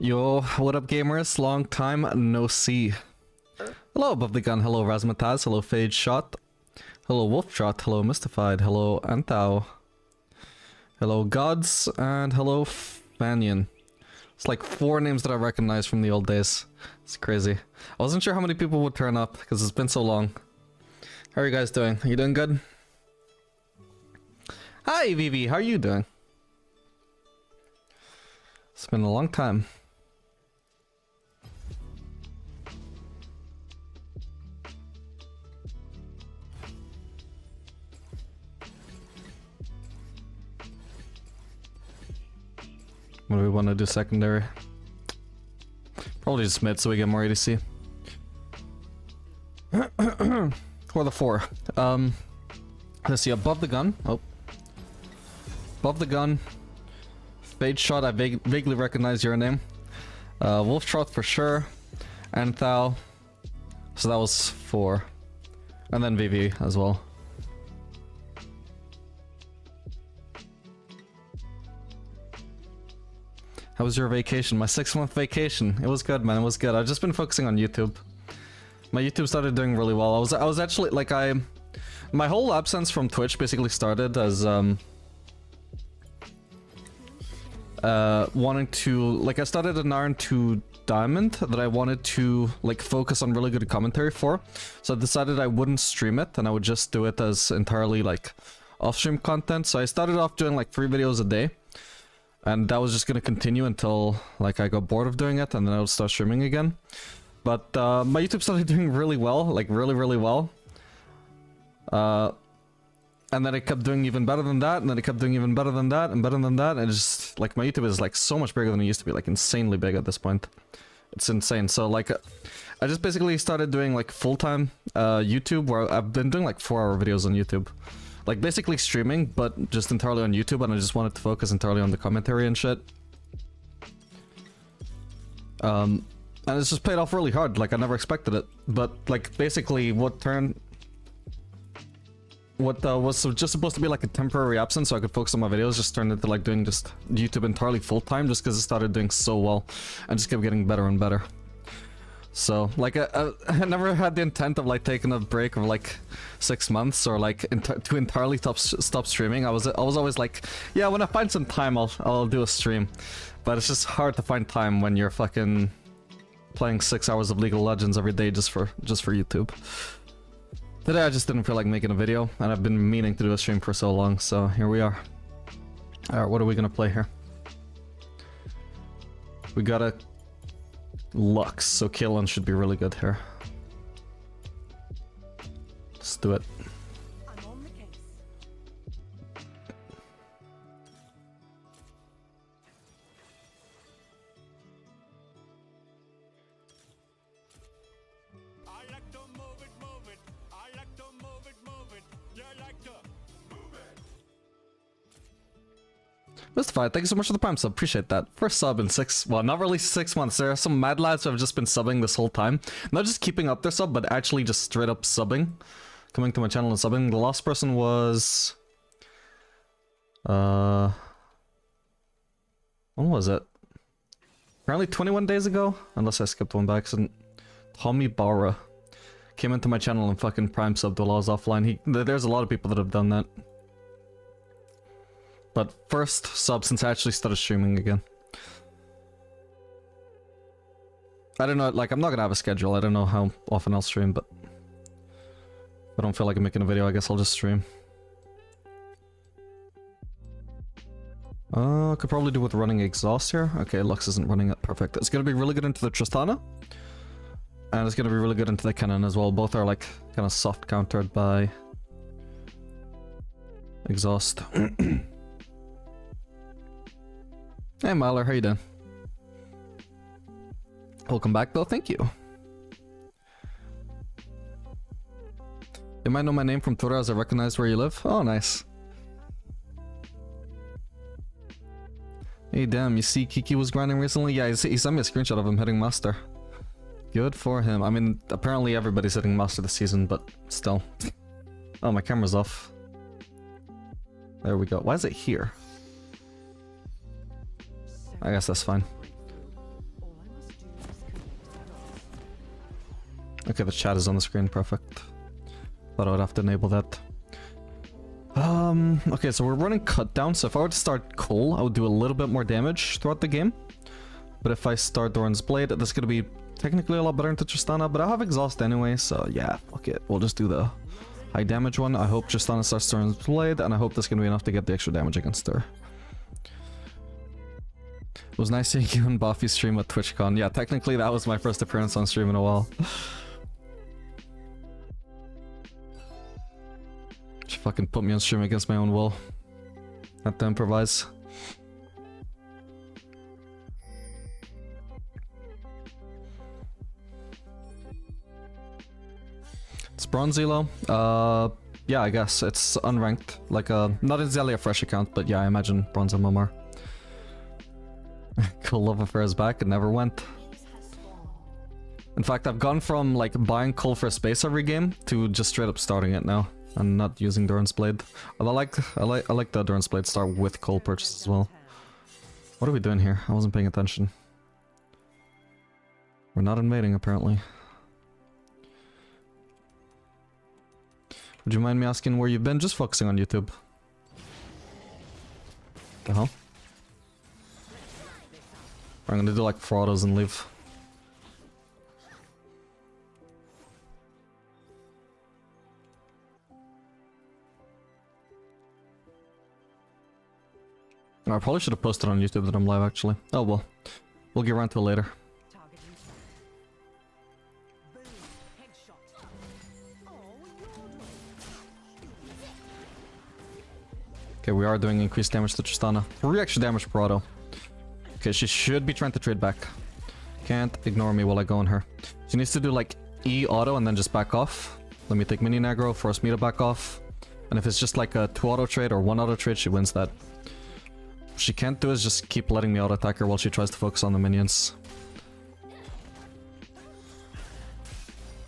Yo, what up gamers? Long time no see. Hello Above the Gun, hello Razmataz, hello Fade Shot, hello Wolfshot, hello Mystified, hello Antau, hello Gods, and hello Fanion. It's like 4 names that I recognize from the old days. It's crazy. I wasn't sure how many people would turn up because it's been so long. How are you guys doing? Are you doing good? Hi Vivi, how are you doing? It's been a long time. What do we want to do secondary? Probably just mid so we get more ADC. Or the 4. Let's see, Above the Gun. Oh. Above the Gun. Fade Shot, I vaguely recognize your name. Wolfshot for sure. Anthal. So that was 4. And then VV as well. How was your vacation? My 6-month vacation. It was good, man. It was good. I've just been focusing on YouTube. My YouTube started doing really well. I was actually like my whole absence from Twitch basically started as wanting to like I started an Iron 2 Diamond that I wanted to like focus on really good commentary for. So I decided I wouldn't stream it and I would just do it as entirely like off-stream content. So I started off doing like 3 videos a day. And that was just gonna continue until like I got bored of doing it, and then I would start streaming again. But my YouTube started doing really well, like really well. And then it kept doing even better than that, and then it kept doing even better than that, and better than that, and it's just like my YouTube is like so much bigger than it used to be, like insanely big at this point. It's insane. So like I just basically started doing like full-time YouTube, where I've been doing like 4-hour videos on YouTube. Like basically streaming, but just entirely on YouTube, and I just wanted to focus entirely on the commentary and shit. And it's just paid off really hard, like I never expected it. But like basically what was just supposed to be like a temporary absence so I could focus on my videos just turned into like doing just YouTube entirely full-time just because it started doing so well and just kept getting better and better. So, like, I never had the intent of, like, taking a break of, like, 6 months or, like, to entirely stop streaming. I was always like, yeah, when I find some time, I'll do a stream. But it's just hard to find time when you're fucking playing 6 hours of League of Legends every day just for YouTube. Today I just didn't feel like making a video, and I've been meaning to do a stream for so long, so here we are. Alright, what are we gonna play here? We gotta... Lux, so Caitlyn should be really good here. Let's do it. I'm on the case. I like to move it. I like to move it. You like to move it. Mystified, thank you so much for the Prime sub, appreciate that. First sub in 6, well, not really 6 months. There are some mad lads who have just been subbing this whole time. Not just keeping up their sub, but actually just straight up subbing. Coming to my channel and subbing. The last person was... when was it? Apparently 21 days ago? Unless I skipped one by accident. Tommy Barra came into my channel and fucking Prime subbed while I was offline. There's a lot of people that have done that. But first sub since I actually started streaming again. I don't know, like, I'm not gonna have a schedule. I don't know how often I'll stream, but if I don't feel like I'm making a video, I guess I'll just stream. I could probably do with running exhaust here. Okay, Lux isn't running it. Perfect. It's gonna be really good into the Tristana. And it's gonna be really good into the cannon as well. Both are, like, kind of soft countered by exhaust. Hey Myler, how you doing? Welcome back though, thank you. You might know my name from Twitter as I recognize where you live. Oh, nice. Hey, damn, you see Kiki was grinding recently? Yeah, he sent me a screenshot of him hitting Master. Good for him. I mean, apparently everybody's hitting Master this season, but still. Oh, my camera's off. There we go. Why is it here? I guess that's fine. Okay, the chat is on the screen, perfect. Thought I would have to enable that. Okay, so we're running cut down, so if I were to start Cole, I would do a little bit more damage throughout the game. But if I start Doran's Blade, that's gonna be technically a lot better into Tristana, but I have exhaust anyway, so yeah, fuck it. We'll just do the high damage one. I hope Tristana starts Doran's Blade, and I hope that's gonna be enough to get the extra damage against her. It was nice seeing you and Buffy stream at TwitchCon. Yeah, technically that was my first appearance on stream in a while. She fucking put me on stream against my own will. Had to improvise. It's bronze elo. Yeah, I guess it's unranked. Like not exactly a fresh account, but yeah, I imagine bronze MMR. Cool love affair is back. It never went. In fact, I've gone from like buying Cole for space every game to just straight up starting it now and not using Doran's Blade. Although I like the Doran's Blade start with Cole purchase as well. What are we doing here? I wasn't paying attention. We're not invading apparently. Would you mind me asking where you've been? Just focusing on YouTube. The hell? I'm gonna do like 4 autos and leave. I probably should have posted on YouTube that I'm live actually. Oh well. We'll get around to it later. Okay, we are doing increased damage to Tristana. 3 extra damage per auto. Okay, she should be trying to trade back. Can't ignore me while I go on her. She needs to do like E auto and then just back off. Let me take minion aggro, force me to back off. And if it's just like a 2 auto trade or 1 auto trade, she wins that. What she can't do is just keep letting me auto attack her while she tries to focus on the minions.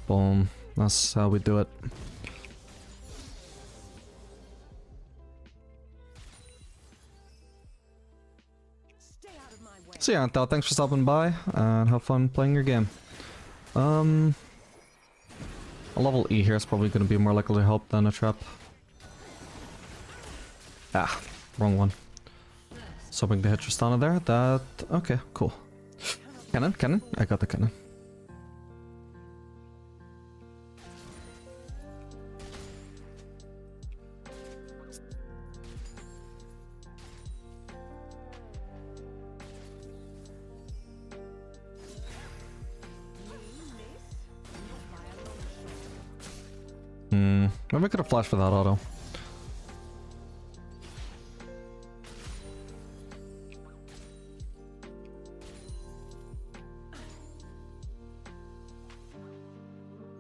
Boom. That's how we do it. So yeah, Antal, thanks for stopping by, and have fun playing your game. A level E here is probably going to be more likely to help than a trap. Ah, wrong one. Something to hit Tristana there, that... okay, cool. Cannon? I got the cannon. Maybe I could have flashed for that auto.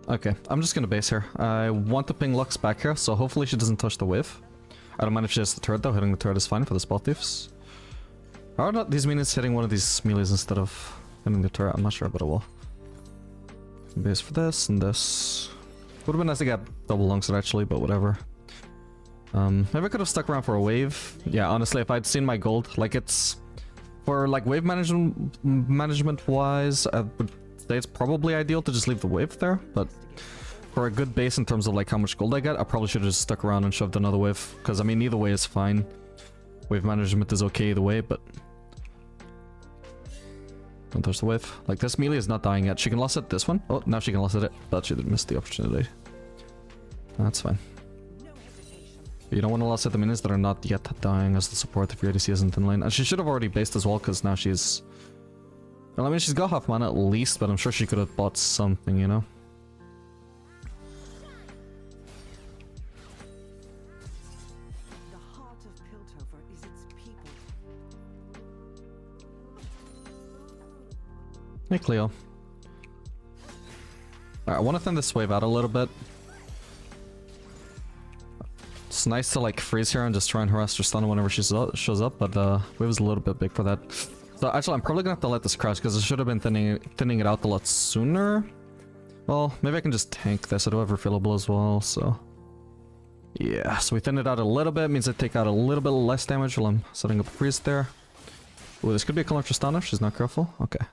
Okay, I'm just gonna base here. I want to ping Lux back here, so hopefully she doesn't touch the wave. I don't mind if she hits the turret though, hitting the turret is fine for the spot thieves. How are not these minions hitting one of these melees instead of hitting the turret? I'm not sure, but it will. Base for this and this. Would have been nice to get double longsword actually, but whatever. Maybe I could have stuck around for a wave. Yeah, honestly, if I'd seen my gold, like it's... For like wave management wise, I would say it's probably ideal to just leave the wave there, but for a good base in terms of like how much gold I get, I probably should have just stuck around and shoved another wave. Because I mean, either way is fine. Wave management is okay either way, but... Don't touch the wave. Like, this melee is not dying yet. She can loss it this one. Oh, now she can loss it. But she missed the opportunity. That's fine. You don't want to loss it the minions that are not yet dying as the support if your ADC isn't in lane. And she should have already based as well, because now she's... Well, I mean, she's got half mana at least, but I'm sure she could have bought something, you know? Hey, Cleo. Alright, I want to thin this wave out a little bit. It's nice to like freeze here and just try and harass Tristana whenever she shows up, but wave is a little bit big for that. So actually, I'm probably gonna have to let this crash because I should have been thinning it out a lot sooner. Well, maybe I can just tank this. I do have refillable as well, so... Yeah, so we thin it out a little bit. Means I take out a little bit less damage while I'm setting up a freeze there. Ooh, this could be a kill on Tristana if she's not careful. Okay.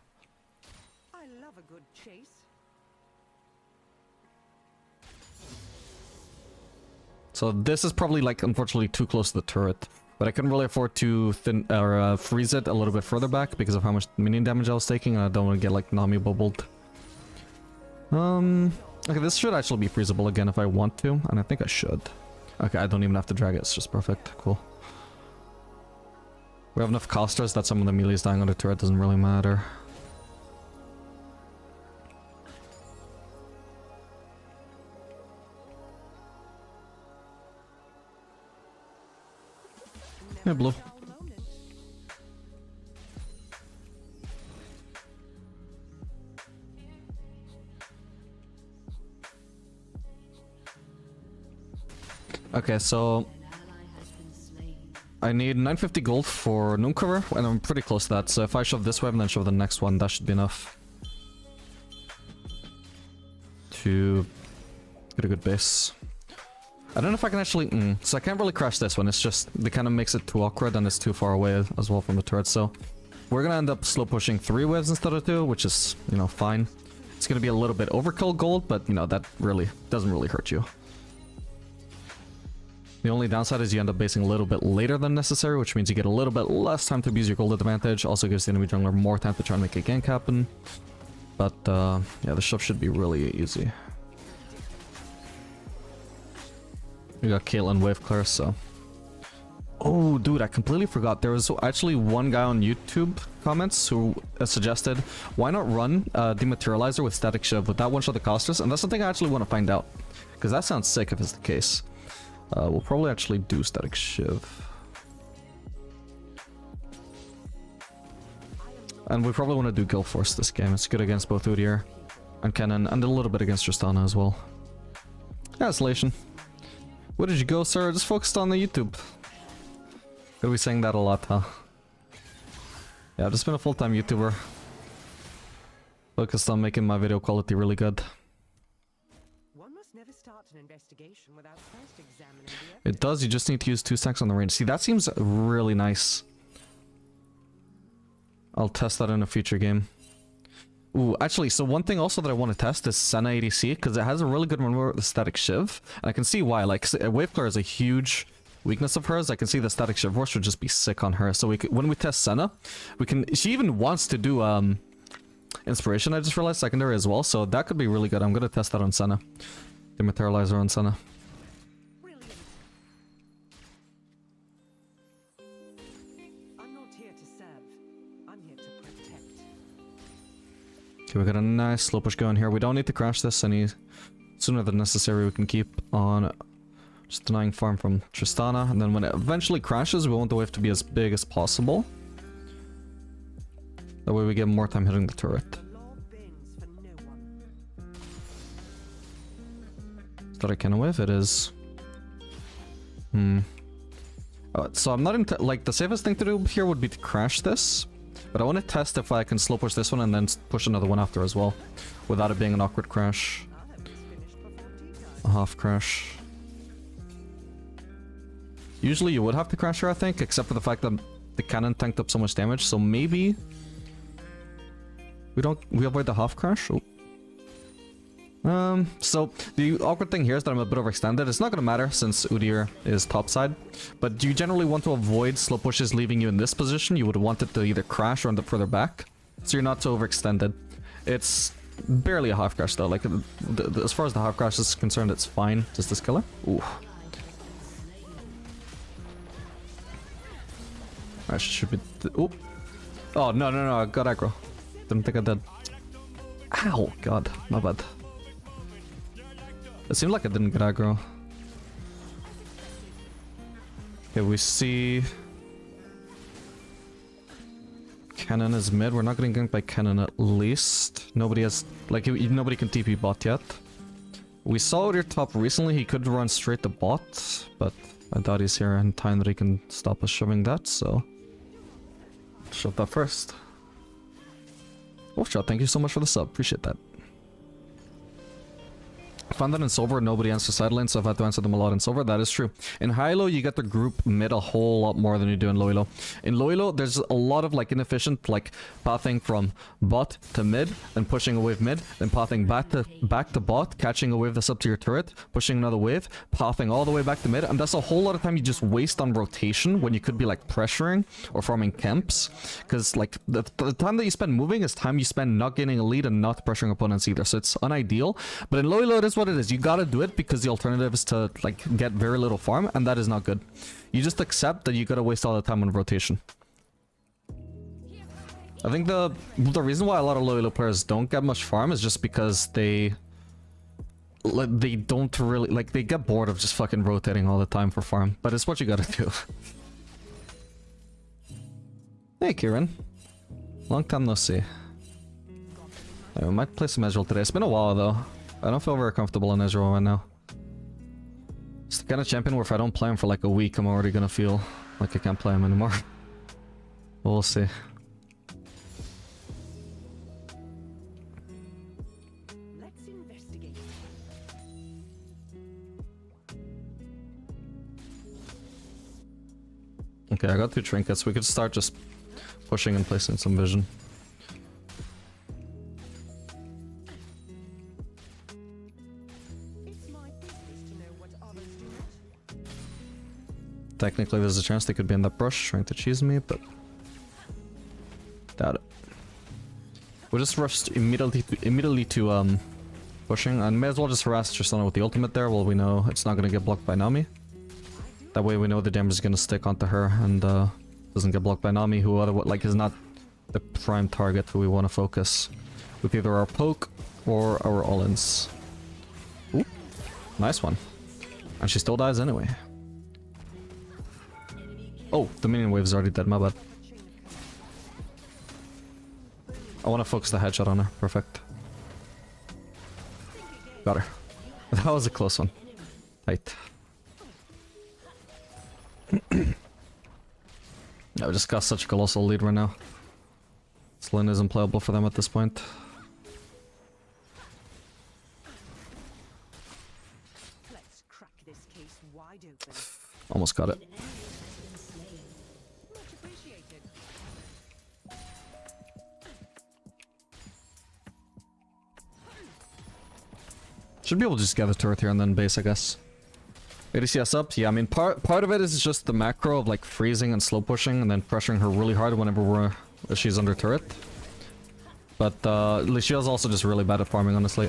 So this is probably like unfortunately too close to the turret. But I couldn't really afford to freeze it a little bit further back because of how much minion damage I was taking, and I don't want to get like Nami bubbled. Okay, this should actually be freezable again if I want to, and I think I should. Okay, I don't even have to drag it, it's just perfect. Cool. We have enough casters that some of the melees dying on the turret doesn't really matter. Yeah, blue. Okay, so I need 950 gold for Noon cover, and I'm pretty close to that. So if I shove this wave and then shove the next one, that should be enough to get a good base. I don't know if I can actually... so I can't really crash this one. It's just... It kind of makes it too awkward and it's too far away as well from the turret. So we're going to end up slow pushing 3 waves instead of 2, which is, you know, fine. It's going to be a little bit overkill gold, but, you know, that really doesn't really hurt you. The only downside is you end up basing a little bit later than necessary, which means you get a little bit less time to abuse your gold advantage. Also gives the enemy jungler more time to try and make a gank happen. But, yeah, the shove should be really easy. We got Caitlyn wave clear, so... Oh, dude, I completely forgot. There was actually one guy on YouTube comments who suggested, why not run Dematerializer with Static Shiv? Would that one-shot the casters? And that's something I actually want to find out. Because that sounds sick if it's the case. We'll probably actually do Static Shiv. And we probably want to do Guild Force this game. It's good against both Udyr and Kennen, and a little bit against Tristana as well. Yeah, Isolation. Where did you go, sir? Just focused on the YouTube. Gonna be saying that a lot, huh? Yeah, I've just been a full-time YouTuber. Focused on making my video quality really good. One must never start an investigation without first examining the It does, you just need to use 2 stacks on the range. See, that seems really nice. I'll test that in a future game. Ooh, actually, so one thing also that I want to test is Senna ADC, because it has a really good removal with the Static Shiv. And I can see why, like, Wave Clear is a huge weakness of hers. I can see the Static Shiv Force would just be sick on her. So we could, when we test Senna, we can... She even wants to do, Inspiration, I just realized, secondary as well. So that could be really good. I'm going to test that on Senna. Dematerializer on Senna. I'm not here to serve. I'm here to protect. Okay, we got a nice slow push going here. We don't need to crash this any sooner than necessary. We can keep on just denying farm from Tristana. And then when it eventually crashes, we want the wave to be as big as possible. That way we get more time hitting the turret. The law bends for no one. Is that a cannon wave? It is. So I'm not into... Like, the safest thing to do here would be to crash this. But I want to test if I can slow push this one and then push another one after as well. Without it being an awkward crash. I'll have this finished before tea time. A half crash. Usually you would have to crash here, I think, except for the fact that the cannon tanked up so much damage, so maybe we avoid the half crash. Oh. So the awkward thing here is that I'm a bit overextended. It's not gonna matter since Udyr is topside, but you generally want to avoid slow pushes leaving you in this position. You would want it to either crash or end up further back, so you're not so overextended. It's barely a half crash though. Like as far as the half crash is concerned, it's fine. Just this killer. Ooh. I should be... Oop. Oh, no, I got aggro. Didn't think I did. Ow, God, my bad. It seemed like I didn't get aggro. Okay, we see... Cannon is mid. We're not getting ganked by Cannon at least. Nobody has... Like, nobody can TP bot yet. We saw Udyr top recently. He could run straight to bot, but I doubt he's here in time that he can stop us shoving that, so... Shove that first. Wolfshot, thank you so much for the sub. Appreciate that. find that in Silver, nobody answers side lane, so I've had to answer them a lot in Silver. That is true. In high-low, you get to group mid a whole lot more than you do in low-low. In low-low, there's a lot of like inefficient like pathing from bot to mid, then pushing a wave mid, then pathing back to bot, catching a wave that's up to your turret, pushing another wave, pathing all the way back to mid, and that's a whole lot of time you just waste on rotation when you could be like pressuring or farming camps, because like the time that you spend moving is time you spend not getting a lead and not pressuring opponents either, so it's unideal. But in low-low, it is what it is. You gotta do it because the alternative is to like get very little farm, and that is not good. You just accept that you gotta waste all the time on rotation. I think the reason why a lot of low-low players don't get much farm is just because they don't really like, they get bored of just fucking rotating all the time for farm, but it's what you gotta do. Hey Kieran, long time no see. We might play some Ezreal today. It's been a while though. I don't feel very comfortable in Ezreal right now. It's the kind of champion where if I don't play him for like a week, I'm already gonna feel like I can't play him anymore. We'll see. Let's investigate. Okay, I got 2 trinkets. We could start just pushing and placing some vision. Technically, there's a chance they could be in that brush trying to cheese me, but doubt it. We just rushed immediately to pushing, and may as well just harass Tristana with the ultimate there. Well, we know it's not gonna get blocked by Nami. That way, we know the damage is gonna stick onto her and doesn't get blocked by Nami, who otherwise like is not the prime target who we want to focus with either our poke or our all-ins. Ooh, nice one, and she still dies anyway. Oh, the minion wave is already dead, my bad. I want to focus the headshot on her. Perfect. Got her. That was a close one. Tight. Yeah, we just got such a colossal lead right now. This lane isn't playable for them at this point. Let's crack this case wide open. Almost got it. Much appreciated. Should be able to just get the turret here and then base, I guess. ADCS up? Yeah, I mean, part of it is just the macro of like freezing and slow pushing and then pressuring her really hard whenever she's under turret. But Lucia's also just really bad at farming, honestly.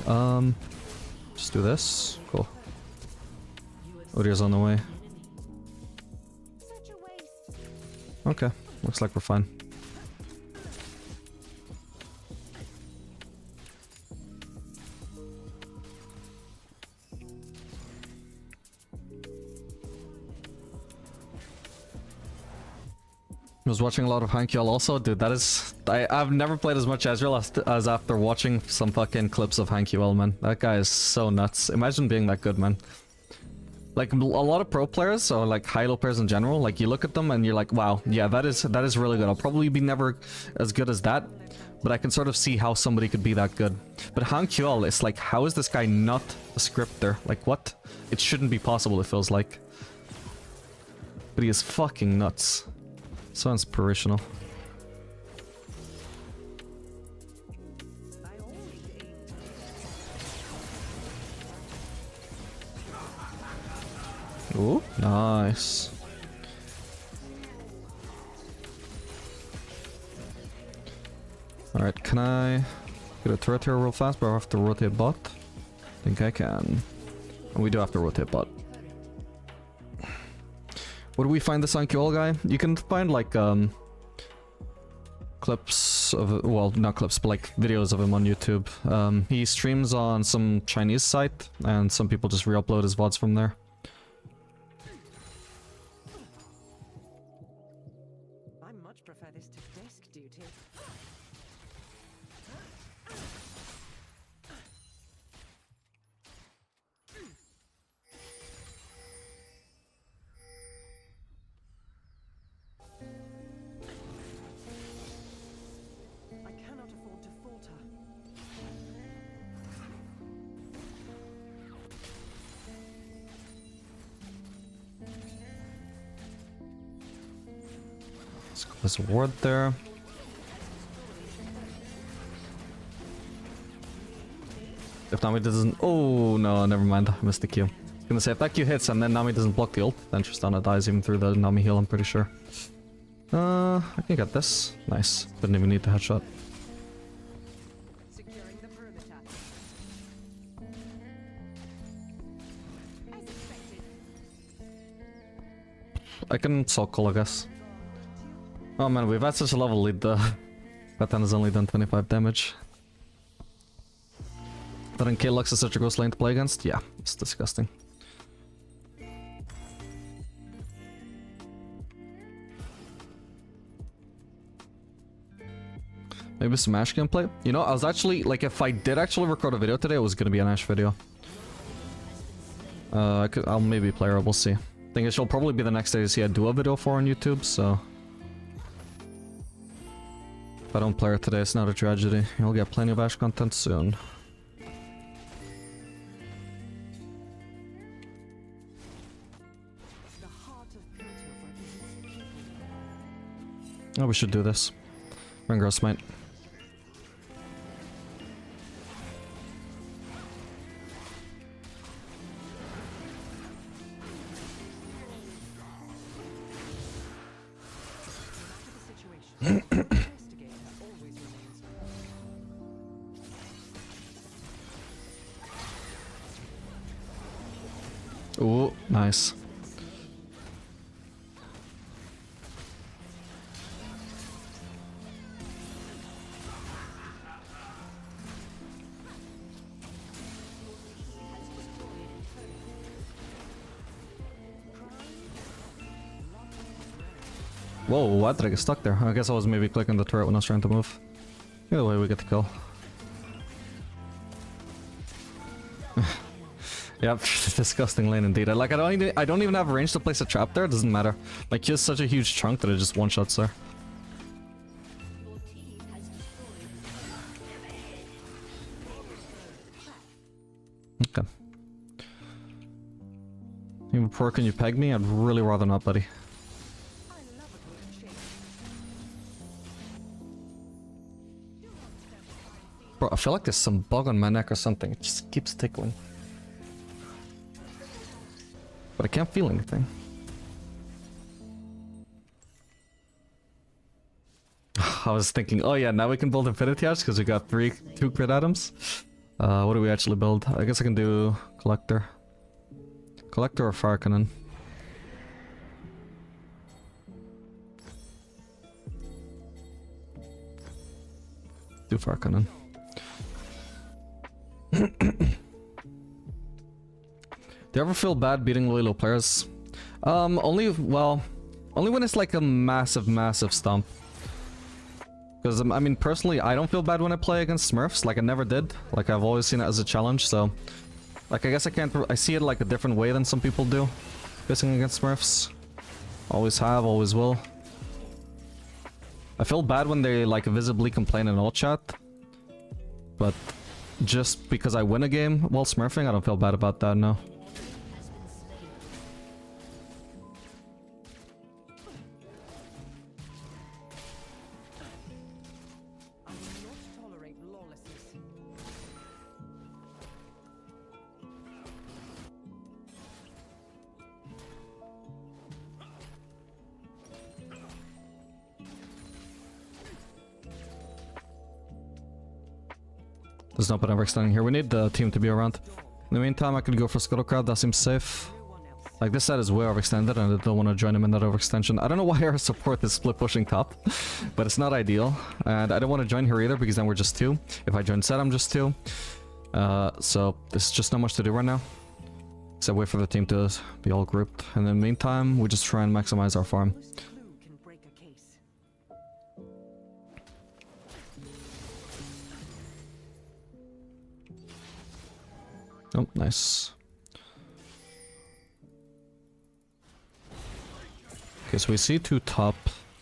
Just do this. Cool. Odier's on the way. Such a waste. Okay, looks like we're fine. I was watching a lot of Hankyall also, dude. That is, I've never played as much Ezreal as after watching some fucking clips of Hankyall, man. That guy is so nuts. Imagine being that good, man. Like a lot of pro players or like high-low players in general, like you look at them and you're like, wow, yeah, that is really good. I'll probably be never as good as that, but I can sort of see how somebody could be that good. But Hankyall, it's like, how is this guy not a scripter? Like what? It shouldn't be possible, it feels like. But he is fucking nuts. So inspirational. Ooh, nice. Alright, can I get a turret here real fast, but I have to rotate bot? I think I can. And we do have to rotate bot. Where do we find this Ankyol guy? You can find like clips of, well, not clips, but like videos of him on YouTube. He streams on some Chinese site, and some people just re-upload his VODs from there. I much prefer this to desk duty. I cannot afford to falter. There's a ward there. If Nami doesn't... Oh, no, never mind. I missed the Q. I was gonna say, if that Q hits and then Nami doesn't block the ult, then Tristana dies even through the Nami heal, I'm pretty sure. I can get this. Nice. Didn't even need the headshot. Securing the perimeter. As expected. I can Soul, I guess. Oh man, we've had such a level lead though. That has only done 25 damage. But then K-Lux is such a gross lane to play against? Yeah, it's disgusting. Maybe some Ashe gameplay? You know, I was actually, like, if I did actually record a video today, it was gonna be an Ashe video. I'll maybe play her, we'll see. Thing is, she'll probably be the next ADC I do a video for on YouTube, so... If I don't play her today, it's not a tragedy. You'll get plenty of Ashe content soon. Oh, we should do this. Ring Gross Smite. Ooh, nice. Whoa, why did I get stuck there? I guess I was maybe clicking the turret when I was trying to move. Either way, we get the kill. Yep, disgusting lane indeed. I don't even have a range to place a trap there. It doesn't matter. Like, just such a huge chunk that it just one-shots there. Okay. Even before can you peg me? I'd really rather not, buddy. Bro, I feel like there's some bug on my neck or something. It just keeps tickling. But I can't feel anything. I was thinking, oh yeah, now we can build Infinity Edge because we got 2 crit items. What do we actually build? I guess I can do Collector. Collector or Fire Cannon. Do Fire Cannon. Do you ever feel bad beating really low players? Only when it's like a massive stomp. Because, I mean, personally, I don't feel bad when I play against Smurfs, like I never did. Like, I've always seen it as a challenge, so... Like, I guess I see it like a different way than some people do. Facing against Smurfs. Always have, always will. I feel bad when they, like, visibly complain in all chat. But, just because I win a game while Smurfing, I don't feel bad about that, no. There's no point overextending here. We need the team to be around. In the meantime, I could go for Scuttlecraft. That seems safe. Like, this side is way overextended, and I don't want to join him in that overextension. I don't know why our support is split pushing top, but it's not ideal. And I don't want to join here either, because then we're just 2. If I join set, I'm just 2. So there's just not much to do right now. Except wait for the team to be all grouped. And in the meantime, we just try and maximize our farm. Oh, nice. Okay, so we see 2 top.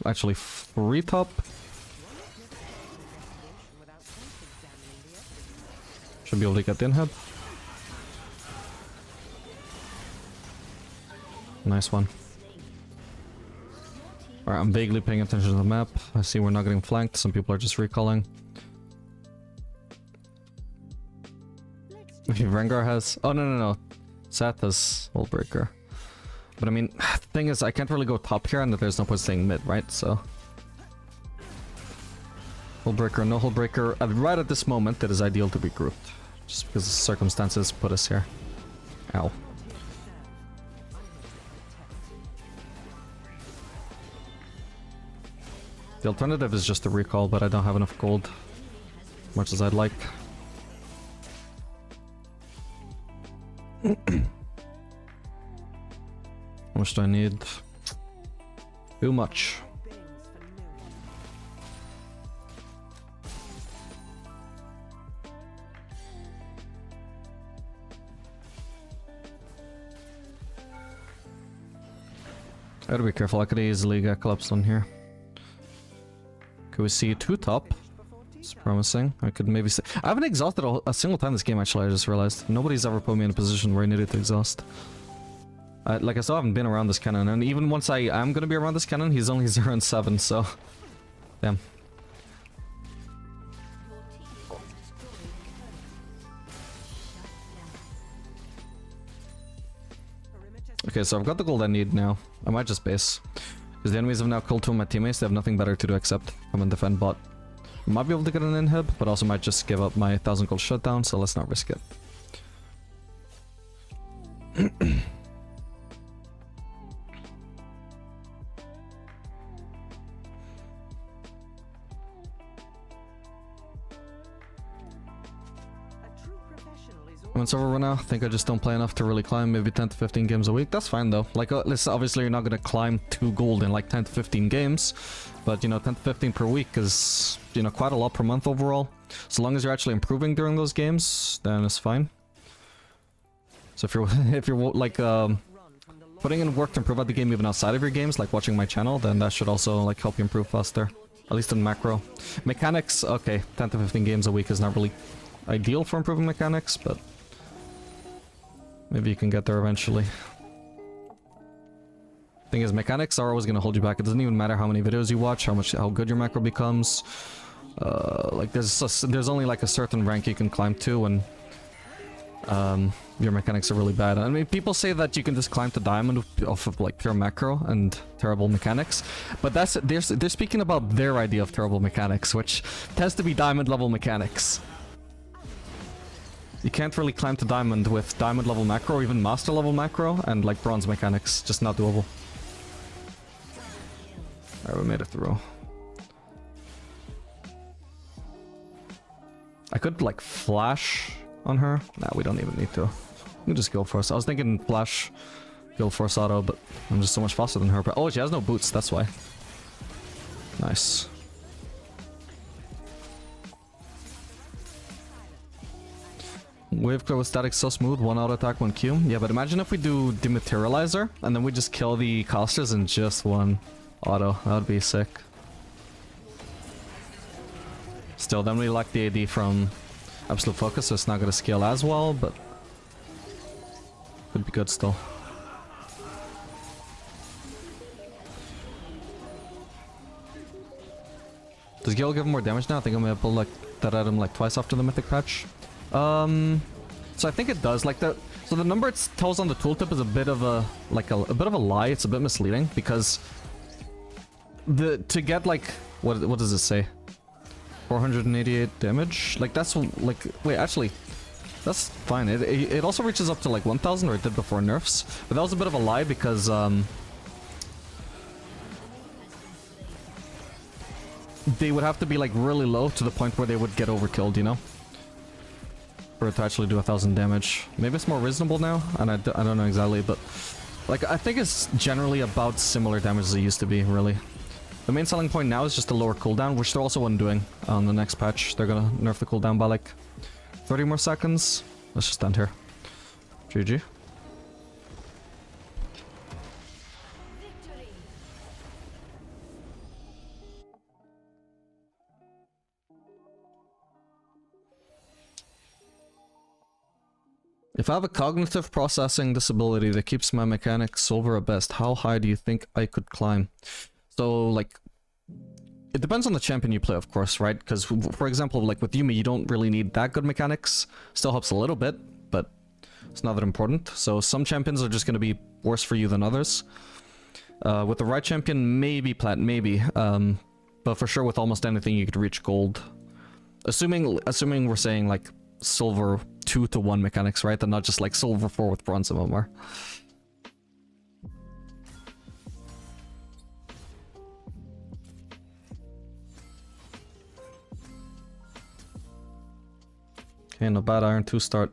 Actually, 3 top. Should be able to get the in-head. Nice one. Alright, I'm vaguely paying attention to the map. I see we're not getting flanked. Some people are just recalling. Rengar has... Oh, no. Seth has Hull Breaker. But I mean, the thing is, I can't really go top here and there's no point staying mid, right? So... Hull Breaker, no Hull Breaker. Right at this moment, it is ideal to be grouped. Just because the circumstances put us here. Ow. The alternative is just a recall, but I don't have enough gold. Much as I'd like. How much do I need? Too much. I gotta be careful, I could easily get collapsed on here. Can we see 2 top? It's promising. I could maybe say... I haven't exhausted a single time this game, actually, I just realized. Nobody's ever put me in a position where I needed to exhaust. Like I still haven't been around this cannon, and even once I am gonna be around this cannon, he's only 0 and 7, so... Damn. Okay, so I've got the gold I need now. I might just base. Because the enemies have now killed 2 of my teammates, they have nothing better to do except come and defend bot. I might be able to get an inhib, but also might just give up my 1000 gold shutdown, so let's not risk it. When it's over right now, I think I just don't play enough to really climb, maybe 10 to 15 games a week. That's fine though. Like, listen, obviously you're not gonna climb 2 gold in like 10 to 15 games, but you know, 10 to 15 per week is, you know, quite a lot per month overall. So long as you're actually improving during those games, then it's fine. So if you're like putting in work to improve at the game even outside of your games, like watching my channel, then that should also like help you improve faster. At least in macro. Mechanics, okay, 10 to 15 games a week is not really ideal for improving mechanics, but maybe you can get there eventually. Thing is, mechanics are always gonna hold you back. It doesn't even matter how many videos you watch, how good your macro becomes. Like there's only like a certain rank you can climb to when your mechanics are really bad. I mean, people say that you can just climb to diamond off of like pure macro and terrible mechanics, but they're speaking about their idea of terrible mechanics, which tends to be diamond level mechanics. You can't really climb to diamond with diamond level macro or even master level macro and like bronze mechanics. Just not doable. Alright, we made it through. I could like flash on her. Nah, we don't even need to. We can just go force. I was thinking flash, go force auto, but I'm just so much faster than her. But oh, she has no boots, that's why. Nice. Wave clear with static so smooth, 1 auto attack, 1 Q. Yeah, but imagine if we do Dematerializer and then we just kill the casters in just 1 auto. That would be sick. Still, then we lack the AD from Absolute Focus, so it's not gonna scale as well, but could be good still. Does Gale give him more damage now? I think I'm gonna pull like that item like twice after the mythic patch. So I think it does, like the number it tells on the tooltip is a bit of a bit of a lie. It's a bit misleading because to get like what does it say? 488 damage? Like that's like, wait, actually that's fine. It also reaches up to like 1000, or it did before nerfs, but that was a bit of a lie because they would have to be like really low to the point where they would get overkilled, you know? For it to actually do 1000 damage. Maybe it's more reasonable now, and I don't know exactly, but like I think it's generally about similar damage as it used to be, really. The main selling point now is just a lower cooldown, which they're also undoing on the next patch. They're gonna nerf the cooldown by like 30 more seconds. Let's just stand here. GG. If I have a cognitive processing disability that keeps my mechanics over at best, how high do you think I could climb? So like, it depends on the champion you play, of course, right? Because for example, like with Yuumi, you don't really need that good mechanics. Still helps a little bit, but it's not that important. So some champions are just going to be worse for you than others. With the right champion, maybe plat, maybe. But for sure, with almost anything, you could reach gold. Assuming we're saying like silver 2-to-1 mechanics, right? And not just like silver 4 with bronze MMR. Okay, no bad Iron 2 start.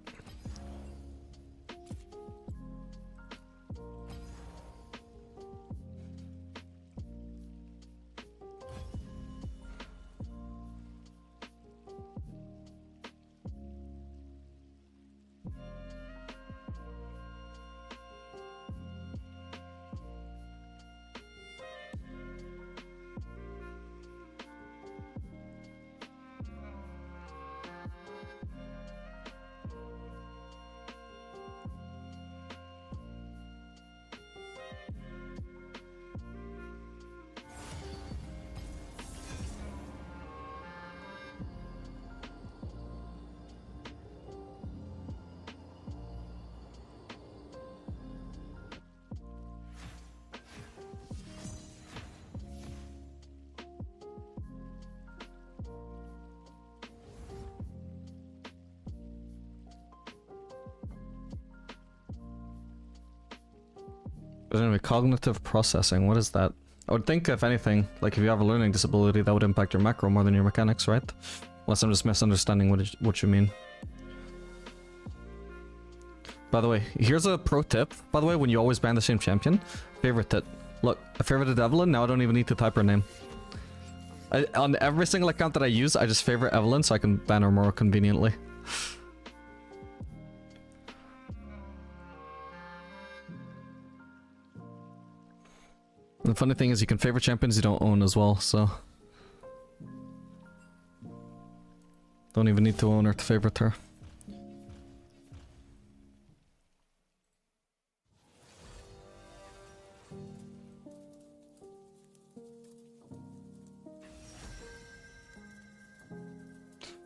But anyway, cognitive processing, what is that? I would think, if anything, like if you have a learning disability, that would impact your macro more than your mechanics, right? Unless I'm just misunderstanding what you mean. By the way, here's a pro tip, by the way, when you always ban the same champion. Favorite it. Look, I favorited Evelyn, now I don't even need to type her name. On every single account that I use, I just favorite Evelyn so I can ban her more conveniently. The funny thing is you can favorite champions you don't own as well, so... Don't even need to own her to favorite her.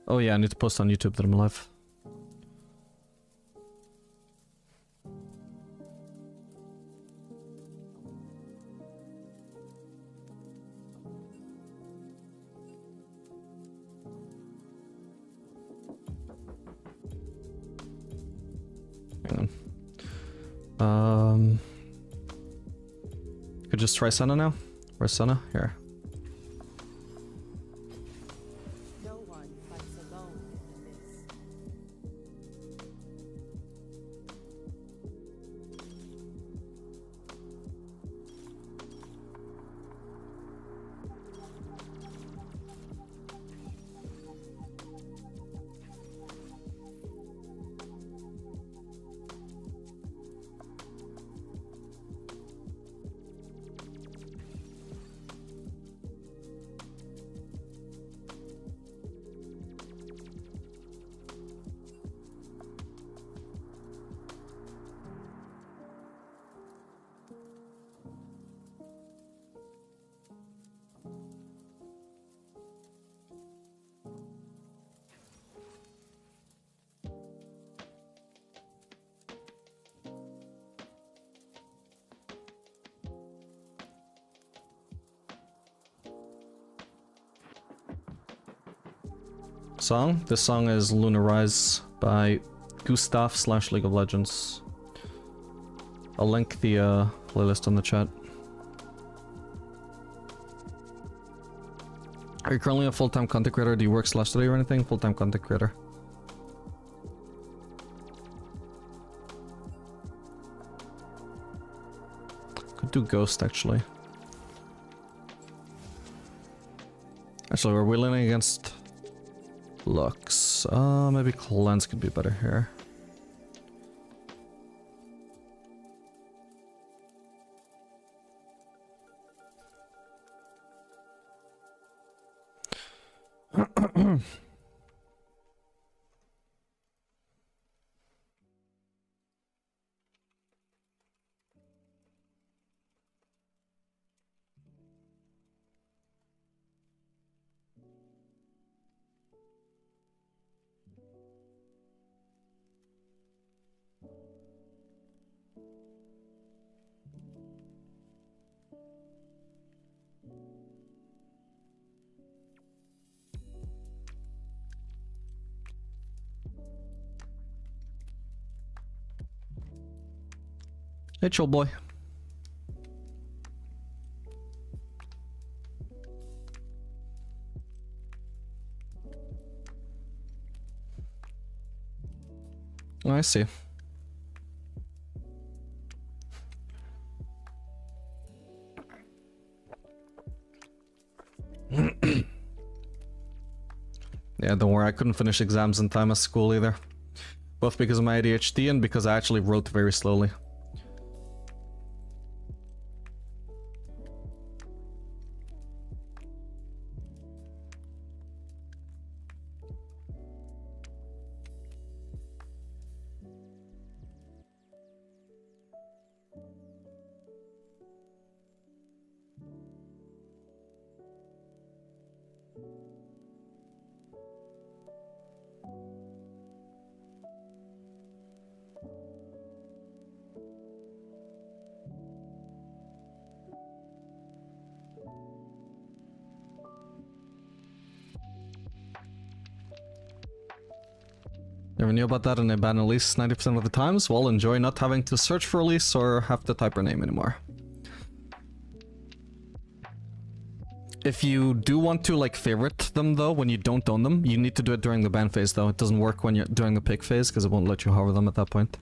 Oh yeah, I need to post on YouTube that I'm live. Hang on. Could just try Senna now? Where's Senna? Here. No one fights alone in this. Song? This song is Lunar Rise by Gustav / League of Legends. I'll link the playlist on the chat. Are you currently a full-time content creator? Do you work /study or anything? Full-time content creator. Could do Ghost actually. Actually, we're wheeling against Lux. Maybe Cleanse could be better here. Hey, chill boy. Oh, I see. Yeah, don't worry, I couldn't finish exams in time at school either. Both because of my ADHD and because I actually wrote very slowly. Never knew about that and I ban Elise 90% of the times. Well, enjoy not having to search for Elise or have to type her name anymore. If you do want to like favorite them though, when you don't own them, you need to do it during the ban phase though. It doesn't work when you're doing the pick phase because it won't let you hover them at that point.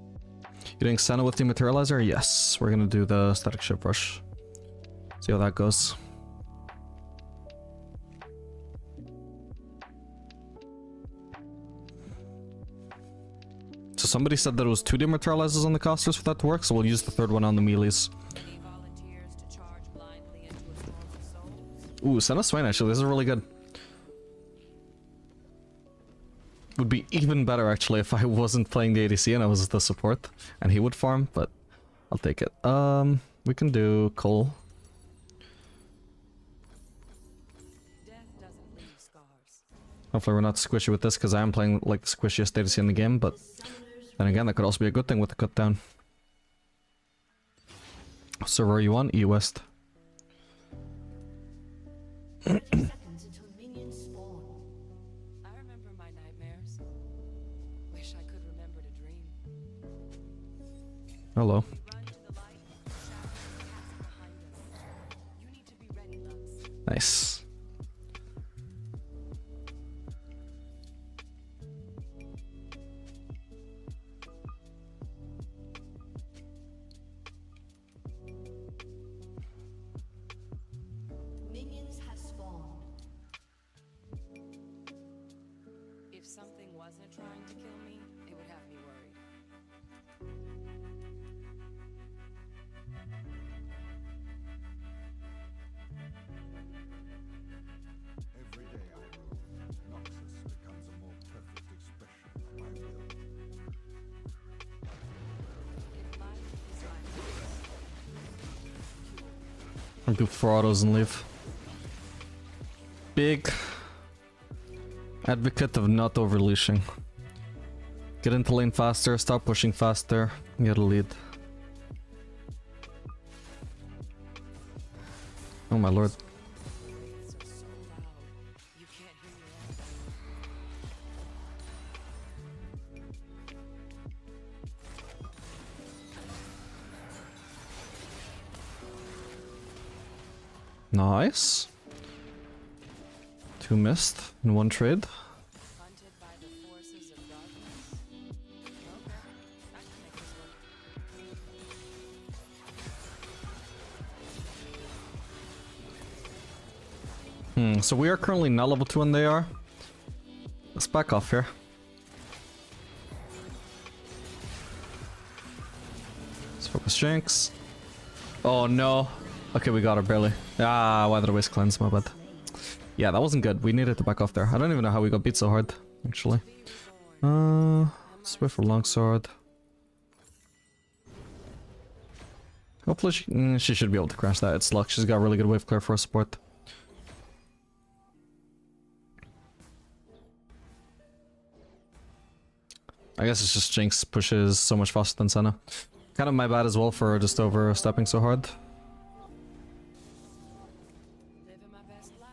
You doing Senna with Dematerializer? Yes, we're gonna do the static ship rush. See how that goes. So somebody said that it was 2 Dematerializers on the casters for that to work, so we'll use the third one on the melees. Ooh, Senna Swain actually, this is really good. Would be even better actually if I wasn't playing the ADC and I was the support and he would farm, but I'll take it. We can do Cole. Hopefully we're not squishy with this because I am playing like the squishiest ADC in the game, but then again that could also be a good thing with the cut down. Server are you on? E West. Hello. Nice. Minions have spawned. If something wasn't trying to kill me, it would have me worried. Every day I rule, Noxus becomes a more perfect expression of my will. If life is like I'll do 4 autos and leave. Big advocate of not overleashing. Get into lane faster, stop pushing faster, get a lead. Oh my lord. wraiths are so loud, you can't hear your own. Nice. 2 missed in 1 trade. Hunted by the forces of darkness? Okay, I can make this work. So we are currently not level 2 and they are. Let's back off here. Let's focus Jinx. Oh no. Okay, we got her barely. Ah, why did I waste cleanse? My bad. Yeah, that wasn't good. We needed to back off there. I don't even know how we got beat so hard, actually. Let's wait for longsword. Hopefully she should be able to crash that. It's luck. She's got really good wave clear for a support. I guess it's just Jinx pushes so much faster than Senna. Kind of my bad as well for just overstepping so hard. Living my best life.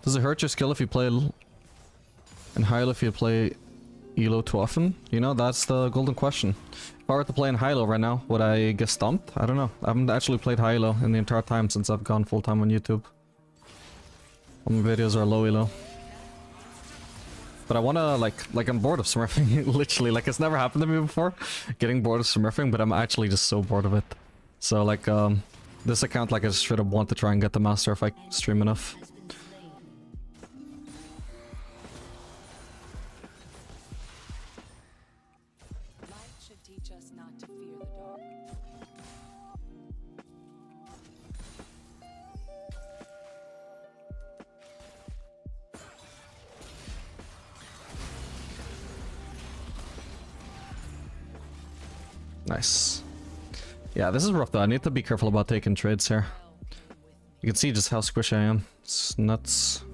Does it hurt your skill if you play and in Hilo if you play Elo too often? You know, that's the golden question. If I were to play in Hilo right now, would I get stomped? I don't know. I haven't actually played Hilo in the entire time since I've gone full-time on YouTube. All my videos are low Elo. But I wanna, like I'm bored of smurfing, literally. Like, it's never happened to me before, getting bored of smurfing, but I'm actually just so bored of it. So, like, this account, like, I just straight up want to try and get the master if I stream enough. Light should teach us not to fear the dark. Nice. Yeah, this is rough though. I need to be careful about taking trades here. You can see just how squishy I am. It's nuts.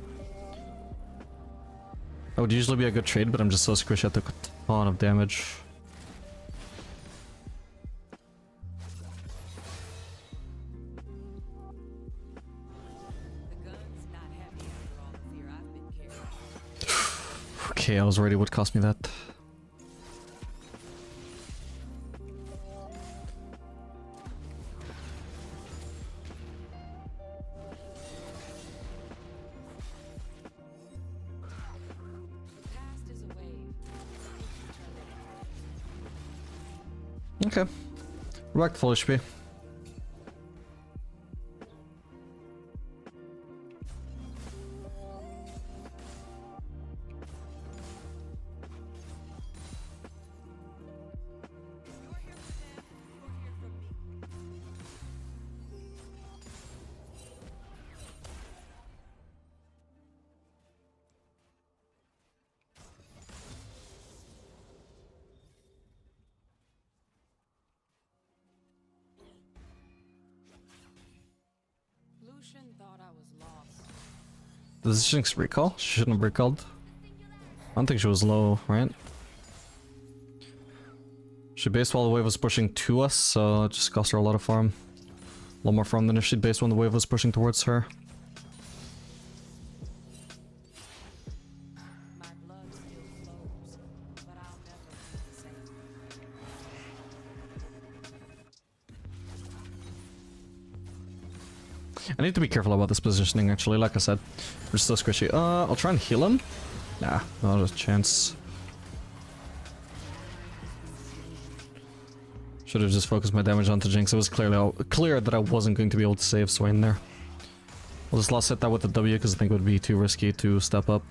I would usually be a good trade, but I'm just so squishy I took a ton of damage. The gun's not heavy after all the fear I've been carrying. Okay, I was worried it would cost me that. Past is a wave. Okay. We're back to full HP. Lucian thought I was lost. Does Jinx recall? She shouldn't have recalled. I don't think she was low, right? She based while the wave was pushing to us, so it just cost her a lot of farm. A lot more farm than if she'd based when the wave was pushing towards her. My blood still flows, but I'll never be the same. I need to be careful about this positioning, actually. Like I said, we're so squishy. I'll try and heal him. Nah, not a chance. Should have just focused my damage onto Jinx. It was clear that I wasn't going to be able to save Swain there. I'll just last hit that with the W because I think it would be too risky to step up.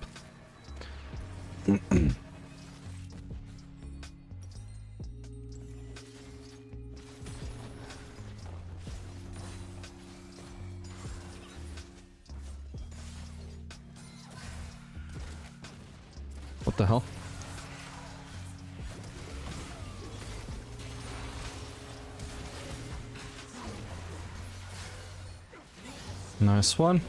What the hell? Nice one.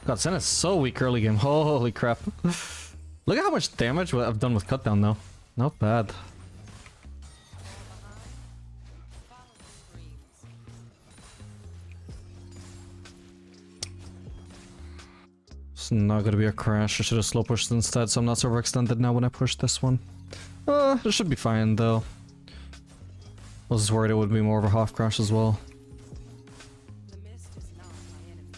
God, Senna's so weak early game. Holy crap. Look at how much damage I've done with cut down though. Not bad. Follow the screams. It's not gonna be a crash. I should have slow pushed instead, so I'm not so overextended now when I push this one. It should be fine though. I was just worried it would be more of a half crash as well. The mist is not my enemy.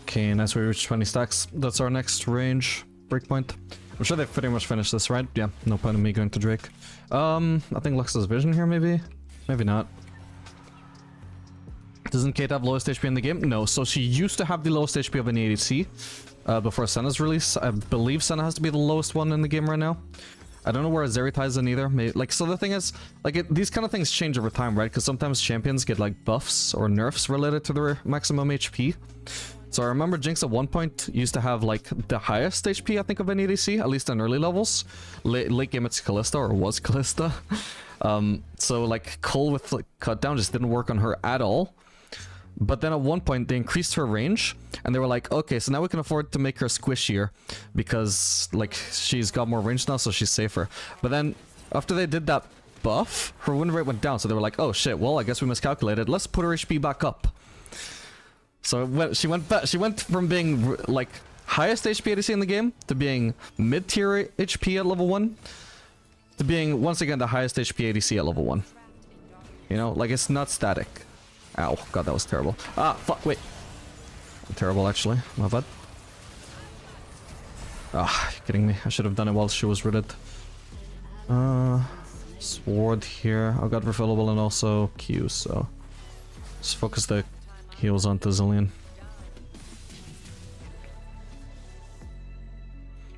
Okay, nice, we reached 20 stacks. That's our next range breakpoint. I'm sure they've pretty much finished this, right? Yeah, no point in me going to Drake. I think Lux has vision here, maybe? Maybe not. Doesn't Kate have lowest HP in the game? No, so she used to have the lowest HP of any ADC before Senna's release. I believe Senna has to be the lowest one in the game right now. I don't know where Ezreal ties in either. Maybe, like, so the thing is, like, these kind of things change over time, right? Because sometimes champions get, like, buffs or nerfs related to their maximum HP. So I remember Jinx at one point used to have, like, the highest HP, I think, of any ADC, at least in early levels. Late game it's Kalista, or was Kalista. So, like, Cole with, like, cut down just didn't work on her at all. But then at one point they increased her range and they were like, okay, so now we can afford to make her squishier because, like, she's got more range now, so she's safer. But then After they did that buff, her win rate went down, so they were like, oh shit, well, I guess we miscalculated. Let's put her HP back up. So she went from being, like, highest HP ADC in the game, to being mid-tier HP at level 1, to being, once again, the highest HP ADC at level 1. You know, like, it's not static. Ow, god, that was terrible. Ah, fuck, wait. Terrible, actually. My bad. Ah, you're kidding me. I should have done it while she was ridded. Sword here. I've got refillable and also Q, so... Just focus the heals onto Zillion.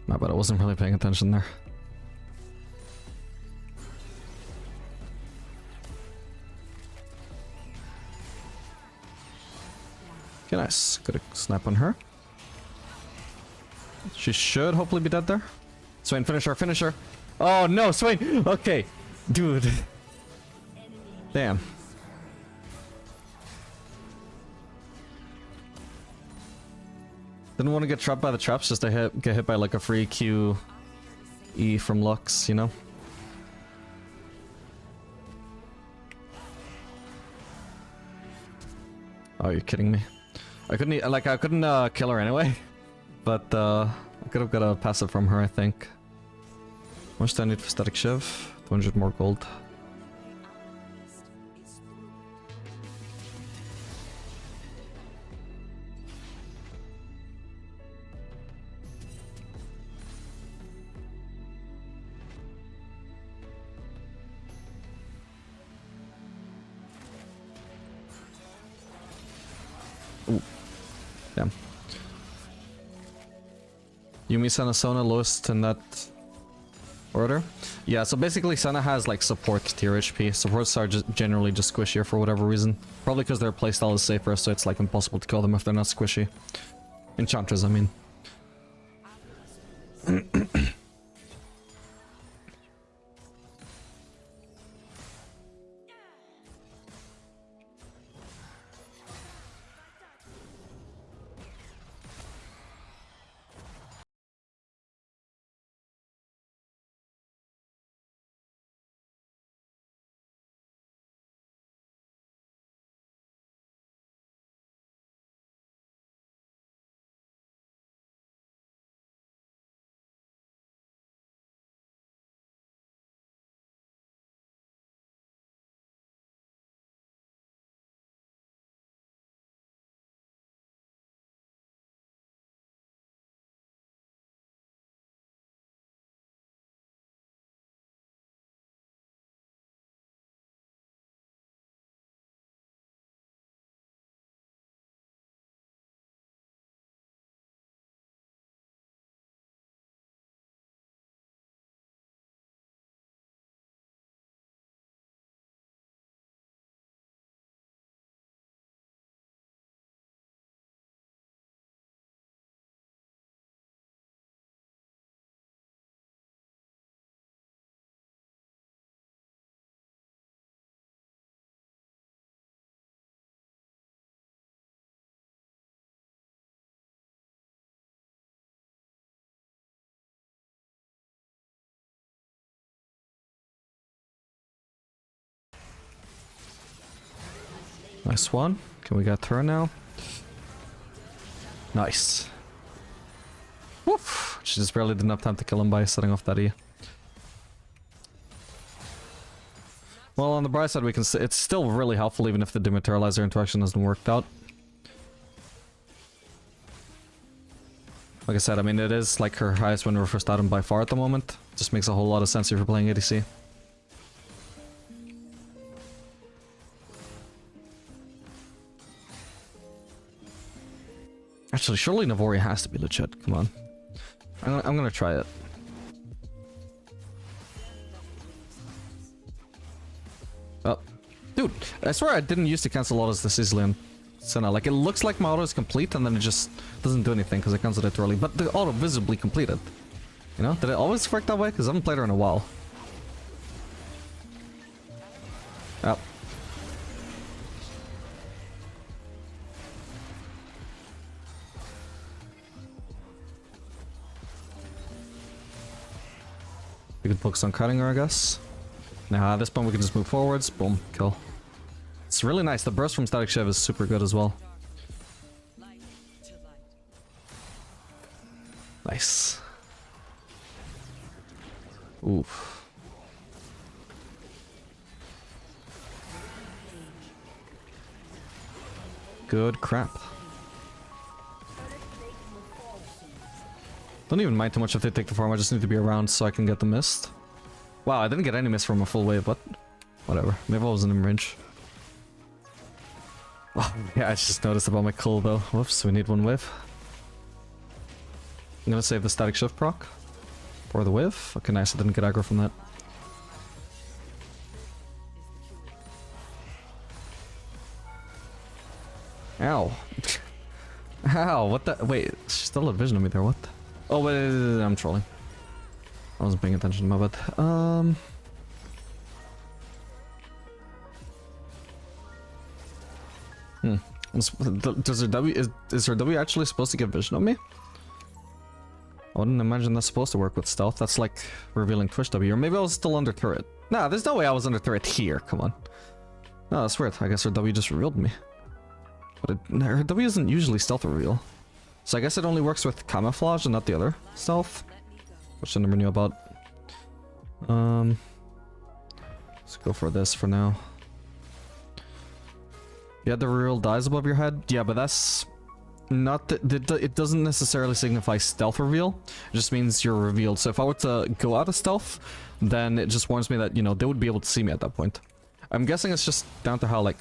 My bad, I wasn't really paying attention there. Okay, nice. Good snap on her. She should hopefully be dead there. Swain, finish her, finish her. Oh no, Swain! Okay. Dude. Damn. Didn't want to get trapped by the traps just to get hit by like a free Q E from Lux, you know? Oh, you're kidding me. I couldn't kill her anyway. But I could have got a passive from her, I think. How much do I need for Static Shiv? 200 more gold. Ooh. Damn. Yumi, Senna, Sona, lowest in that order. Yeah, so basically Senna has like support tier HP. Supports are just generally just squishier for whatever reason. Probably because their playstyle is safer, so it's like impossible to kill them if they're not squishy. Enchantress, I mean. Nice one. Can we get her now? Nice. Woof! She just barely didn't have time to kill him by setting off that E. Well, on the bright side, we can see it's still really helpful even if the dematerializer interaction hasn't worked out. Like I said, I mean, it is like her highest win first item by far at the moment. Just makes a whole lot of sense if you're playing ADC. Actually, surely Navori has to be legit. Come on. I'm gonna try it. Oh. Dude, I swear I didn't use to cancel autos this easily on Senna. Like, it looks like my auto is complete and then it just doesn't do anything because I canceled it too early. But the auto visibly completed. You know? Did it always work that way? Because I haven't played her in a while. Oh. We can focus on cutting her, I guess. Now at this point we can just move forwards. Boom, kill. It's really nice. The burst from Static Shiv is super good as well. Light to light. Nice. Oof. Good crap. Don't even mind too much if they take the farm. I just need to be around so I can get the mist. Wow, I didn't get any mist from a full wave, but whatever. Maybe I wasn't in range. Oh, yeah, I just noticed about my cull though. Whoops, we need one wave. I'm gonna save the static shift proc for the wave. Okay, nice. I didn't get aggro from that. Ow. Ow, what the? Wait, she still had vision of me there, what? Oh, wait, I'm trolling. I wasn't paying attention, my bad. Does her W, is her W actually supposed to get vision of me? I wouldn't imagine that's supposed to work with stealth. That's like revealing Twitch W. Or maybe I was still under turret. Nah, there's no way I was under turret here. Come on. No, that's weird. I guess her W just revealed me. But her W isn't usually stealth reveal. So I guess it only works with camouflage and not the other stealth. Which I never knew about. Let's go for this for now. Yeah, the reveal dies above your head. Yeah, but that's not it doesn't necessarily signify stealth reveal. It just means you're revealed. So if I were to go out of stealth, then it just warns me that, you know, they would be able to see me at that point. I'm guessing it's just down to how, like,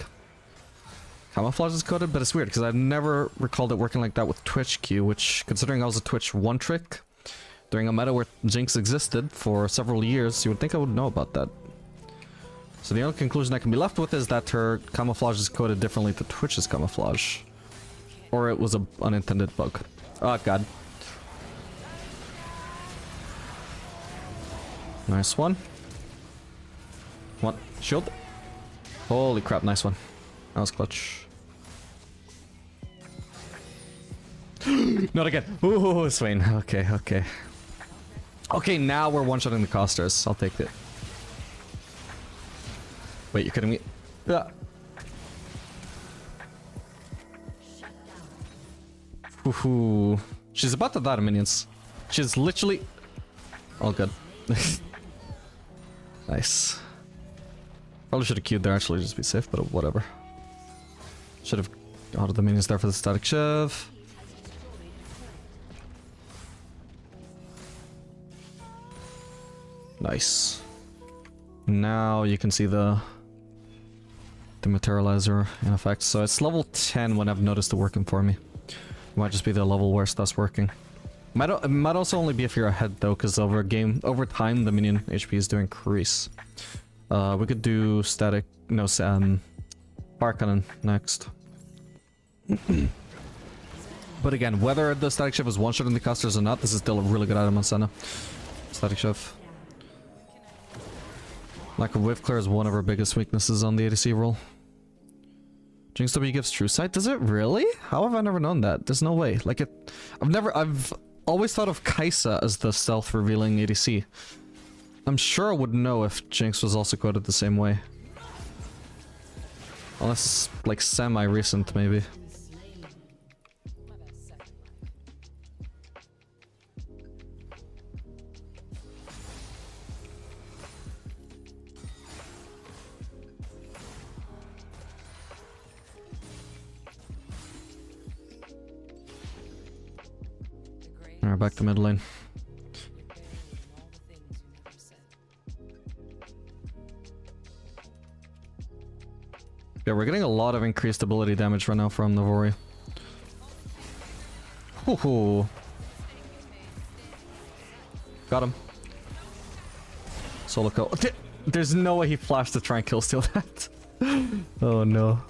camouflage is coded, but it's weird because I've never recalled it working like that with Twitch Q, which, considering I was a Twitch one trick during a meta where Jinx existed for several years, you would think I would know about that. So the only conclusion I can be left with is that her camouflage is coded differently to Twitch's camouflage. Or it was an unintended bug. Oh god. Nice one. What? Shield? Holy crap, nice one. That was clutch. Not again. Ooh, Swain. Okay, okay. Okay, now we're one-shotting the casters. I'll take it. Wait, you're kidding me? Yeah. Ooh, she's about to die to minions. She's literally... all good. Nice. Probably should have queued there actually, just be safe, but whatever. Should have ordered the minions there for the static shiv. Nice. Now you can see the materializer in effect. So it's level 10 when I've noticed it working for me. It might just be the level where stuff's working. It might also only be if you're ahead though, because over time the minion HPs do increase. We could do static, no, fire cannon next. But again, whether the static shiv is one-shot in the casters or not, this is still a really good item on Senna. Static shiv. Lack of wave clear is one of our biggest weaknesses on the ADC role. Jinx W gives true sight. Does it really? How have I never known that? There's no way. Like I've always thought of Xayah as the stealth revealing ADC. I'm sure I would know if Jinx was also coded the same way. Unless it's like semi-recent maybe. Alright, back to mid lane. Yeah, we're getting a lot of increased ability damage right now from Navori. Hoo-hoo. Got him. Solo kill. There's no way he flashed to try and kill steal that. Oh no.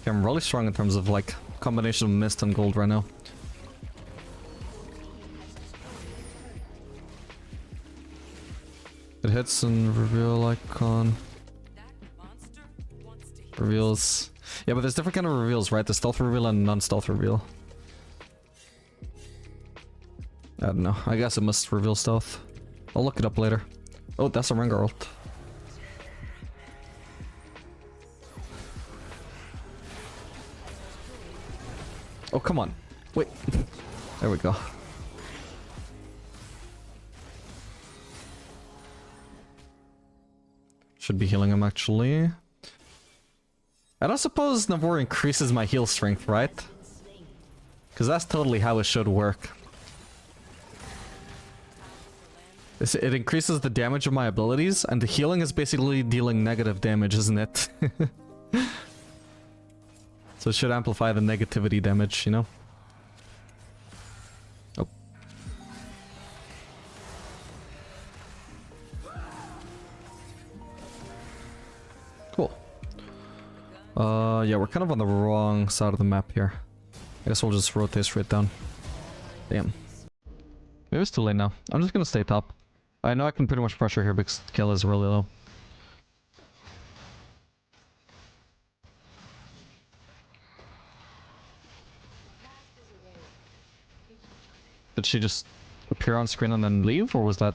I'm really strong in terms of like combination of mist and gold right now. It hits and reveal icon. Reveals. Yeah, but there's different kind of reveals, right? The stealth reveal and non-stealth reveal. I don't know. I guess it must reveal stealth. I'll look it up later. Oh, that's a Rengar ult. Oh, come on. Wait. There we go. Should be healing him, actually. I don't suppose Navor increases my heal strength, right? Because that's totally how it should work. It increases the damage of my abilities, and the healing is basically dealing negative damage, isn't it? So it should amplify the negativity damage, you know? Oh. Cool. Yeah, we're kind of on the wrong side of the map here. I guess we'll just rotate straight down. Damn. Maybe it's too late now. I'm just gonna stay top. I know I can pretty much pressure here because the kill is really low. Did she just appear on screen and then leave, or was that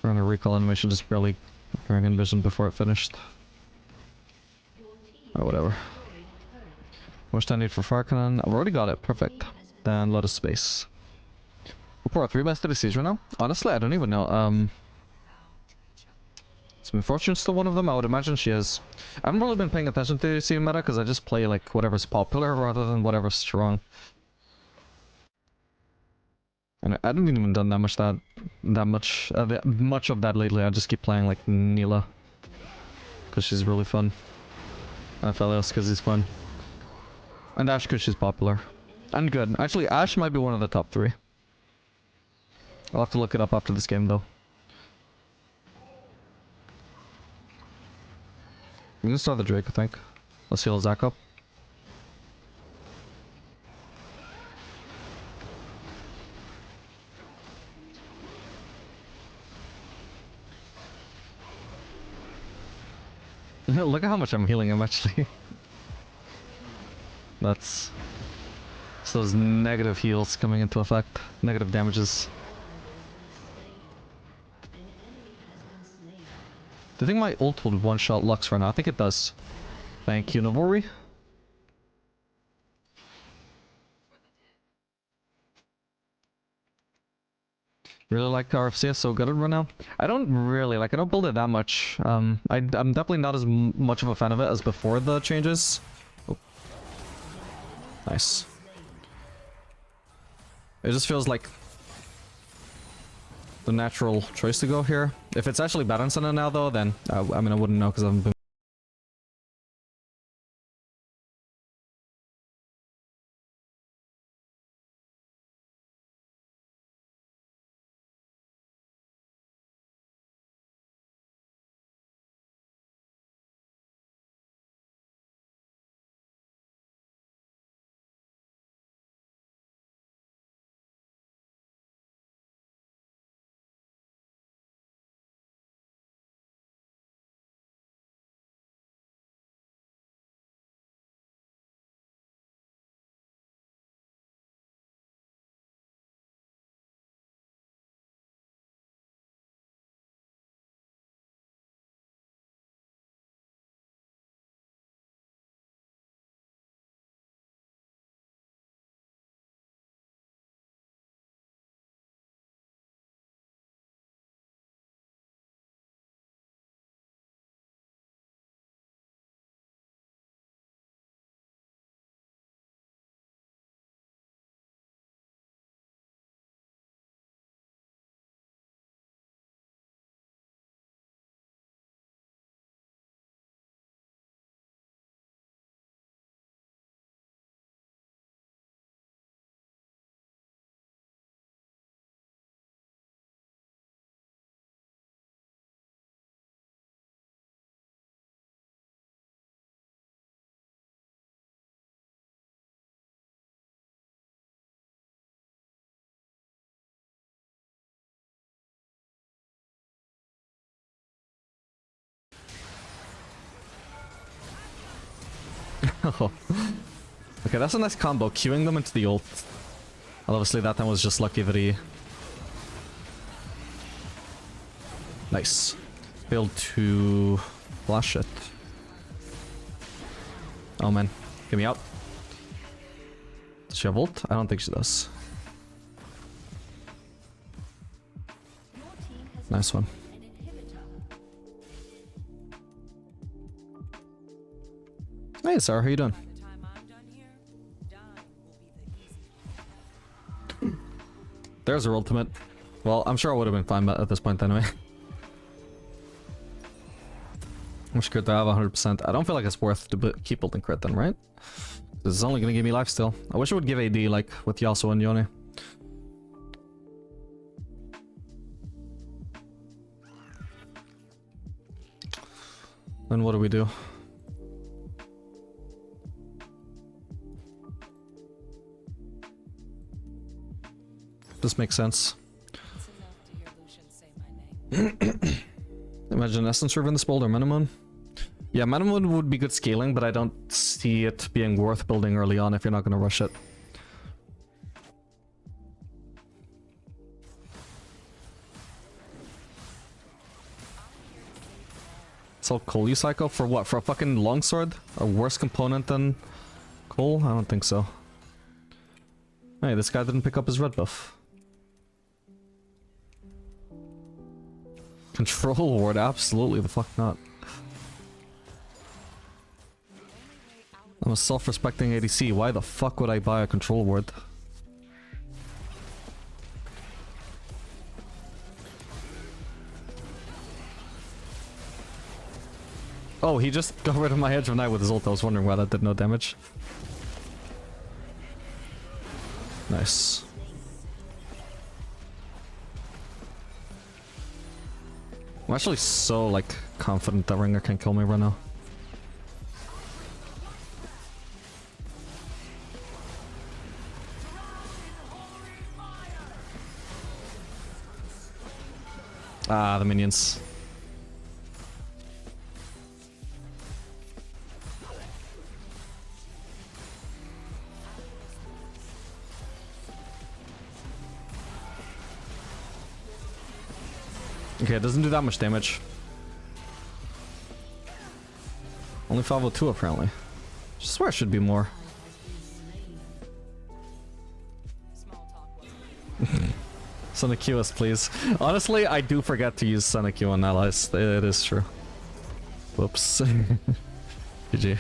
during a recall animation just barely appearing in vision before it finished? Oh, whatever. How much do I need for fire cannon? I've already got it. Perfect. Then Lotus Space. We're Pro 3 best ADCs right now? Honestly, I don't even know. Is Fortune still one of them? I would imagine she is. I haven't really been paying attention to ADC meta because I just play like whatever's popular rather than whatever's strong. And I haven't even done much of that lately. I just keep playing like Neela because she's really fun. And Aphelios because he's fun. And Ashe because she's popular. And good. Actually, Ashe might be one of the top 3. I'll have to look it up after this game though. We can start the Drake, I think. Let's heal Zach up. Look at how much I'm healing him, actually. That's... It's those negative heals coming into effect. Negative damages. Do you think my ult will one-shot Lux right now? I think it does. Thank you, Navori. Really like RFC, it's so good at right now. I don't really, like, I don't build it that much. I'm definitely not as much of a fan of it as before the changes. Oh. Nice. It just feels like the natural choice to go here. If it's actually bad on Senna now though, then, I mean, I wouldn't know because I haven't been Oh. Okay, that's a nice combo. Queuing them into the ult. Obviously, that time was just lucky that he... Nice. Failed to flash it. Oh man, get me out. Does she have ult? I don't think she does. Nice one. Hey Sarah, how you doing? By the time I'm done here, dying will be the easy. There's her ultimate. Well, I'm sure I would have been fine at this point anyway. I'm just good to have 100%. I don't feel like it's worth to keep building crit then, right? This is only gonna give me life still. I wish it would give AD like with Yasuo and Yone. Then what do we do? This makes sense. It's enough to hear Lucian say my name. Imagine Essence River in this boulder minimum. Yeah, minimum would be good scaling, but I don't see it being worth building early on if you're not going to rush it. So Cole you cycle for what? For a fucking longsword? A worse component than Cole? I don't think so. Hey, this guy didn't pick up his red buff. Control ward, absolutely the fuck not. I'm a self-respecting ADC, why the fuck would I buy a control ward? Oh, he just got rid of my Edge of Night with his ult, I was wondering why that did no damage. Nice. I'm actually so, like, confident that Ringer can kill me right now. Ah, the minions. Okay, it doesn't do that much damage. Only 502 apparently. I swear it should be more. Small talk wasn't Senna Q us, please. Honestly, I do forget to use Senna Q on allies. It is true. Whoops. GG.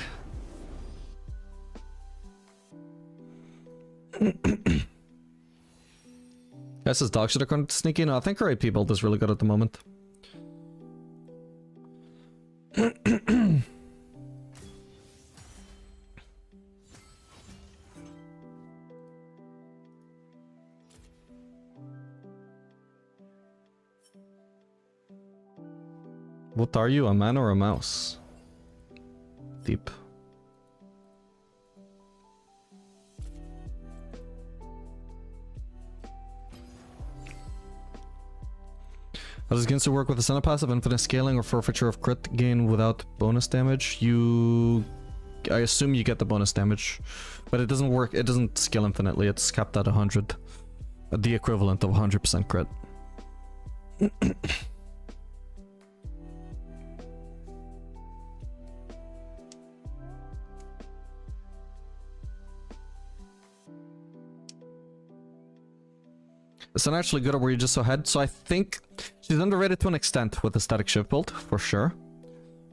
This is dog shit according to Sneaky. No, I think her AP build is really good at the moment. What are you, a man or a mouse? Deep. How does Ginsu work with the Senna passive? Infinite scaling or forfeiture of crit gain without bonus damage? I assume you get the bonus damage, but it doesn't work. It doesn't scale infinitely. It's capped at 100, the equivalent of 100% crit. Is Senna actually good or were you just so ahead? So I think she's underrated to an extent with the static shift build, for sure.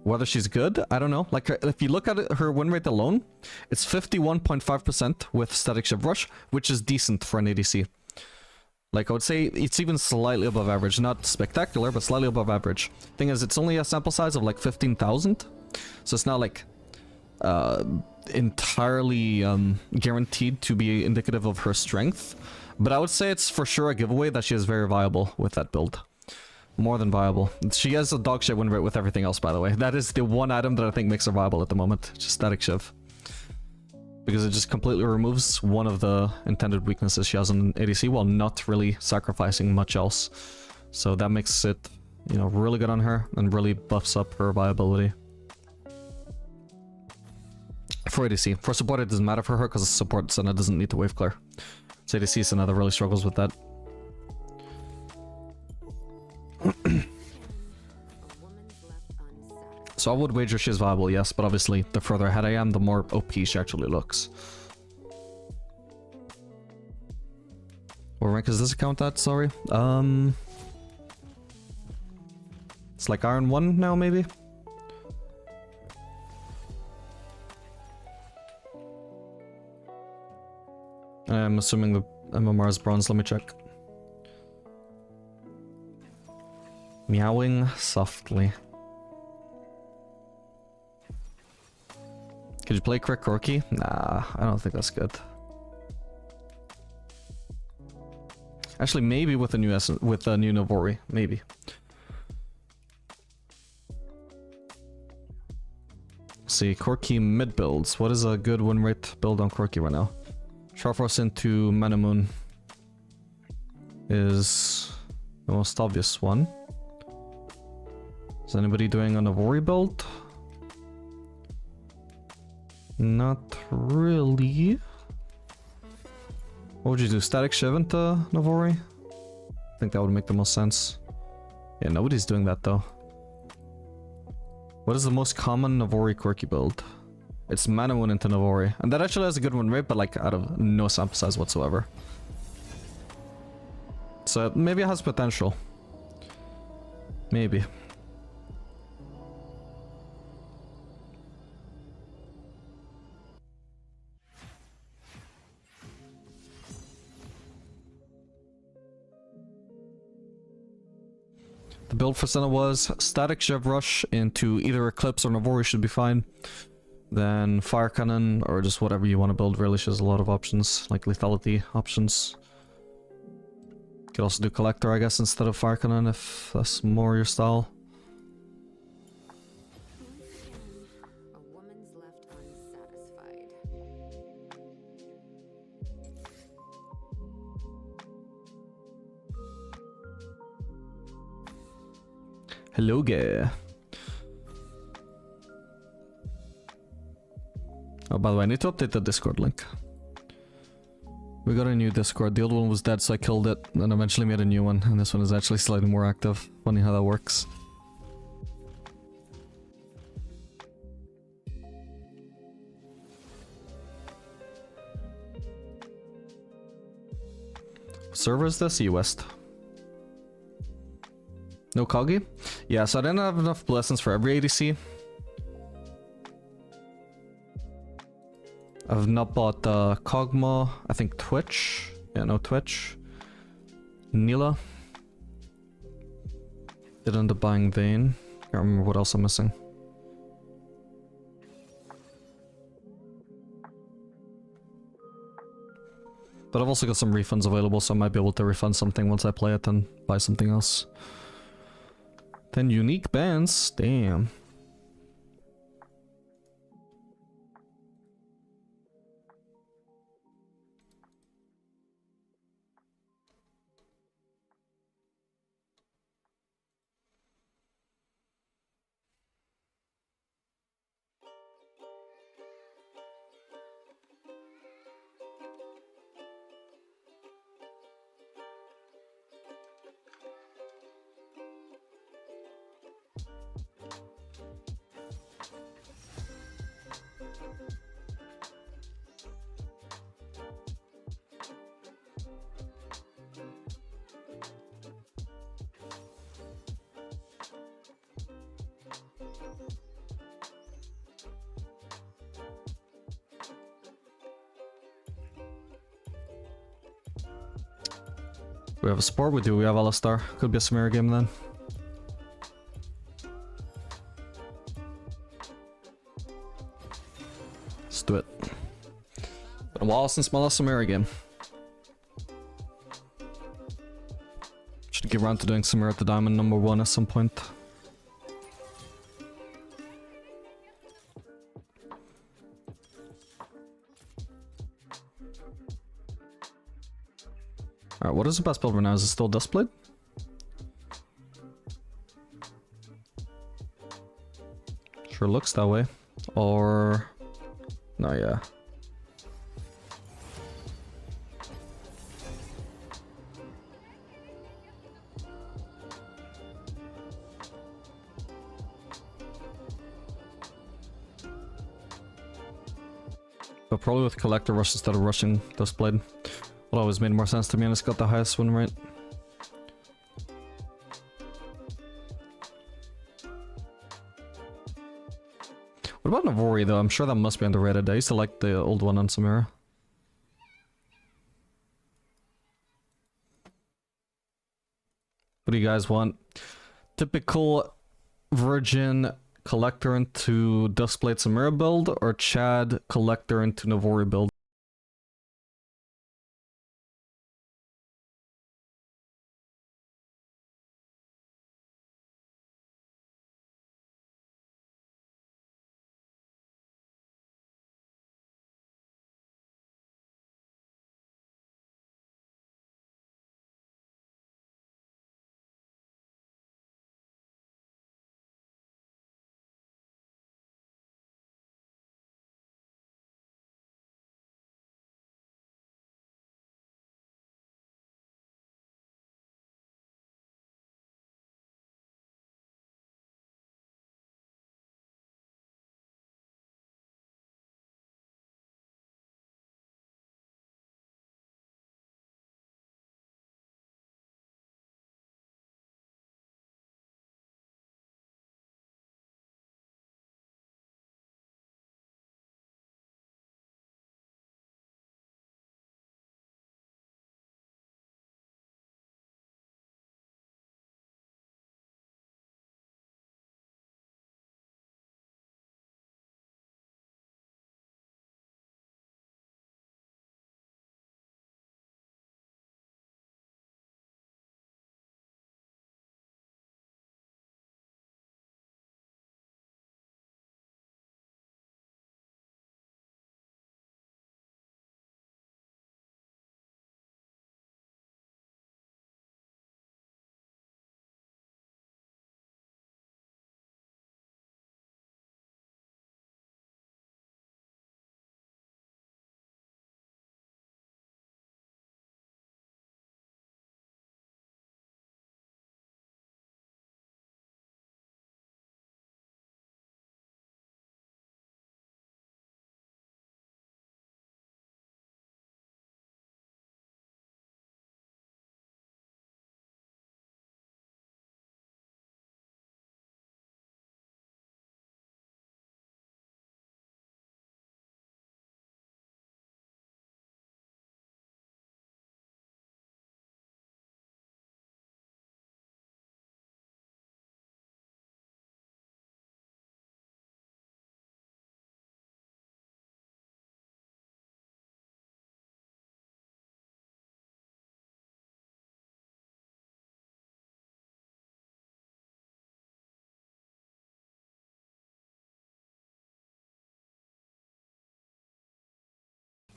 Whether she's good, I don't know. Like, if you look at it, her win rate alone, it's 51.5% with static shift rush, which is decent for an ADC. Like, I would say it's even slightly above average. Not spectacular, but slightly above average. Thing is, it's only a sample size of like 15,000. So it's not like entirely guaranteed to be indicative of her strength. But I would say it's for sure a giveaway that she is very viable with that build. More than viable. She has a dog shit win rate with everything else, by the way. That is the one item that I think makes her viable at the moment. Just static shiv. Because it just completely removes one of the intended weaknesses she has on ADC while not really sacrificing much else. So that makes it, you know, really good on her and really buffs up her viability. For ADC. For support, it doesn't matter for her because support Senna doesn't need to wave clear. It's ADC Senna that really struggles with that. So I would wager she's viable, yes, but obviously the further ahead I am, the more OP she actually looks. What rank is this account at? Sorry. It's like Iron 1 now, maybe? I'm assuming the MMR is bronze. Let me check. Meowing softly. Could you play Crick Corky? Nah, I don't think that's good. Actually, maybe with a new new Navori, maybe. Let's see, Corky mid builds. What is a good win rate build on Corky right now? Sharfrost into Manamoon is the most obvious one. Is anybody doing a Navori build? Not really. What would you do? Static Shiv into Navori? I think that would make the most sense. Yeah, nobody's doing that though. What is the most common Navori quirky build? It's Manamoon into Navori. And that actually has a good win rate, but like out of no sample size whatsoever. So maybe it has potential. Maybe. The build for Senna was Static Shiv Rush into either Eclipse or Navori should be fine. Then Fire Cannon or just whatever you want to build really. She has a lot of options, like lethality options. Could also do Collector, I guess, instead of Fire Cannon if that's more your style. A woman's left unsatisfied. Hello, gay. Oh, by the way, I need to update the Discord link. We got a new Discord. The old one was dead, so I killed it, and eventually made a new one. And this one is actually slightly more active. Funny how that works. Server is this? West. No Kagi? Yeah, so I didn't have enough blessings for every ADC. I've not bought Kog'Maw, I think Twitch. Yeah, no Twitch. Nila. Did end up buying Vayne. Can't remember what else I'm missing. But I've also got some refunds available, so I might be able to refund something once I play it and buy something else. 10 unique bands? Damn. We have a support, we do. We have Alistar. Could be a Samira game then. Let's do it. Been a while since my last Samira game. Should get around to doing Samira to Diamond number 1 at some point. Alright, what is the best build right now? Is it still Duskblade? Sure looks that way. Or No, yeah. But probably with Collector Rush instead of rushing Duskblade. Would always made more sense to me, and it's got the highest win rate. What about Navori though? I'm sure that must be underrated. I used to like the old one on Samira. What do you guys want? Typical Virgin Collector into Duskblade Samira build, or Chad Collector into Navori build?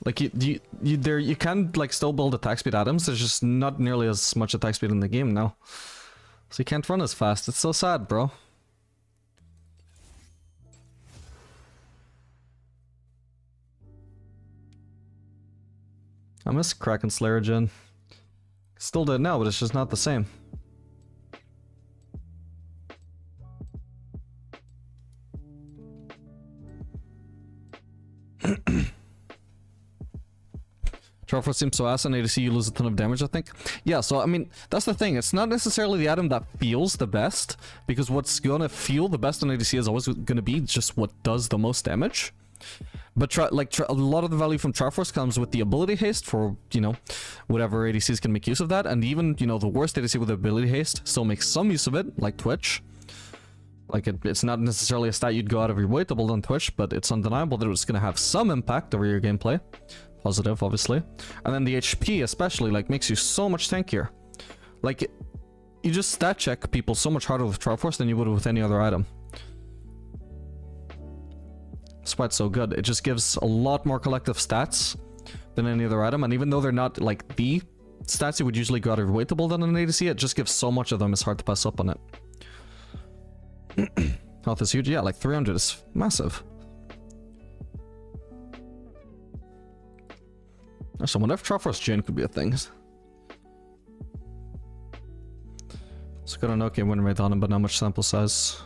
Like you can like still build attack speed items. There's just not nearly as much attack speed in the game now, so you can't run as fast. It's so sad, bro. I miss Kraken Slayer Jhin. Still do it now, but it's just not the same. Triforce seems so ass on ADC, you lose a ton of damage, I think. Yeah, so I mean, that's the thing. It's not necessarily the item that feels the best, because what's gonna feel the best on ADC is always gonna be just what does the most damage. But a lot of the value from Triforce comes with the ability haste for, you know, whatever ADCs can make use of that, and even, you know, the worst ADC with ability haste still makes some use of it, like Twitch. Like, it's not necessarily a stat you'd go out of your way to build on Twitch, but it's undeniable that it's gonna have some impact over your gameplay. Positive, obviously. And then the HP especially, like, makes you so much tankier. Like, you just stat check people so much harder with Triforce than you would with any other item. That's why it's so good. It just gives a lot more collective stats than any other item, and even though they're not, like, the stats you would usually go out of your way to build on an ADC, it just gives so much of them, it's hard to pass up on it. Health is huge, yeah, like 300 is massive. Actually, I wonder if Triforce Jhin could be a thing. So got an okay win rate on him, but not much sample size.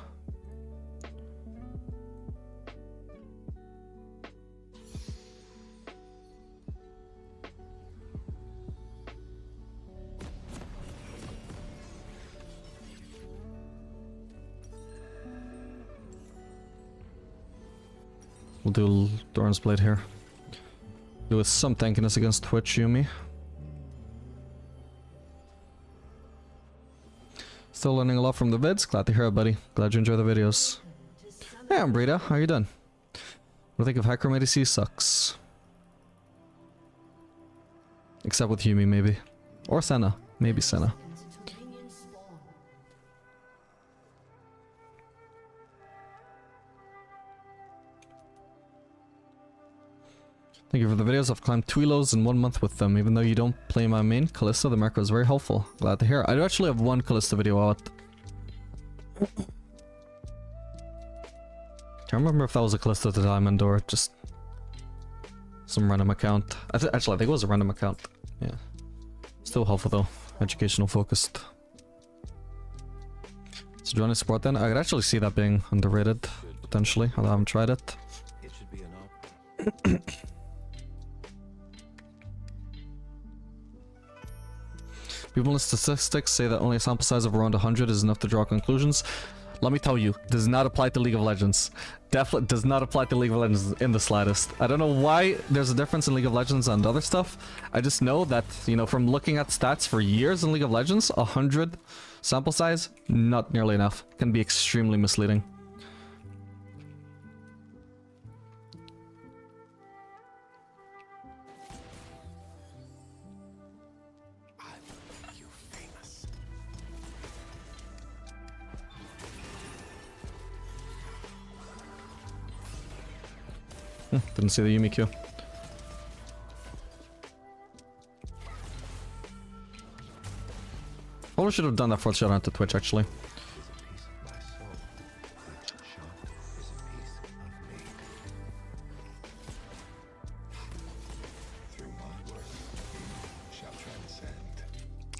We'll do Doran's Blade here. Do with some tankiness against Twitch, Yumi. Still learning a lot from the vids. Glad to hear it, buddy. Glad you enjoy the videos. Hey, I'm Brita. How you doing? What do you think of Hacker ADC? Sucks. Except with Yumi, maybe. Or Senna. Maybe Senna. Thank you for the videos. I've climbed 2 elos in 1 month with them. Even though you don't play my main, Kalista, the macro is very helpful. Glad to hear. I do actually have 1 Kalista video out. Can't remember if that was a Kalista to Diamond or just some random account. Actually, I think it was a random account. Yeah. Still helpful though. Educational focused. So do you want to support then? I could actually see that being underrated, potentially, although I haven't tried it. It should be an op. People in statistics say that only a sample size of around 100 is enough to draw conclusions. Let me tell you, does not apply to League of Legends. Definitely does not apply to League of Legends in the slightest. I don't know why there's a difference in League of Legends and other stuff. I just know that, you know, from looking at stats for years in League of Legends, 100 sample size, not nearly enough. Can be extremely misleading. Didn't see the Yumi Q. Probably should have done that 4th shot onto Twitch, actually.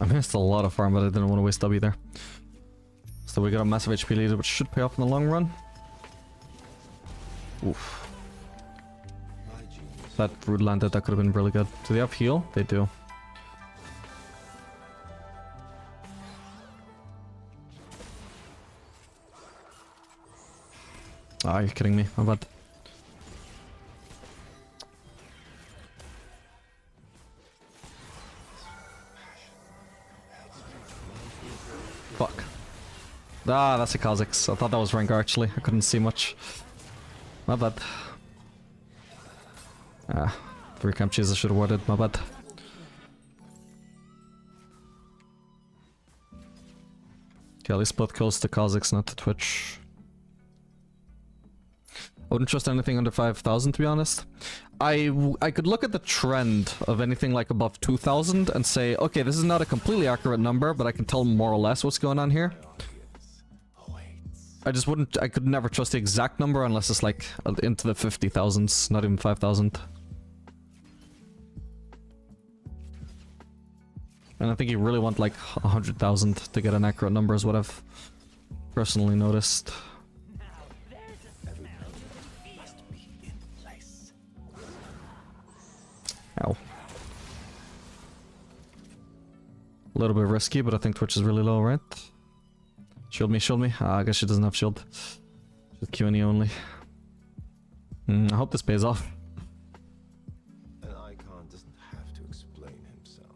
I missed a lot of farm, but I didn't want to waste W there. So we got a massive HP lead, which should pay off in the long run. Oof. That Root landed, that could have been really good. Do they have heal? They do. Ah, you're kidding me. My bad. Fuck. Ah, that's a Kha'Zix. I thought that was Rengar actually. I couldn't see much. My bad. Ah, 3 camp cheese I should have warded, my bad. Okay, at least both kills to Kha'Zix, not to Twitch. I wouldn't trust anything under 5,000 to be honest. I could look at the trend of anything like above 2,000 and say, okay, this is not a completely accurate number, but I can tell more or less what's going on here. I just wouldn't, I could never trust the exact number unless it's like into the 50,000s, not even 5,000. And I think you really want like 100,000 to get an accurate number is what I've personally noticed. Ow. A little bit risky, but I think Twitch is really low, right? Shield me, shield me. Ah, I guess she doesn't have shield. She's Q&E only. I hope this pays off. An icon doesn't have to explain himself.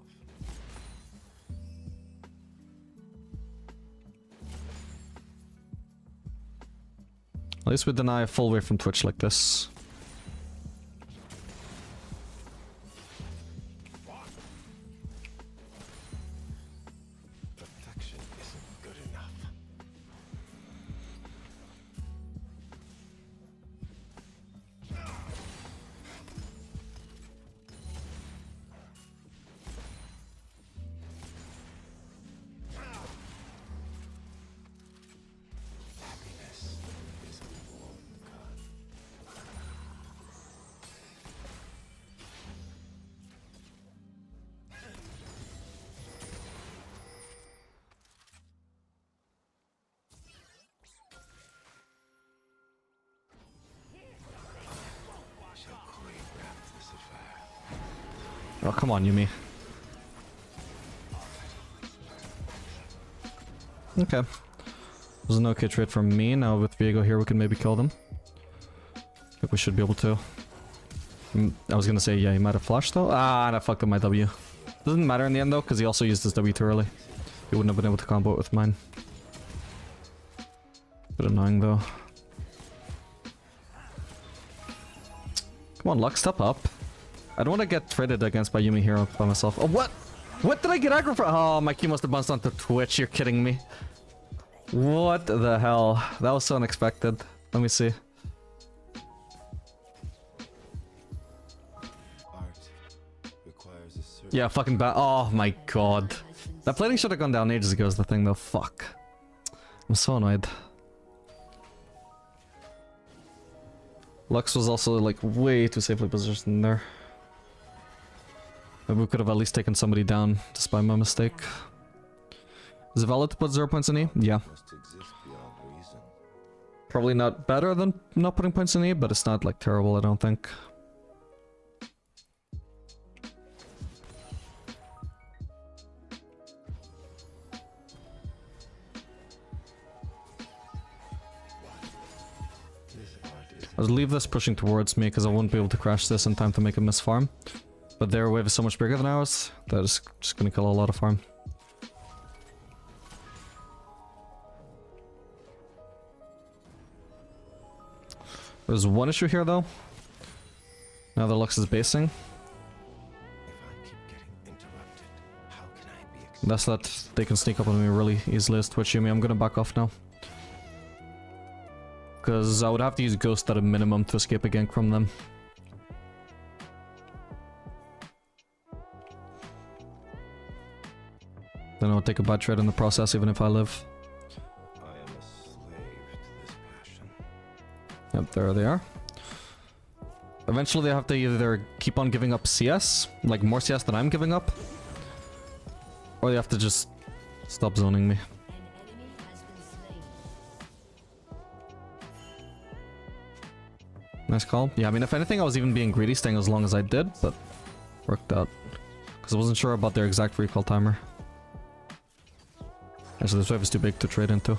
At least we deny a full way from Twitch like this. Protection isn't good enough. Happiness is a warm gun. Oh, come on, Yuumi. Okay. It was an okay trade from me. Now with Viego here, we can maybe kill them. I think we should be able to. I was gonna say, yeah, he might have flashed though. Ah, and I fucked up my W. Doesn't matter in the end though, because he also used his W too early. He wouldn't have been able to combo it with mine. Bit annoying though. Come on, Lux, step up. I don't want to get traded against by Yuumi here by myself. Oh, what? What did I get aggro for? Oh, my Q must have bounced onto Twitch. You're kidding me. What the hell? That was so unexpected. Let me see. Art requires a certain Yeah, fucking bad. Oh my god. That plating should have gone down ages ago is the thing though. Fuck. I'm so annoyed. Lux was also like way too safely positioned there. Maybe we could have at least taken somebody down despite my mistake. Is it valid to put 0 points in E? Yeah. must exist beyond reason. Probably not better than not putting points in E, but it's not like terrible, I don't think. I'll leave this pushing towards me because I won't be able to crash this in time to make a miss farm. But their wave is so much bigger than ours that it's just gonna kill a lot of farm. There's one issue here though. Now the Lux is basing. If I keep getting interrupted, how can I be That's that they can sneak up on me really easily as Twitch Yuumi. I'm gonna back off now. Because I would have to use Ghost at a minimum to escape a gank from them. Then I'll take a bad trade in the process even if I live. I am a slave to this passion. Yep, there they are. Eventually they have to either keep on giving up CS, like more CS than I'm giving up, or they have to just stop zoning me. Nice call. Yeah, I mean, if anything, I was even being greedy, staying as long as I did, but worked out. Because I wasn't sure about their exact recall timer. Actually, this wave is too big to trade into.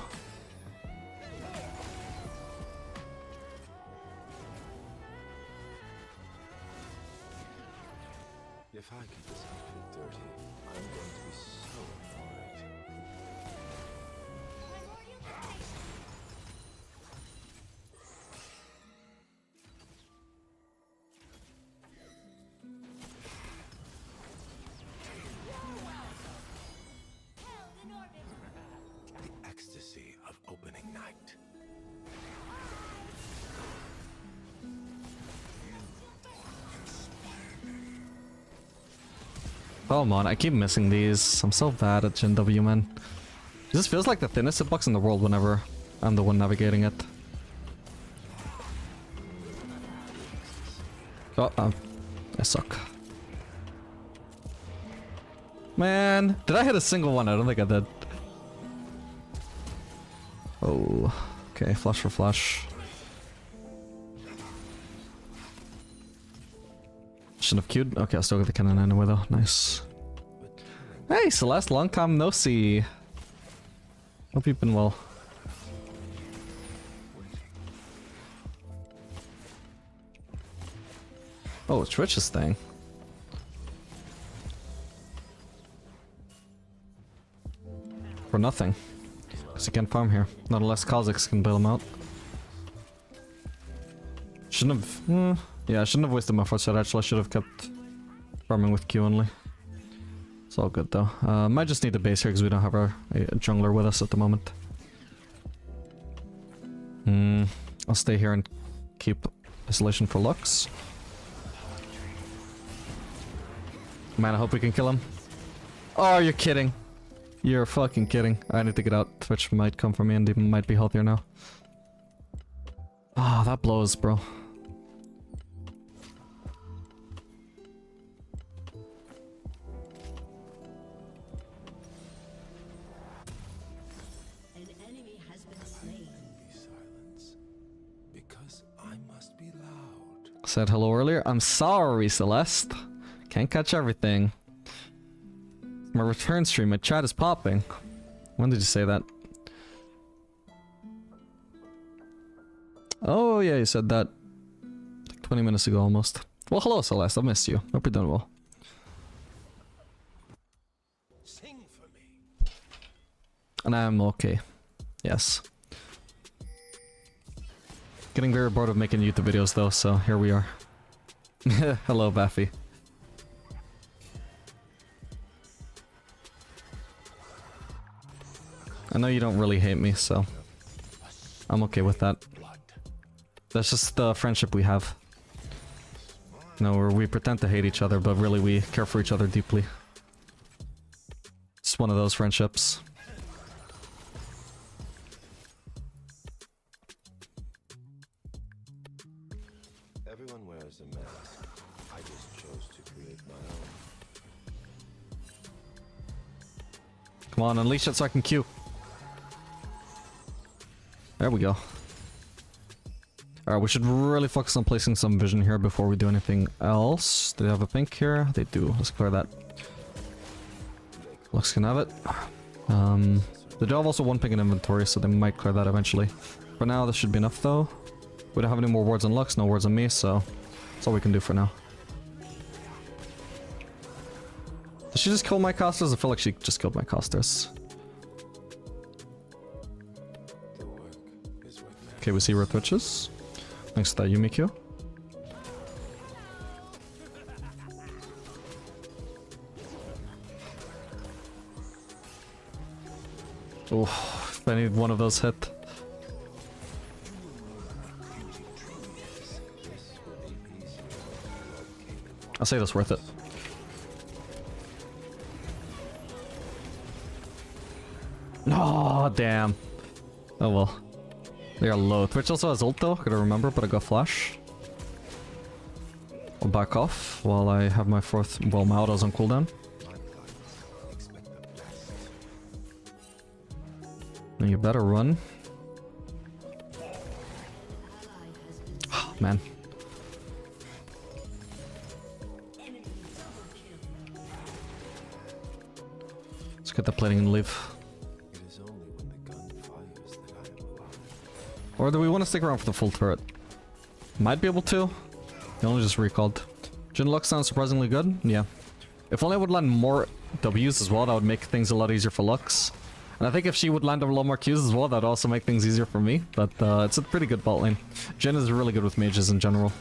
If I get this outfit dirty, I'm going to be so annoyed. The ecstasy of opening night. Come on, I keep missing these. I'm so bad at Jhin W, man. This feels like the thinnest hitbox in the world whenever I'm the one navigating it. Oh, I suck. Man, did I hit a single one? I don't think I did. Oh, okay, flash for flash. Shouldn't have queued. Okay, I'll still get the cannon anyway though. Nice. Hey, Celeste, long time no see. Hope you've been well. Oh, Twitch is staying. For nothing. Because he can't farm here. Not unless Kazakhs can bail him out. Shouldn't have... yeah, I shouldn't have wasted my first shot actually. I should have kept farming with Q only. It's all good though. Might just need a base here because we don't have a jungler with us at the moment. I'll stay here and keep isolation for Lux. Man, I hope we can kill him. Oh, you're kidding. You're fucking kidding. I need to get out. Twitch might come for me and he might be healthier now. Ah, that blows, bro. Because I must be loud. Said hello earlier. I'm sorry, Celeste. Can't catch everything. My return stream, my chat is popping. When did you say that? Oh yeah, you said that 20 minutes ago almost. Well, hello Celeste, I've missed you. Hope you're doing well. Sing for me. And I'm okay. Yes. Getting very bored of making YouTube videos though, so here we are. Hello, Baffy. I know you don't really hate me, so I'm okay with that. That's just the friendship we have. You know, where we pretend to hate each other, but really we care for each other deeply. It's one of those friendships. Everyone wears a mask. I just chose to create my own. Come on, unleash it so I can queue. There we go. Alright, we should really focus on placing some vision here before we do anything else. Do they have a pink here? They do. Let's clear that. Lux can have it. They do have also one pink in inventory, so they might clear that eventually. For now, this should be enough though. We don't have any more wards on Lux, no wards on me, so that's all we can do for now. Did she just kill my casters? I feel like she just killed my casters. The work is what matters. Okay, we see where Twitches. Thanks to that Yumikyo. Oh, if I need one of those hit. I'll say that's worth it. Oh, damn. Oh well. They are low. Twitch also has ult though, gotta remember, but I got flash. I'll back off while I have my fourth. Well, my auto's on cooldown. And you better run. Oh, man. Let's get the plating and leave. It is only when the gun fires that I am alive. Or do we want to stick around for the full turret? Might be able to. They only just recalled. Jhin Lux sounds surprisingly good. Yeah. If only I would land more Ws as well, that would make things a lot easier for Lux. And I think if she would land a lot more Qs as well, that would also make things easier for me. But it's a pretty good bot lane. Jhin is really good with mages in general.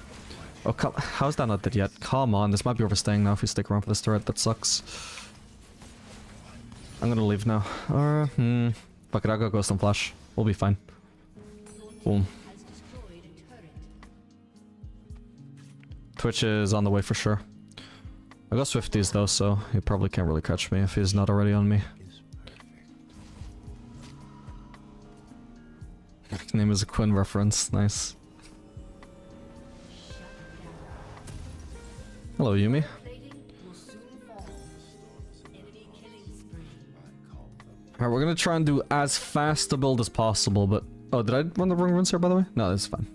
Oh, come, how's that not dead yet? Come on, this might be overstaying now if we stick around for this turret. That sucks. I'm gonna leave now. Fuck it, I'll go Ghost and Flash. We'll be fine. Boom. Twitch is on the way for sure. I got Swifties though, so he probably can't really catch me if he's not already on me. His name is a Quinn reference, nice. Hello Yumi. Alright, we're gonna try and do as fast a build as possible, but... Oh, did I run the wrong runes here by the way? No, that's fine.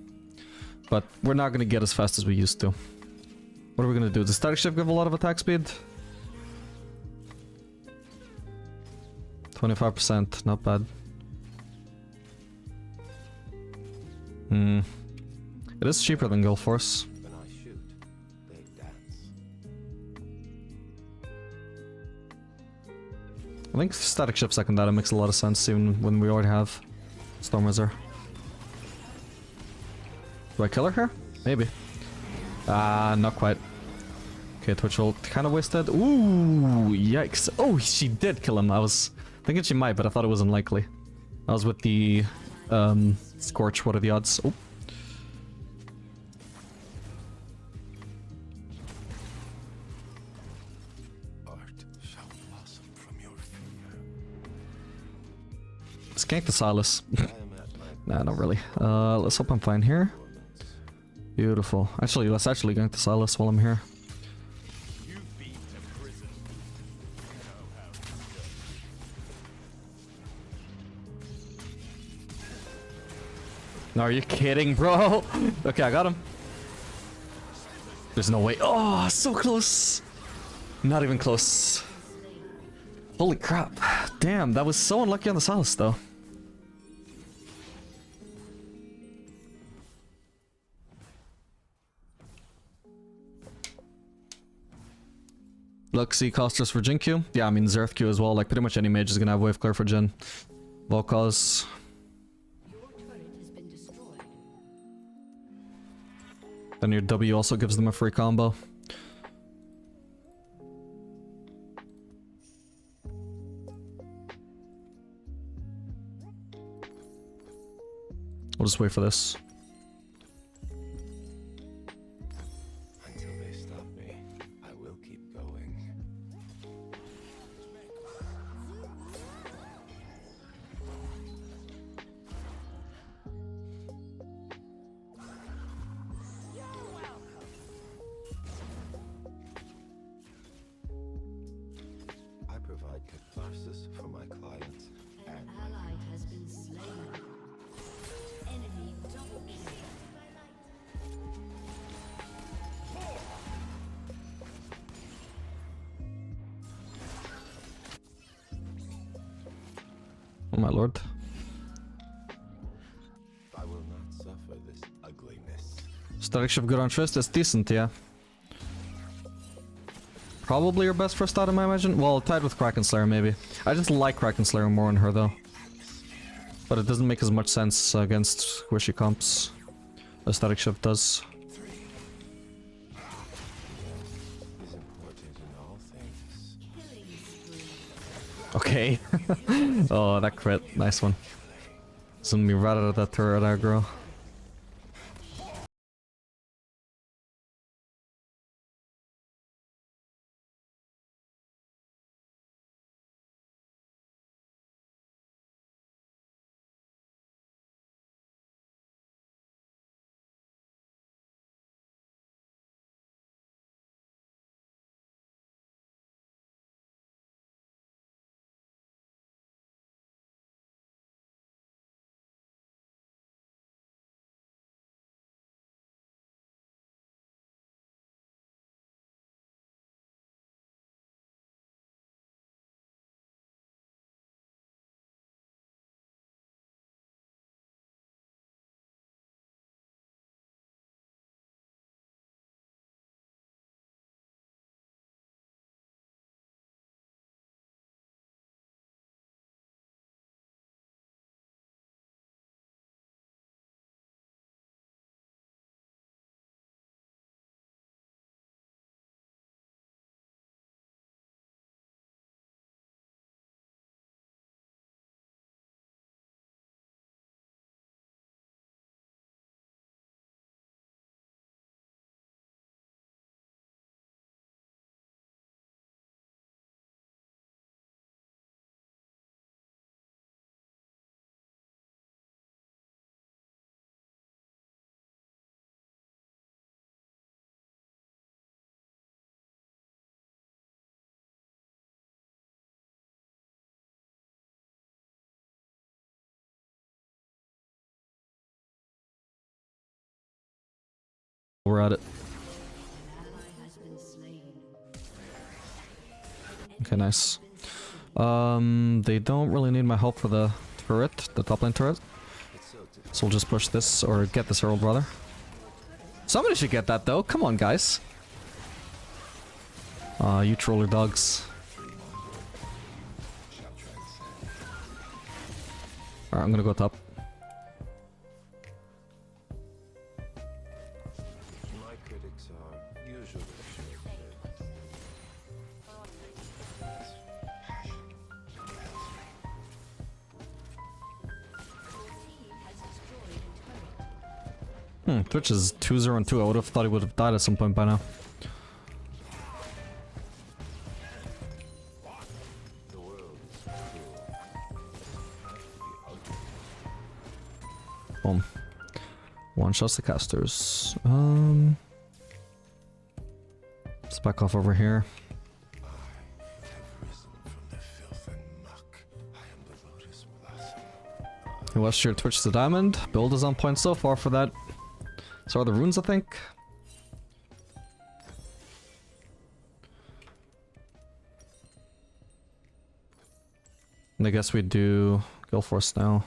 But we're not gonna get as fast as we used to. What are we gonna do? Does Static Shift give a lot of attack speed? 25%, not bad. It is cheaper than Gale Force. When I shoot, they dance. I think Static Shift second data makes a lot of sense even when we already have Storm Wizard. Do I kill her here? Maybe. Not quite. Okay, Twitch ult kind of wasted. Ooh, yikes. Oh, she did kill him. I was thinking she might, but I thought it was unlikely. I was with the Scorch. What are the odds? Oh. Art shall blossom from your finger. Let's gank the Silas. I am at my Nah, not really. Let's hope I'm fine here. Beautiful. Actually, let's actually gank the Silas while I'm here. You've been to prison. No, are you kidding, bro? Okay, I got him. There's no way. Oh, so close. Not even close. Holy crap. Damn, that was so unlucky on the Salus though. Luxie cost us for Jhin Q. Yeah, I mean Zerth Q as well. Like pretty much any mage is gonna have wave clear for Jhin. Volkaz. Then your W also gives them a free combo. We'll just wait for this. Until they stop me, I will keep going. I provide catharsis for my clients. An ally has been slain. Enemy double kill. Oh my lord. I will not suffer this ugliness. Static Shift good on Trist is decent, yeah. Probably your best first item, I imagine. Well, tied with Kraken Slayer, maybe. I just like Kraken Slayer more than her, though. But it doesn't make as much sense against squishy comps as Static Shift does. Is important in all things. Okay. Oh, that crit. Nice one. Zoom me right out of that turret aggro. We're at it. Okay, nice. They don't really need my help for the turret, the top lane turret. So we'll just push this, or get this herald rather. Somebody should get that though, come on guys. You troller dogs. Alright, I'm gonna go top. My critics are usually short-lived. Twitch is 2-0 and 2. I would have thought he would have died at some point by now. The world is cruel. Boom. One shots the casters. Let's back off over here. I have risen from the filth and muck. I am the lotus blossom. He watched your Twitch to diamond. Build is on point so far for that. So are the runes, I think. And I guess we do Gale Force now.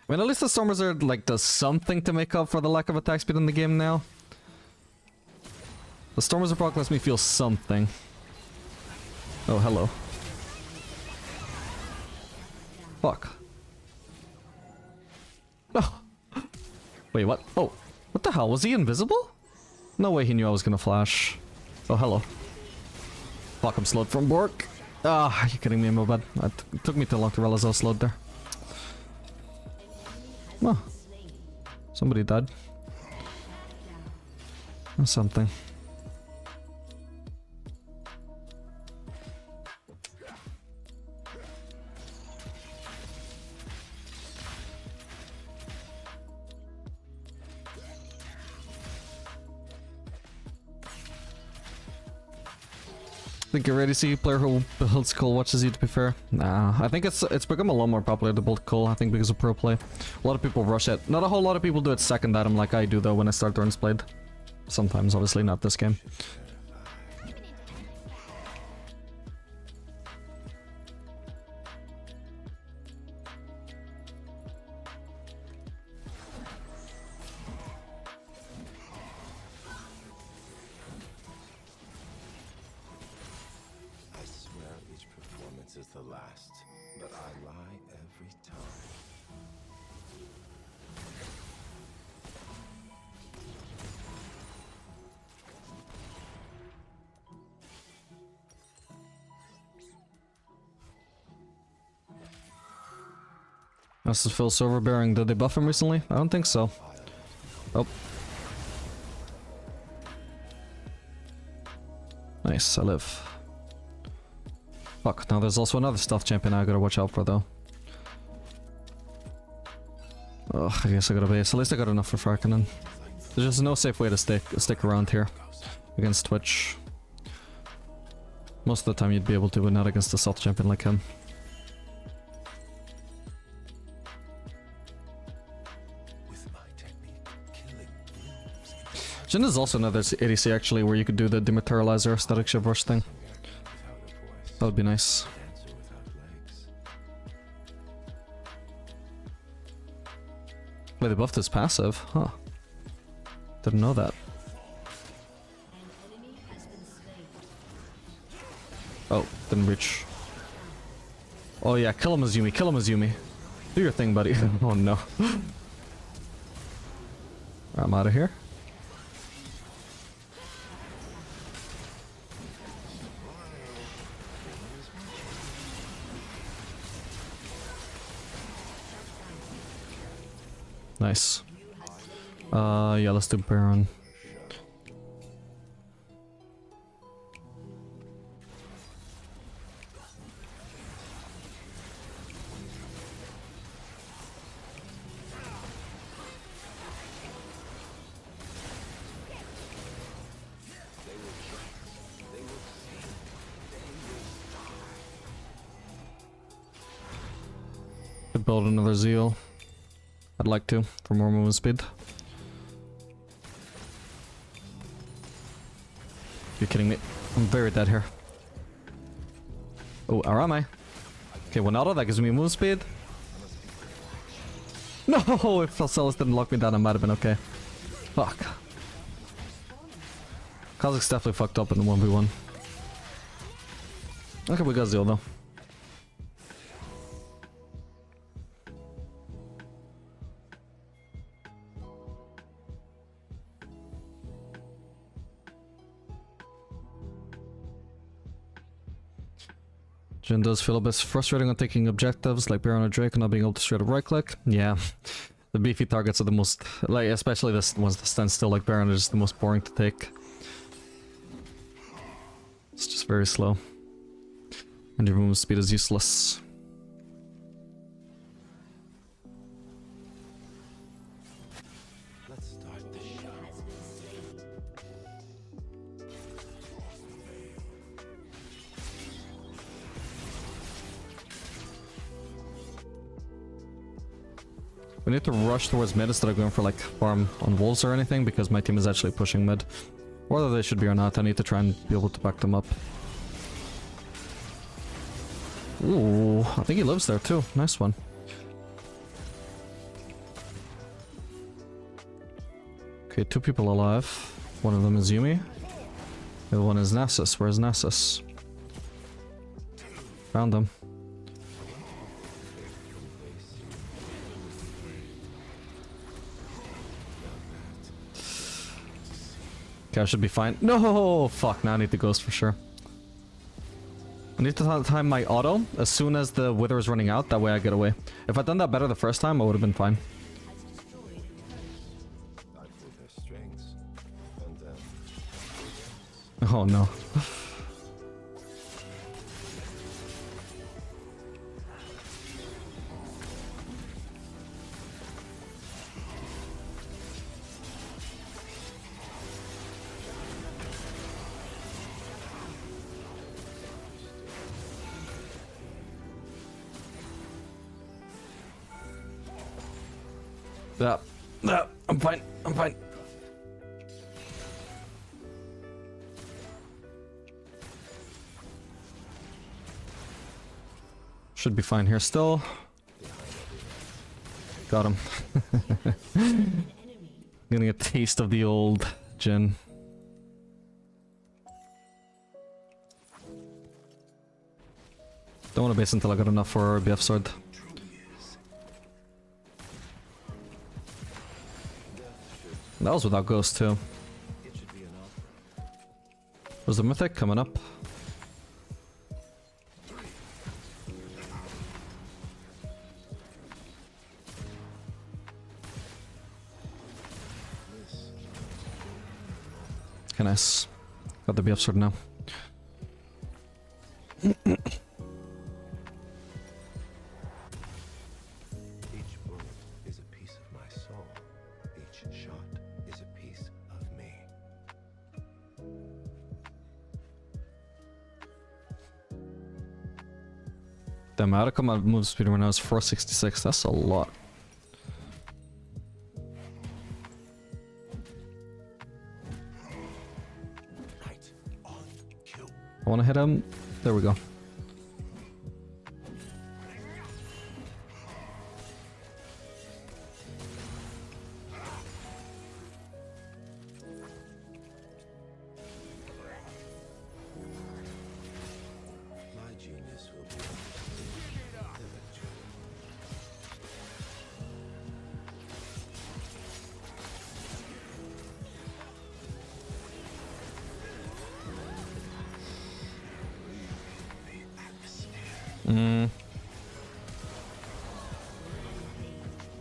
I mean, at least the Stormers are like does something to make up for the lack of attack speed in the game now. The Stormers proc lets me feel something. Oh, hello. Fuck. Oh. Wait, what? Oh, what the hell? Was he invisible? No way he knew I was gonna flash. Oh, hello. Fuck, I'm slowed from Bork. Ah, you're kidding me, my bad. It took me too long to realize I was slowed there. Oh. Somebody died. Or something. I think you're ready to see a player who builds Cole watches you, to be fair. Nah, I think it's become a lot more popular to build Cole, I think because of pro play. A lot of people rush it. Not a whole lot of people do it second item like I do though when I start turns played. Sometimes, obviously not this game. I swear each performance is the last, but I lie every time. This is Phil Silverbearing. Did they buff him recently? I don't think so. Oh. Nice, I live. Fuck, now there's also another stealth champion I gotta watch out for though. Ugh, I guess I gotta base. At least I got enough for Farkanen. There's just no safe way to stick around here against Twitch. Most of the time you'd be able to, but not against a stealth champion like him. Jhin is also another ADC actually where you could do the dematerializer static shiv rush thing. That would be nice. Wait, they buffed his passive? Huh. Didn't know that. Oh, didn't reach. Oh yeah, kill him Azumi, kill him Azumi. Do your thing, buddy. Oh no. I'm out of here. Nice. Yeah, let's do Baron. Could build another Zeal. I'd like to, for more movement speed. You're kidding me. I'm very dead here. Oh, or am I? Okay, one auto, that gives me movement speed. No, if Falcelis didn't lock me down, I might have been okay. Fuck. Kha'Zix definitely fucked up in the 1v1. Okay, we got Zeal though. Jhin does feel a bit frustrating on taking objectives like Baron or Drake and not being able to straight up right click. Yeah, the beefy targets are the most, like, especially this ones that stand still like Baron are just the most boring to take. It's just very slow. And your movement speed is useless. Let's start the show. We need to rush towards mid instead of going for like farm on wolves or anything because my team is actually pushing mid. Whether they should be or not, I need to try and be able to back them up. Ooh, I think he lives there too. Nice one. Okay, 2 people alive. One of them is Yuumi. The other one is Nasus. Where's Nasus? Found him. Okay, I should be fine. No! Fuck, now I need the ghost for sure. I need to time my auto as soon as the wither is running out, that way I get away. If I'd done that better the first time, I would have been fine. I pulled their strings, and then Oh no. Yeah, I'm fine, I'm fine. Should be fine here still. Got him. Getting a taste of the old Jhin. Don't want to base until I got enough for BF sword. That was without ghost too. it should be enough. Was the mythic coming up? Okay, nice. Got the BF sword now. Each bullet is a piece of my soul. Each shot is a piece of me. The amount of combat move speed right now is 466. That's a lot. Right on kill. I want to hit him. There we go. My genius will be the victory.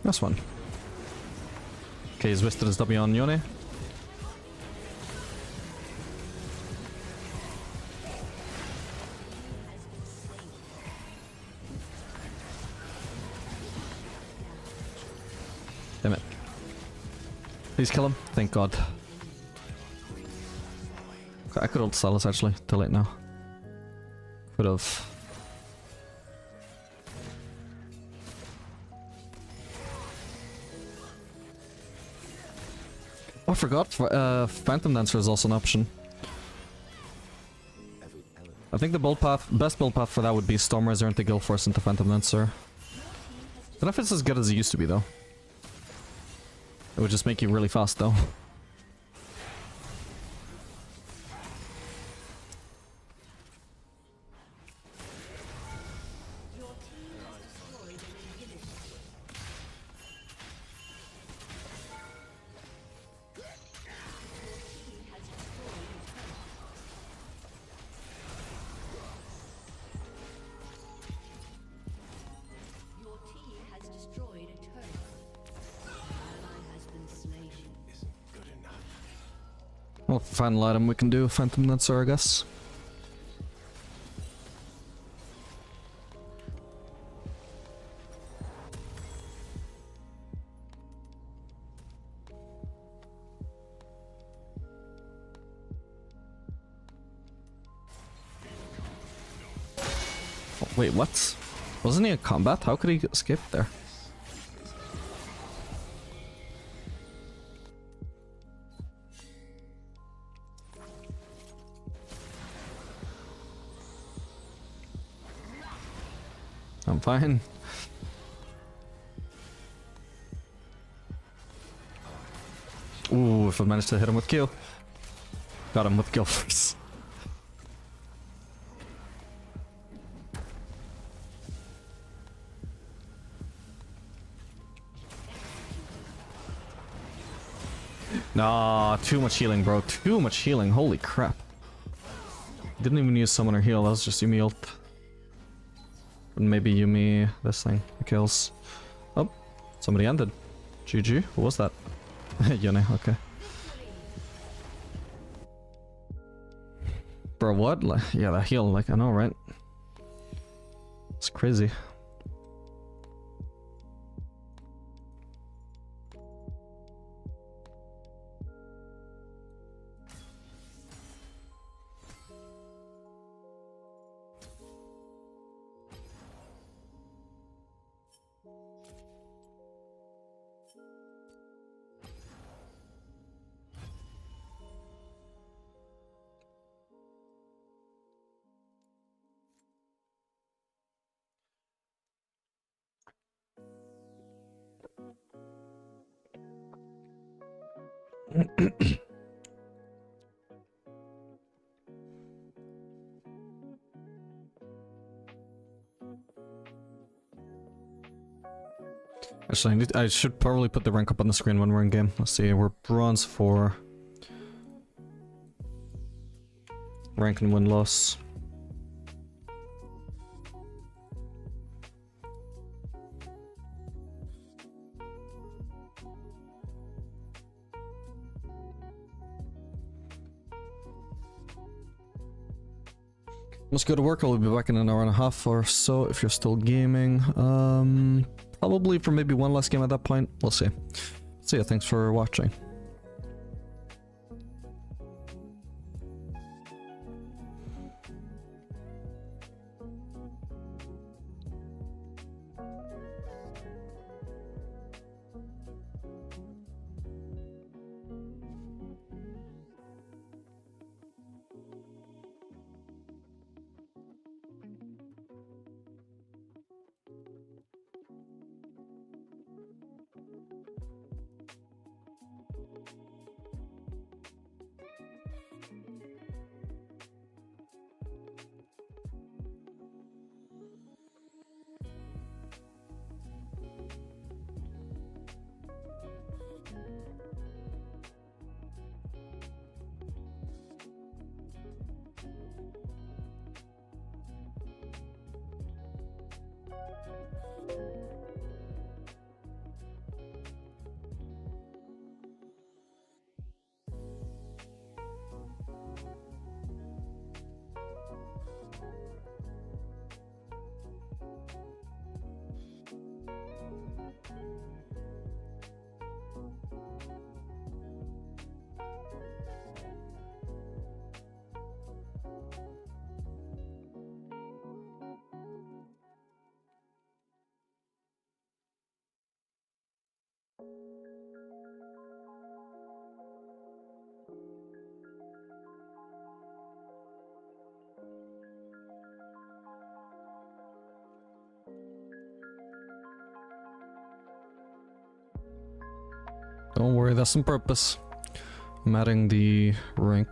That's one. Okay, he's wasted his W on Yone. Damn it. Please kill him. Thank God. I could ult Silas actually. Too late now. Could have. Oh, I forgot. Phantom Dancer is also an option. I think the build path, best build path for that would be Storm Razor into Guild Force into Phantom Dancer. I don't know if it's as good as it used to be though. It would just make you really fast though. Well, final item we can do, Phantom Dancer, I guess. Oh, wait, what? Wasn't he in combat? How could he escape there? I'm fine. Ooh, if I managed to hit him with Q. Got him with Guild Force. Nah, too much healing, bro. Too much healing. Holy crap. Didn't even use summoner heal. That was just Yumi ult. Maybe Yumi, this thing, kills. Oh, somebody ended. GG, who was that? Yone, okay. Bro, what? Like, yeah, that heal, like, I know, right? It's crazy. Actually, I should probably put the rank up on the screen when we're in game. Let's see, we're bronze 4. Rank and win-loss. Let's go to work. I'll be back in an hour and a half or so if you're still gaming. Probably for maybe one last game at that point. We'll see. So yeah, thanks for watching. Don't worry, that's on purpose. I'm adding the rank.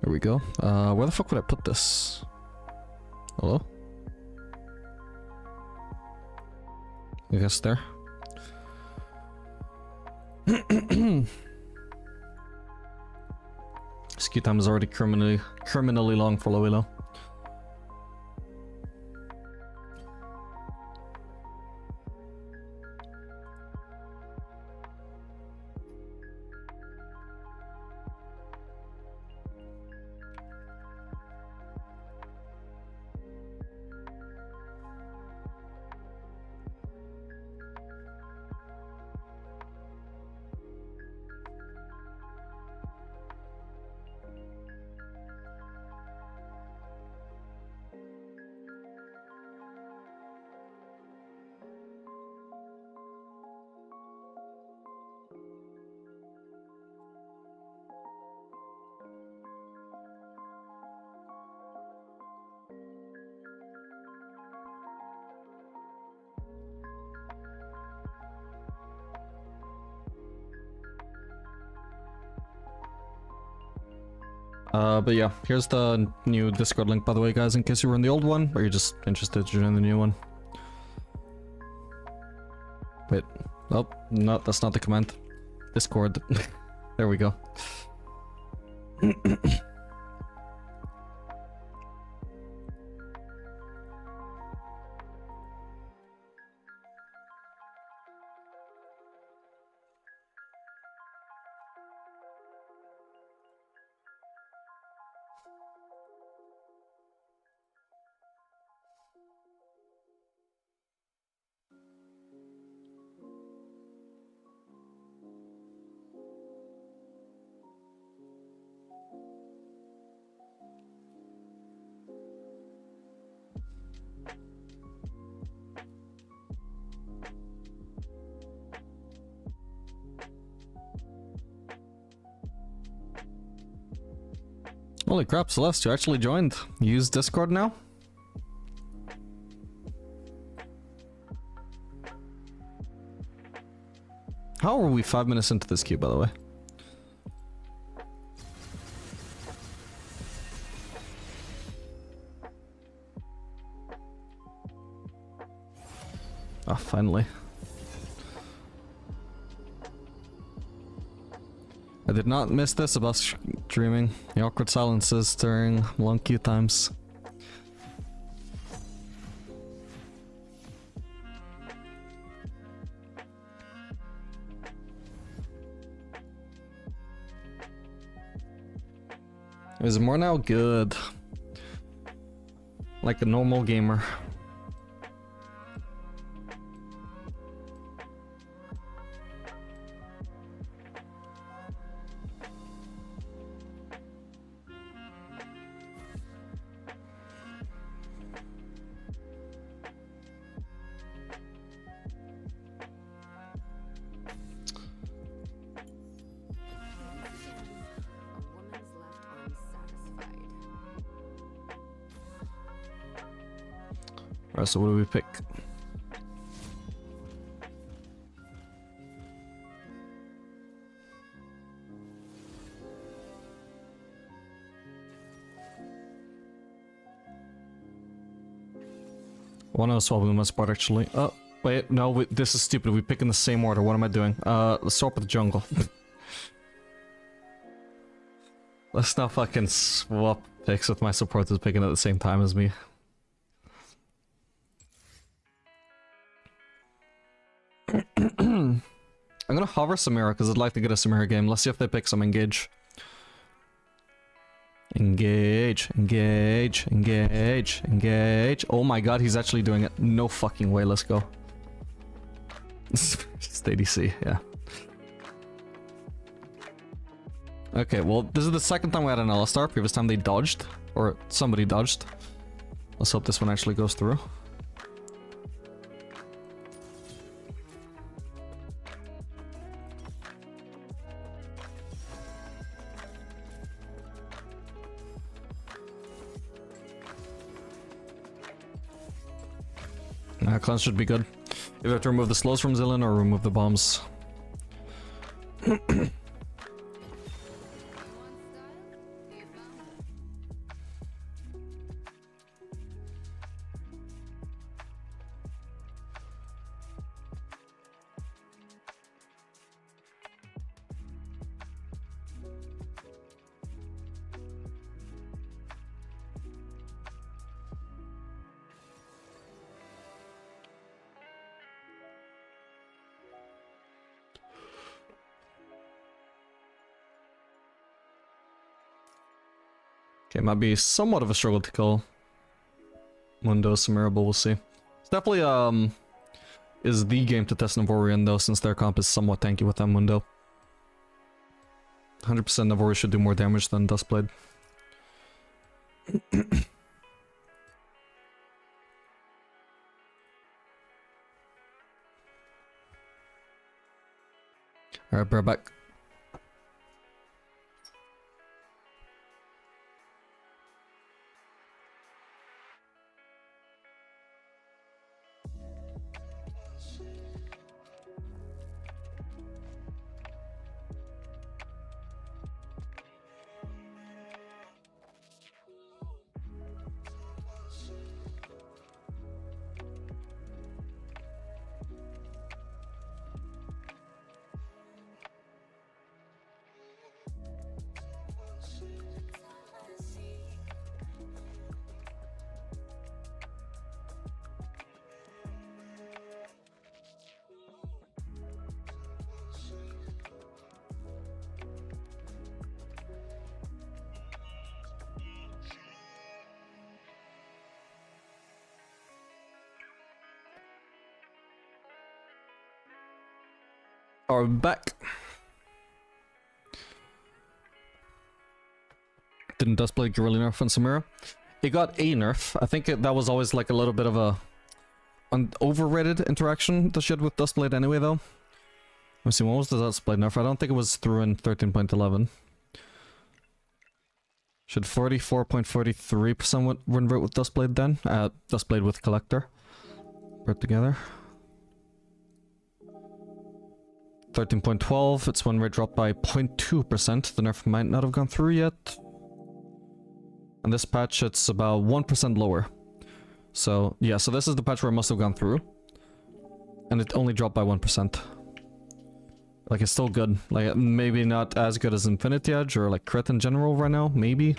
There we go. Where the fuck would I put this? Hello? I guess there. This queue time is already criminally long for low elo. But yeah, here's the new Discord link, by the way, guys, in case you were in the old one, or you're just interested to join the new one. Wait, oh, no, that's not the command. Discord. There we go. Holy crap, Celeste, you actually joined. You use Discord now? How are we 5 minutes into this queue, by the way? Ah, finally. I did not miss this about streaming. The awkward silences during long queue times. Is it more now? Good. Like a normal gamer. Alright, so what do we pick? One of us swap with my spot actually. Oh, wait, no, this is stupid. We pick in the same order. What am I doing? Let's swap with the jungle. Let's not fucking swap picks with my supporters picking at the same time as me. I'm gonna hover Samira because I'd like to get a Samira game. Let's see if they pick some engage. Engage, engage, engage, engage. Oh my god, he's actually doing it. No fucking way, let's go. Just ADC, yeah. Okay, well, this is the second time we had an LSR. Previous time they dodged. Or somebody dodged. Let's hope this one actually goes through. Cleanse should be good. If you have to remove the slows from Zillion or remove the bombs. Okay, might be somewhat of a struggle to kill Mundo Samira, but we'll see. It's definitely is the game to test Navorian though, since their comp is somewhat tanky with that Mundo. 100% Navori should do more damage than Duskblade. Alright, bear back. Are back. Didn't Duskblade get really nerf on Samira? It got a nerf. I think that was always like a little bit of a an overrated interaction that she had with Duskblade anyway though. Let's see, what was the Duskblade nerf? I don't think it was through in 13.11. Should 44.43% win rate with Duskblade then? Duskblade with Collector. Put together. 13.12, its win rate dropped by 0.2%. The nerf might not have gone through yet. And this patch, it's about 1% lower. So, yeah, so this is the patch where it must have gone through. And it only dropped by 1%. Like, it's still good. Like, maybe not as good as Infinity Edge or, like, Crit in general right now. Maybe.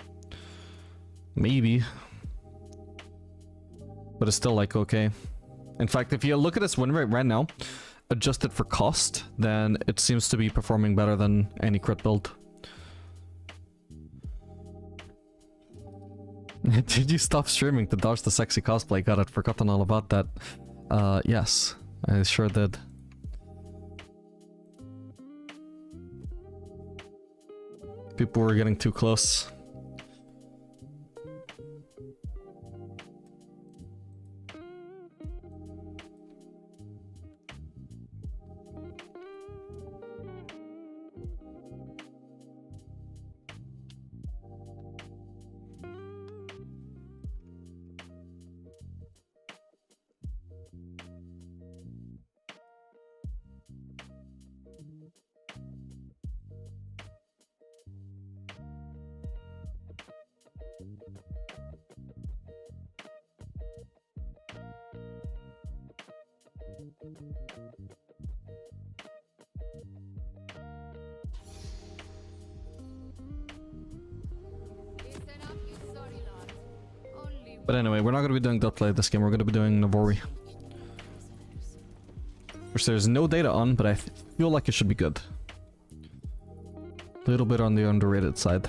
Maybe. But it's still, like, okay. In fact, if you look at its win rate right now, adjusted for cost, then it seems to be performing better than any crit build. Did you stop streaming to dodge the sexy cosplay? God, I'd forgotten all about that. Yes, I sure did. People were getting too close. But anyway, we're not going to be doing Duskblade this game, we're going to be doing Navori. We're There's no data on, but I feel like it should be good. A little bit on the underrated side.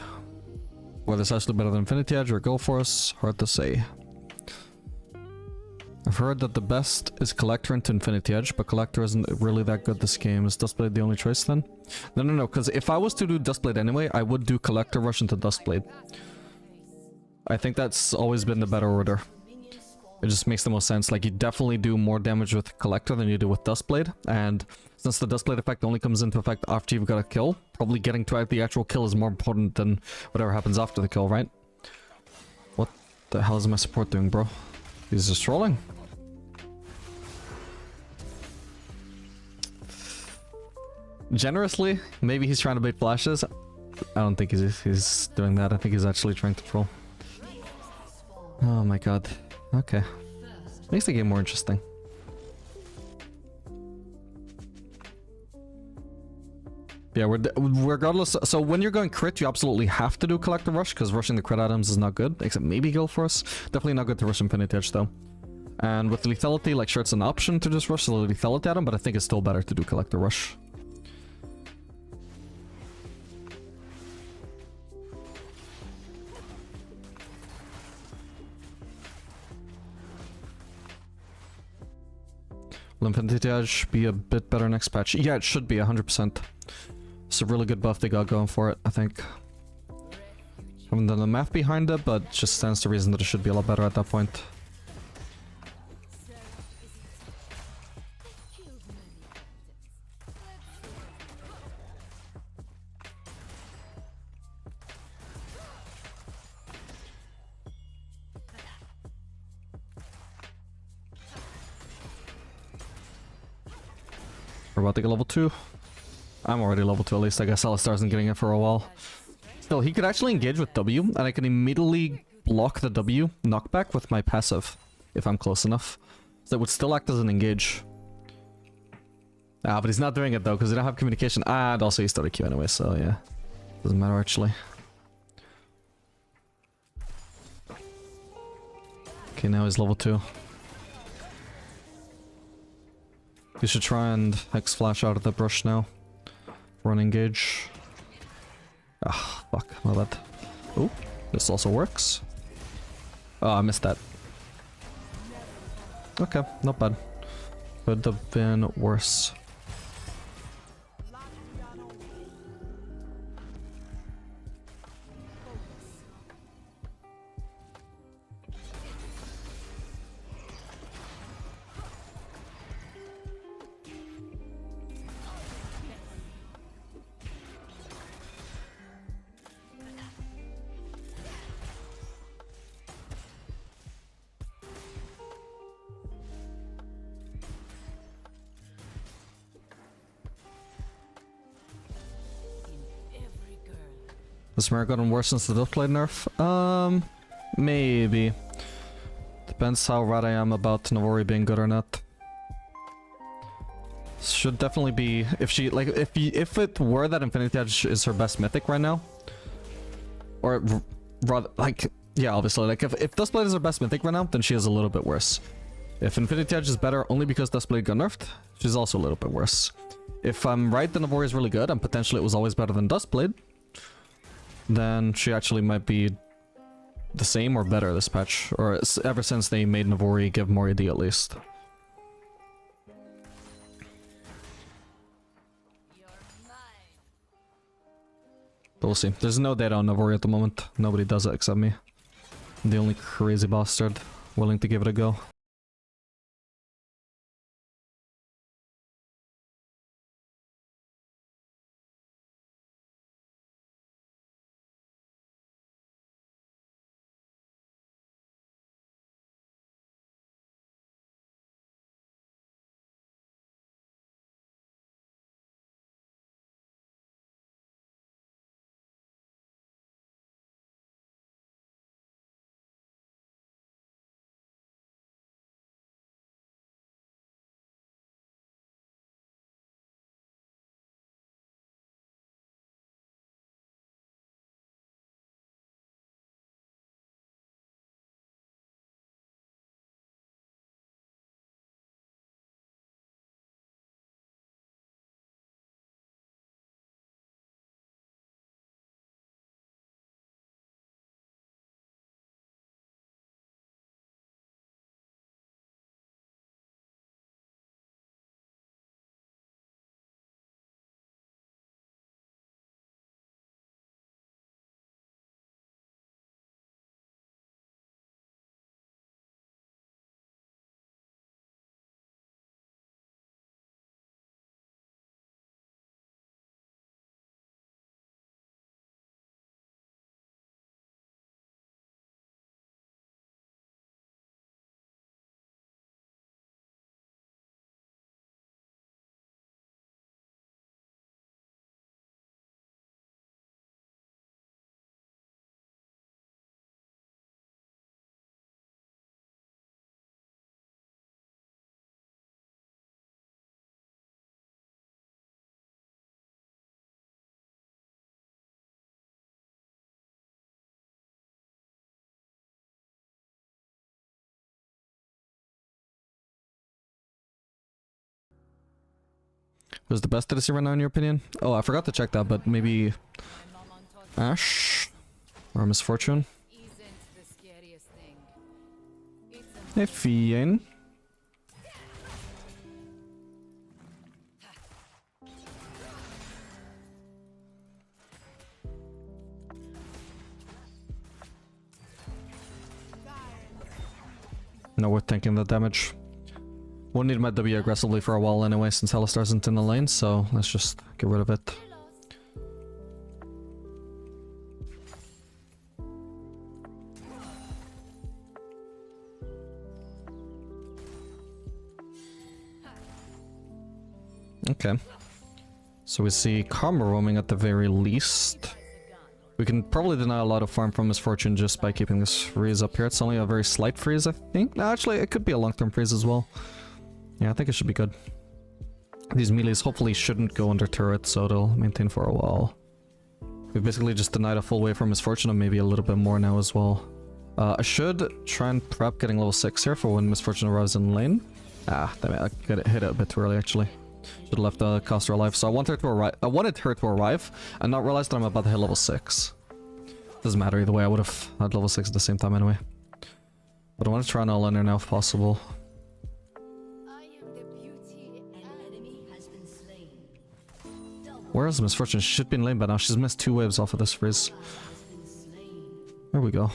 Whether it's actually better than Infinity Edge or Go Force, hard to say. I've heard that the best is Collector into Infinity Edge, but Collector isn't really that good this game. Is Dustblade the only choice then? No, because if I was to do Dustblade anyway, I would do Collector Rush into Dustblade. I think that's always been the better order. It just makes the most sense. Like, you definitely do more damage with Collector than you do with Dustblade, and since the Dustblade effect only comes into effect after you've got a kill, probably getting to the actual kill is more important than whatever happens after the kill, right? What the hell is my support doing, bro? He's just trolling. Generously, maybe he's trying to bait flashes. I don't think he's doing that. I think he's actually trying to troll. Oh my god. Okay. Makes the game more interesting. Yeah, regardless. So when you're going crit, you absolutely have to do Collector Rush, because rushing the crit items is not good, except maybe Guild Force. Definitely not good to rush Infinity Edge, though. And with lethality, like, sure, it's an option to just rush the lethality item, but I think it's still better to do Collector Rush. Will Infinity Edge be a bit better next patch? Yeah, it should be, 100%. It's a really good buff they got going for it, I think. I haven't done the math behind it, but it just stands to reason that it should be a lot better at that point. We're about to get level 2. I'm already level 2 at least. I guess Alistar isn't getting it for a while. Still, he could actually engage with W, and I can immediately block the W knockback with my passive, if I'm close enough. So it would still act as an engage. Ah, but he's not doing it though, because he don't have communication. Ah, and also he started Q anyway, so yeah. Doesn't matter actually. Okay, now he's level 2. You should try and Hex Flash out of the brush now. Run engage. Ah, fuck, my bad. Oh, this also works. Oh, I missed that. Okay, not bad. Could have been worse. Has Samira gotten worse since the Dustblade nerf? Maybe. Depends how right I am about Navori being good or not. Should definitely be, if she, like, if it were that Infinity Edge is her best mythic right now, or rather, like, yeah, obviously, like, if Dustblade is her best mythic right now, then she is a little bit worse. If Infinity Edge is better only because Dustblade got nerfed, she's also a little bit worse. If I'm right, then Navori is really good, and potentially it was always better than Dustblade, then she actually might be the same or better this patch, or ever since they made Navori give more AD at least. But we'll see. There's no data on Navori at the moment. Nobody does it except me. I'm the only crazy bastard willing to give it a go. Who's the best ADC right now in your opinion? Oh, I forgot to check that, but maybe Ashe or Misfortune. Isn't the scariest thing. It's a Hey, Fiend. No, we're taking the damage. Won't need my W aggressively for a while anyway, since Alistar isn't in the lane, so let's just get rid of it. Okay. So we see Karma roaming at the very least. We can probably deny a lot of farm from Misfortune just by keeping this freeze up here. It's only a very slight freeze, I think. No, actually, it could be a long-term freeze as well. Yeah, I think it should be good. These melees hopefully shouldn't go under turret, so they'll maintain for a while. We basically just denied a full wave from Misfortune and maybe a little bit more now as well. I should try and prep getting level 6 here for when Misfortune arrives in lane. Ah, damn it, I got it hit it a bit too early actually. Should have left the caster alive. So I wanted her to arrive and not realize that I'm about to hit level 6. Doesn't matter either way, I would have had level 6 at the same time anyway. But I want to try and all-in her now if possible. I am the beauty. An enemy has been slain. Where is Misfortune? She should be in lane by now. She's missed 2 waves off of this freeze. Has been slain. There we go.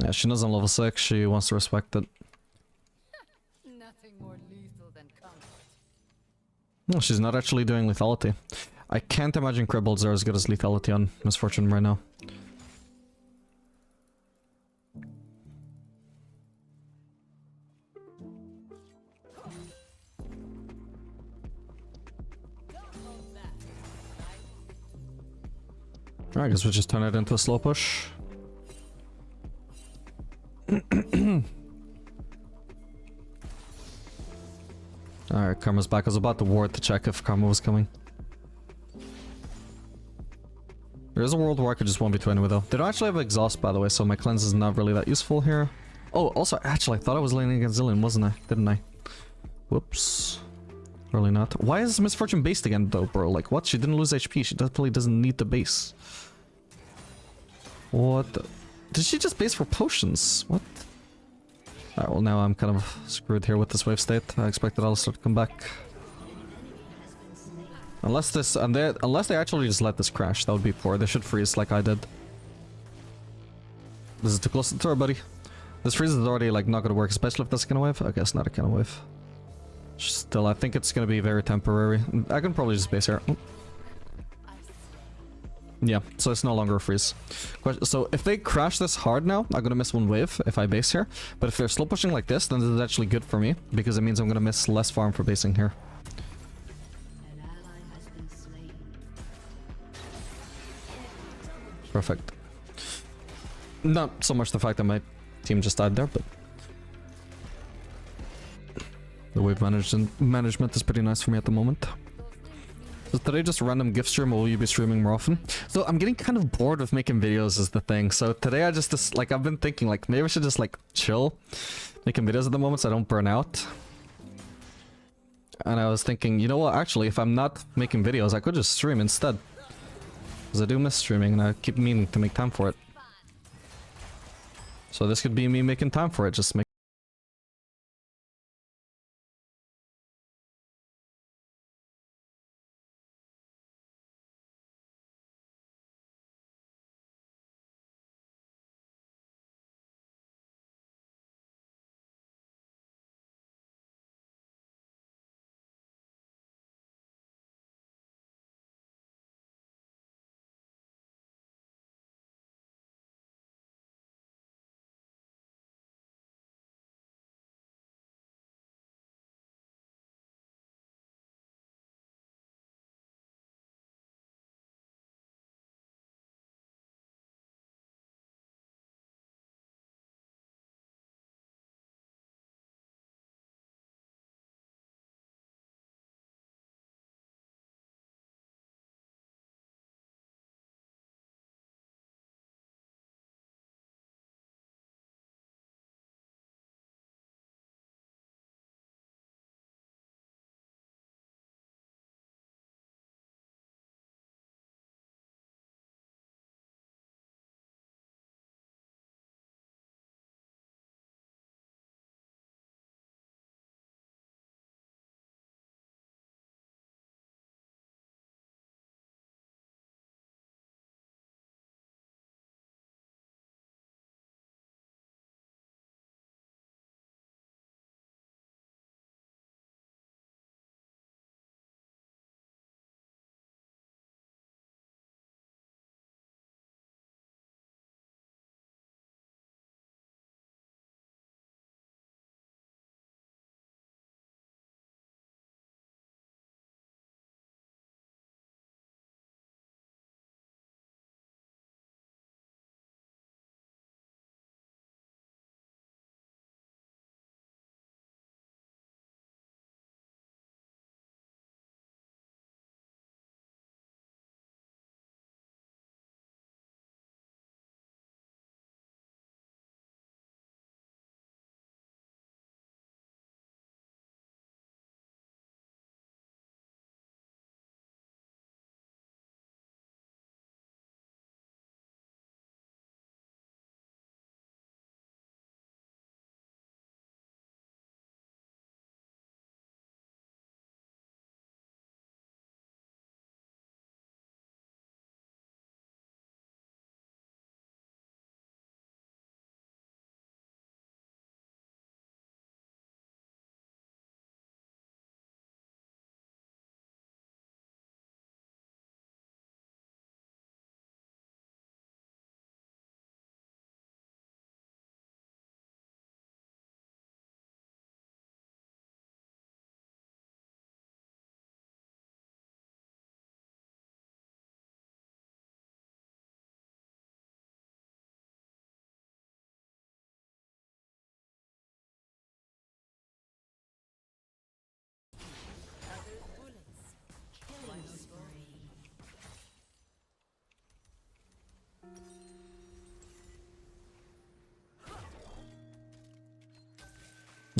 Yeah, she knows I'm level 6. She wants to respect it. nothing more lethal than comfort. No, she's not actually doing lethality. I can't imagine cribbles are as good as lethality on Misfortune right now. Alright, I guess we'll just turn it into a slow push. Alright, Karma's back. I was about to ward to check if Karma was coming. There is a world where I could just 1v2 anyway though. They don't actually have exhaust by the way, so my cleanse is not really that useful here. Oh, also, actually, I thought I was laning against Zillion, wasn't I? Didn't I? Whoops. Really not. Why is Misfortune based again though, bro? Like, what? She didn't lose HP. She definitely doesn't need the base. What the... Did she just base for potions? What? Alright, well now I'm kind of screwed here with this wave state. I expected Alistar to come back. Unless this... unless they actually just let this crash, that would be poor. They should freeze like I did. This is too close to the turret, buddy. This freeze is already like not gonna work, especially if that's a kind of wave. I guess not a kind of wave. Still, I think it's gonna be very temporary. I can probably just base here. Oh. Yeah, so it's no longer a freeze. So if they crash this hard now, I'm gonna miss 1 wave if I base here. But if they're slow pushing like this, then this is actually good for me, because it means I'm gonna miss less farm for basing here. An ally has been slain. Perfect. Not so much the fact that my team just died there, but... the wave management is pretty nice for me at the moment. So today just a random gift stream, or will you be streaming more often? So I'm getting kind of bored with making videos is the thing. So today I just like, I've been thinking like maybe I should just like chill making videos at the moment so I don't burn out. And I was thinking, you know what, actually if I'm not making videos I could just stream instead. Because I do miss streaming and I keep meaning to make time for it. So this could be me making time for it, just make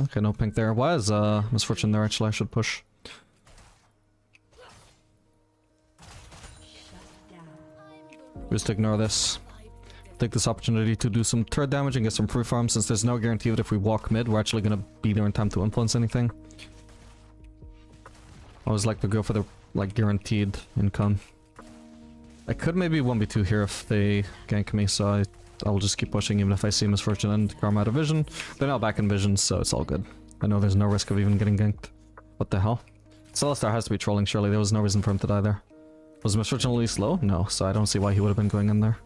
Okay, no pink there. Why is Misfortune there? Actually, I should push. Just ignore this. Take this opportunity to do some turret damage and get some free farm, since there's no guarantee that if we walk mid, we're actually gonna be there in time to influence anything. I always like to go for the, like, guaranteed income. I could maybe 1v2 here if they gank me, so I'll just keep pushing even if I see Misfortune and Karma out of vision. They're now back in vision, so it's all good. I know there's no risk of even getting ganked. What the hell? Celestar has to be trolling, surely. There was no reason for him to die there. Was Misfortune at least low? No, so I don't see why he would have been going in there.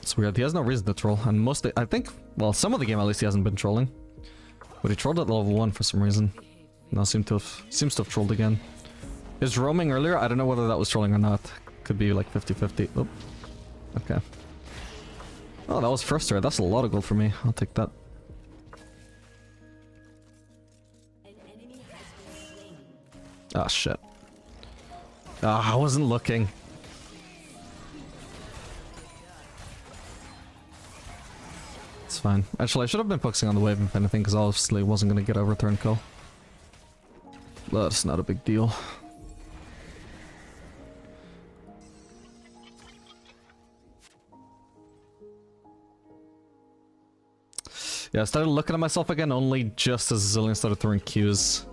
It's weird. He has no reason to troll, and mostly, I think, well, some of the game at least he hasn't been trolling. But he trolled at level 1 for some reason. Now seems to have trolled again. His roaming earlier, I don't know whether that was trolling or not. Could be like 50-50. Oh. Okay. Oh, that was first turret. That's a lot of gold for me. I'll take that. Ah, shit. Ah, I wasn't looking. It's fine. Actually, I should have been focusing on the wave if anything, because obviously wasn't going to get a return kill. But it's not a big deal. Yeah, I started looking at myself again only just as Zillion started throwing Qs.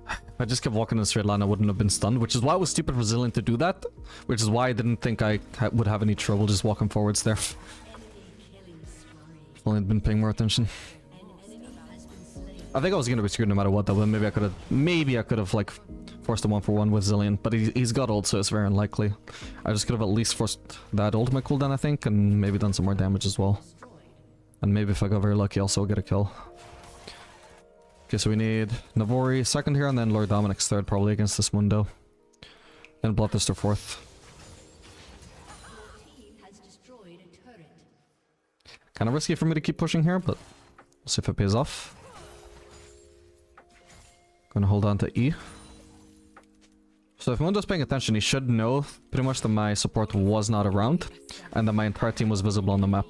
If I just kept walking in a straight line, I wouldn't have been stunned, which is why it was stupid for Zillion to do that. Which is why I didn't think I would have any trouble just walking forwards there. If only I'd been paying more attention. I think I was gonna be screwed no matter what though, but maybe I could have like forced a 1-for-1 with Zillion, but he's got ult, so it's very unlikely. I just could have at least forced that ultimate cooldown, I think, and maybe done some more damage as well. And maybe if I got very lucky, also get a kill. Okay, so we need Navori second here, and then Lord Dominic's third probably against this Mundo. And Bloodthirster fourth. Kind of risky for me to keep pushing here, but we'll see if it pays off. Gonna hold on to E. So if Mundo's paying attention, he should know pretty much that my support was not around, and that my entire team was visible on the map.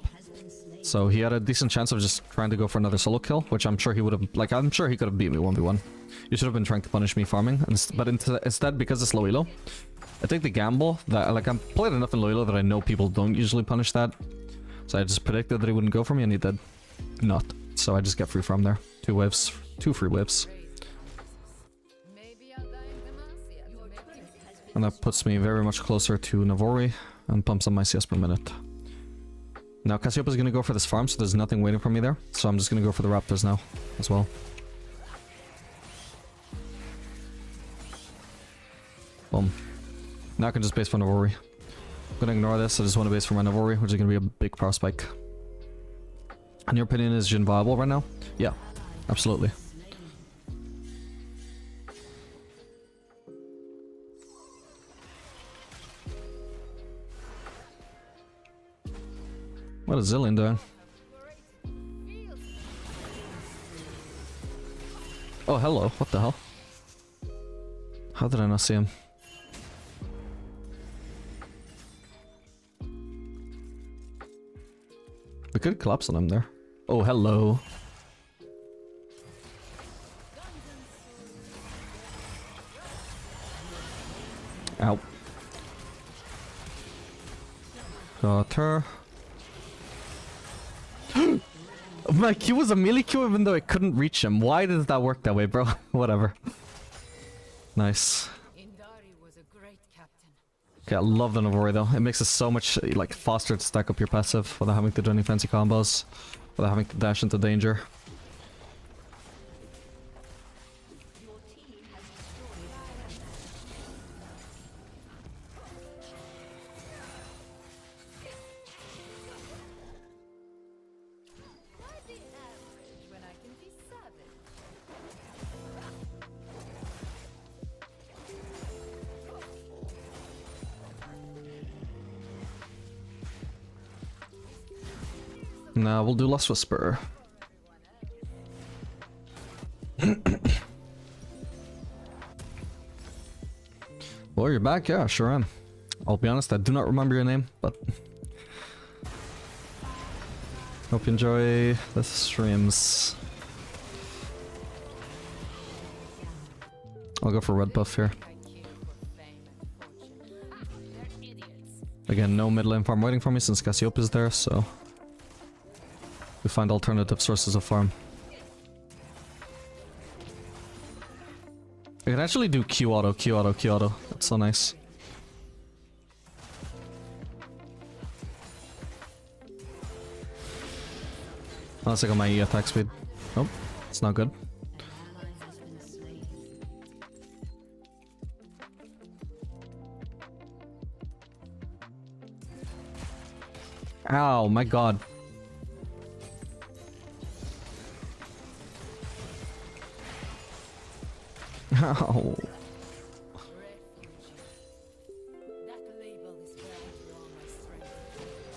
So he had a decent chance of just trying to go for another solo kill, which I'm sure he would have, like, I'm sure he could have beat me 1v1. You should have been trying to punish me farming, but instead, because it's low elo, I take the gamble that, like, I'm played enough in low elo that I know people don't usually punish that. So I just predicted that he wouldn't go for me, and he did not. So I just get free from there. 2 waves. 2 free waves. And that puts me very much closer to Navori, and pumps up my CS per minute. Now Cassiopeia's gonna go for this farm, so there's nothing waiting for me there. So I'm just gonna go for the Raptors now, as well. Boom. Now I can just base for Navori. I'm gonna ignore this, I just want to base for my Navori, which is gonna be a big power spike. In your opinion, is Jhin viable right now? Yeah, absolutely. What is Zillion doing? Oh, hello. What the hell? How did I not see him? We could collapse on him there. Oh, hello. Ow. Got her. My Q was a melee Q even though I couldn't reach him. Why does that work that way, bro? Whatever. Nice. Okay, I love the Navori though. It makes it so much like faster to stack up your passive without having to do any fancy combos, without having to dash into danger. Nah, we'll do Lust Whisper. Well, you're back? Yeah, sure am. I'll be honest, I do not remember your name, but... Hope you enjoy the streams. I'll go for red buff here. Again, no mid lane farm waiting for me since Cassiopeia's there, so we find alternative sources of farm. I can actually do Q auto, Q auto, Q auto. That's so nice. Unless I got my E attack speed. Nope, it's not good. Ow, my god. Ow.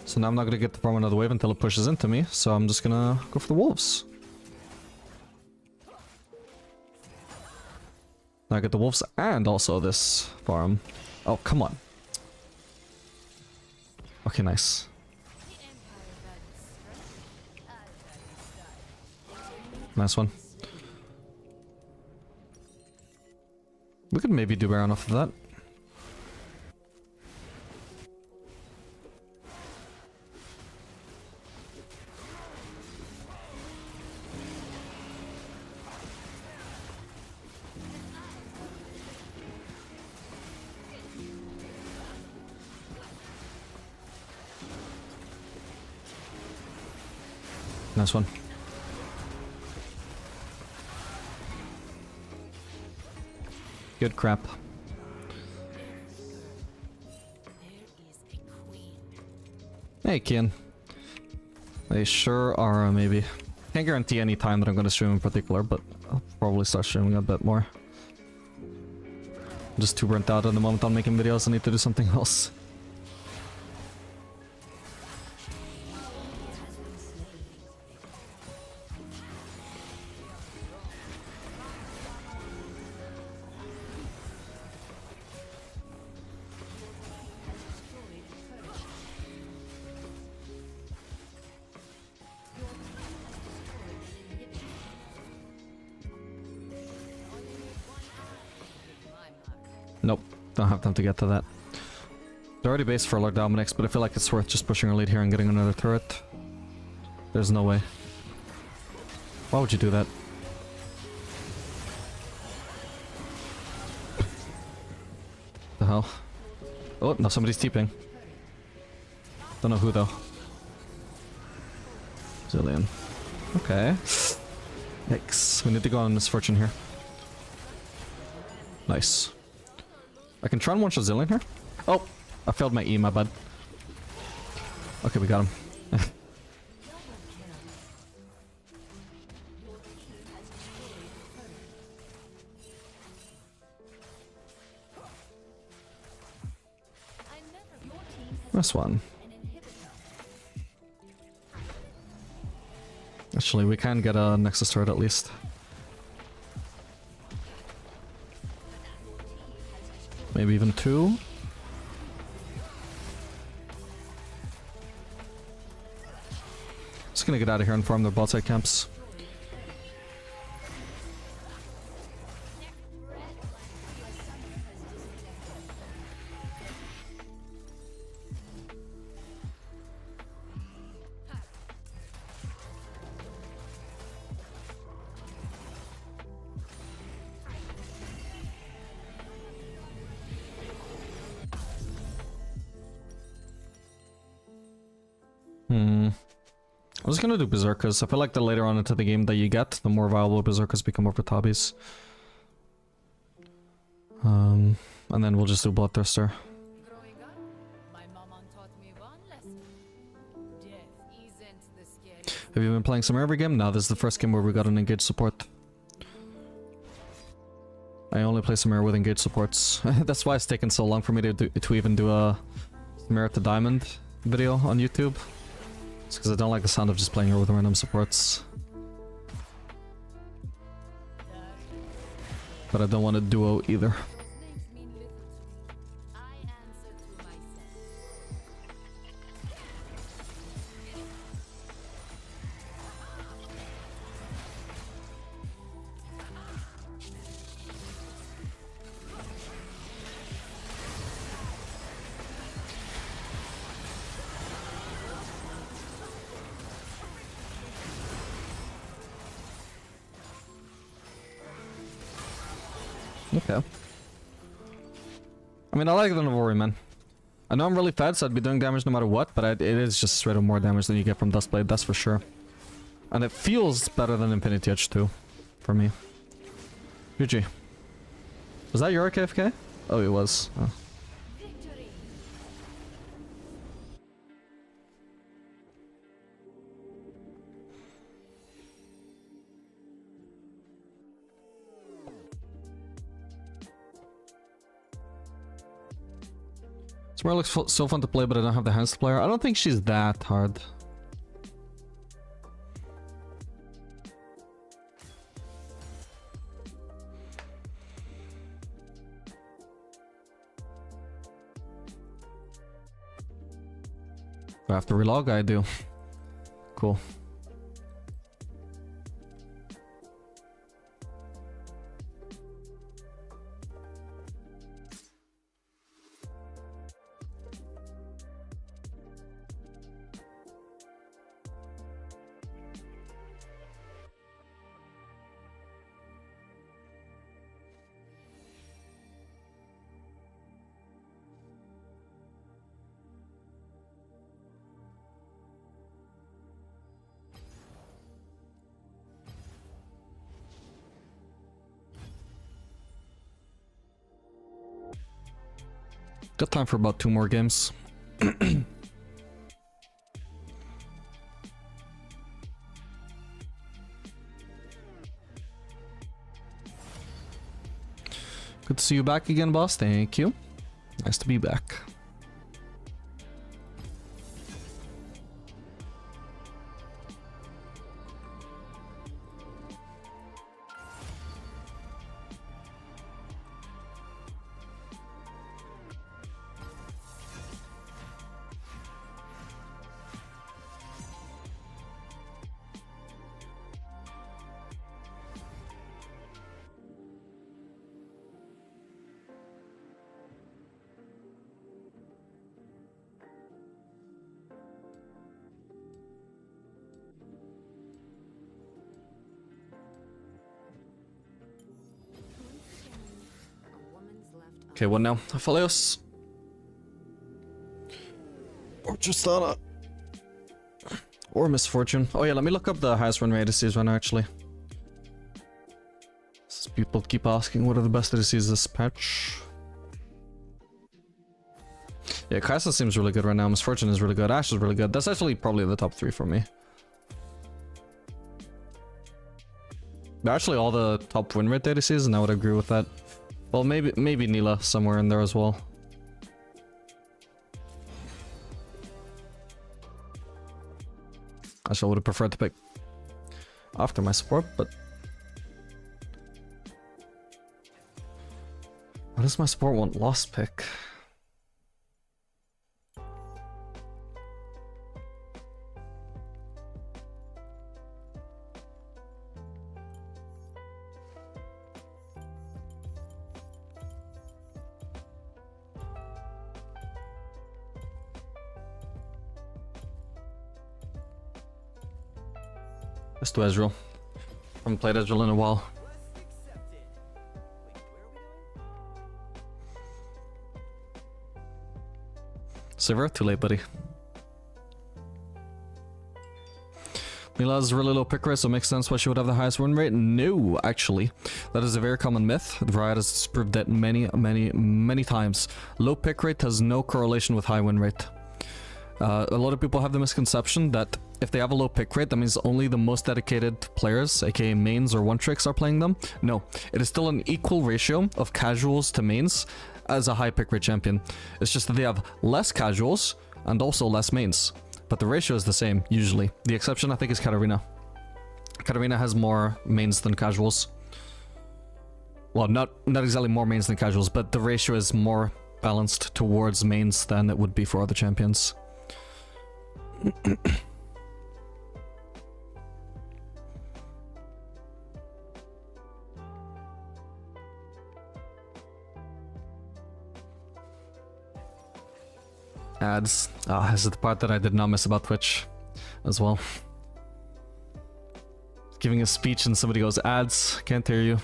So now I'm not gonna get to farm another wave until it pushes into me, so I'm just gonna go for the wolves. Now I get the wolves and also this farm. Oh, come on. Okay, nice. Nice one. We could maybe do Baron off of that. Nice one. Good crap. Hey, Kian. They sure are, maybe. Can't guarantee any time that I'm gonna stream in particular, but I'll probably start streaming a bit more. I'm just too burnt out at the moment on making videos. I need to do something else. Nope, don't have time to get to that. They're already based for Lord Dominic's, but I feel like it's worth just pushing our lead here and getting another turret. There's no way. Why would you do that? The hell? Oh, no, somebody's TPing. Don't know who though. Zillion. Okay. Yikes. We need to go on Misfortune here. Nice. I can try and one-shot Zillion here. Oh! I failed my E, my bad. Okay, we got him. This one. Actually, we can get a Nexus turret at least. Maybe even two. Just gonna get out of here and farm their bot side camps. I'm just gonna do Berserkers. I feel like the later on into the game that you get, the more viable Berserkers become over Tabbies. And then we'll just do Bloodthirster. Growing up, my mama taught me one lesson. Death isn't the scariest. Have you been playing Samira every game? No, this is the first game where we got an engaged support. I only play Samira with engaged supports. That's why it's taken so long for me to even do a Samira to Diamond video on YouTube. It's because I don't like the sound of just playing her with random supports. But I don't want a duo either. Names mean little to me. I answer to myself. Okay. I mean, I like the Navori, man. I know I'm really fed, so I'd be doing damage no matter what, but it is just straight up more damage than you get from Duskblade, that's for sure. And it feels better than Infinity Edge too, for me. GG. Was that your KFK? Oh, it was. Oh. Victory. Samira looks so fun to play, but I don't have the hands to play her. I don't think she's that hard. Do I have to relog? I do. Cool. Got time for about 2 more games. Good to see you back again, boss. Thank you. Nice to be back. Okay, what now? Aphelios? Or Tristana? Or Misfortune? Oh yeah, let me look up the highest run rate ADCs right now, actually. People keep asking what are the best ADCs this patch. Yeah, Kai'Sa seems really good right now. Misfortune is really good. Ashe is really good. That's actually probably the top 3 for me. They're actually all the top win rate ADCs, and I would agree with that. Well, maybe Neela somewhere in there as well. Actually, I would have preferred to pick after my support, but what does my support want? Lost pick. Let's do Ezreal. Haven't played Ezreal in a while. Sivir, too late, buddy. Neela's really low pick rate, so it makes sense why she would have the highest win rate. No, actually. That is a very common myth. Riot has disproved that many times. Low pick rate has no correlation with high win rate. A lot of people have the misconception that if they have a low pick rate, that means only the most dedicated players, aka mains or one-tricks, are playing them. No, it is still an equal ratio of casuals to mains as a high pick rate champion. It's just that they have less casuals and also less mains. But the ratio is the same, usually. The exception, I think, is Katarina. Katarina has more mains than casuals. Well, not exactly more mains than casuals, but the ratio is more balanced towards mains than it would be for other champions. Ads. Ah, this is the part that I did not miss about Twitch as well. Giving a speech and somebody goes, ads, can't hear you.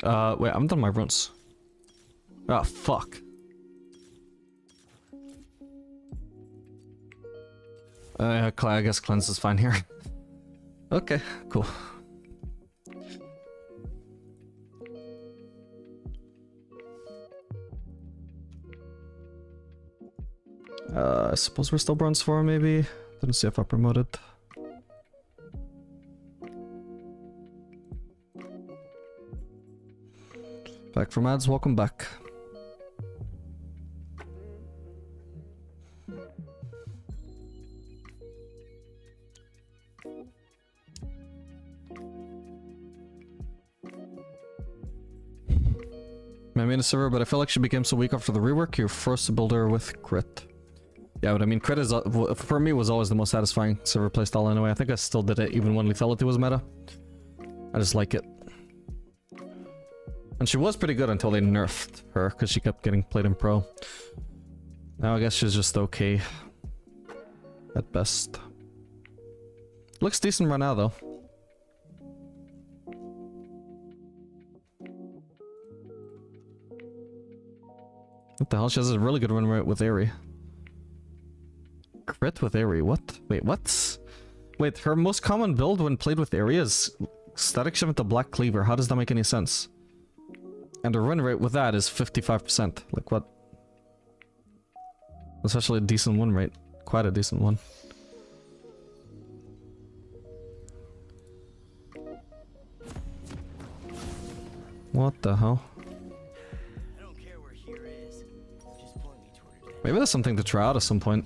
Wait, I'm done my runes. Ah, fuck. I guess cleanse is fine here. Okay, cool. I suppose we're still bronze 4, maybe? Didn't see if I promoted. Back from ads, welcome back. I made a server, but I feel like she became so weak after the rework. You're forced to build her with crit. Yeah, but I mean, crit is, for me, was always the most satisfying server playstyle anyway. I think I still did it even when lethality was meta. I just like it. And she was pretty good until they nerfed her, because she kept getting played in pro. Now I guess she's just okay. At best. Looks decent right now, though. What the hell? She has a really good run rate with Aerie. Crit with Aerie, what? Wait, what? Wait, her most common build when played with Aerie is Static Shift into Black Cleaver. How does that make any sense? And the run rate with that is 55%. Like, what? That's actually a decent win rate. Quite a decent one. What the hell? Maybe there's something to try out at some point.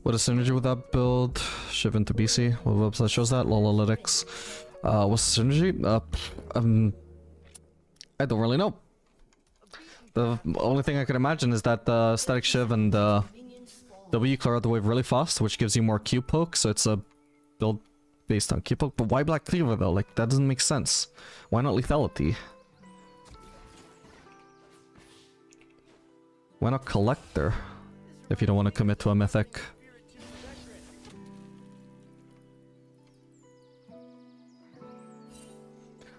What is synergy with that build? Shiv into BC. What website shows that? Lolalytics. What's the synergy? I don't really know. The only thing I could imagine is that Static Shiv and W clear out the wave really fast, which gives you more Q poke, so it's a build based on Q poke. But why Black Cleaver though? Like, that doesn't make sense. Why not lethality? Why not Collector? If you don't want to commit to a mythic.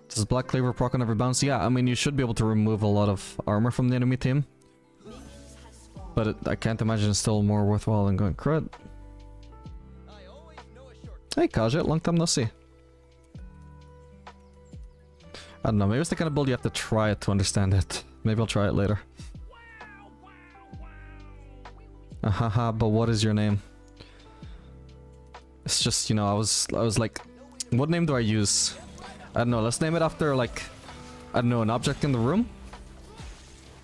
Does Black Cleaver proc on every bounce? Yeah, I mean, you should be able to remove a lot of armor from the enemy team. But I can't imagine it's still more worthwhile than going crit. Hey Kajit, long time no see. I don't know, maybe it's the kind of build you have to try it to understand it. Maybe I'll try it later. Haha, but what is your name? It's just, you know, I was like, what name do I use? I don't know, let's name it after, like, I don't know, an object in the room?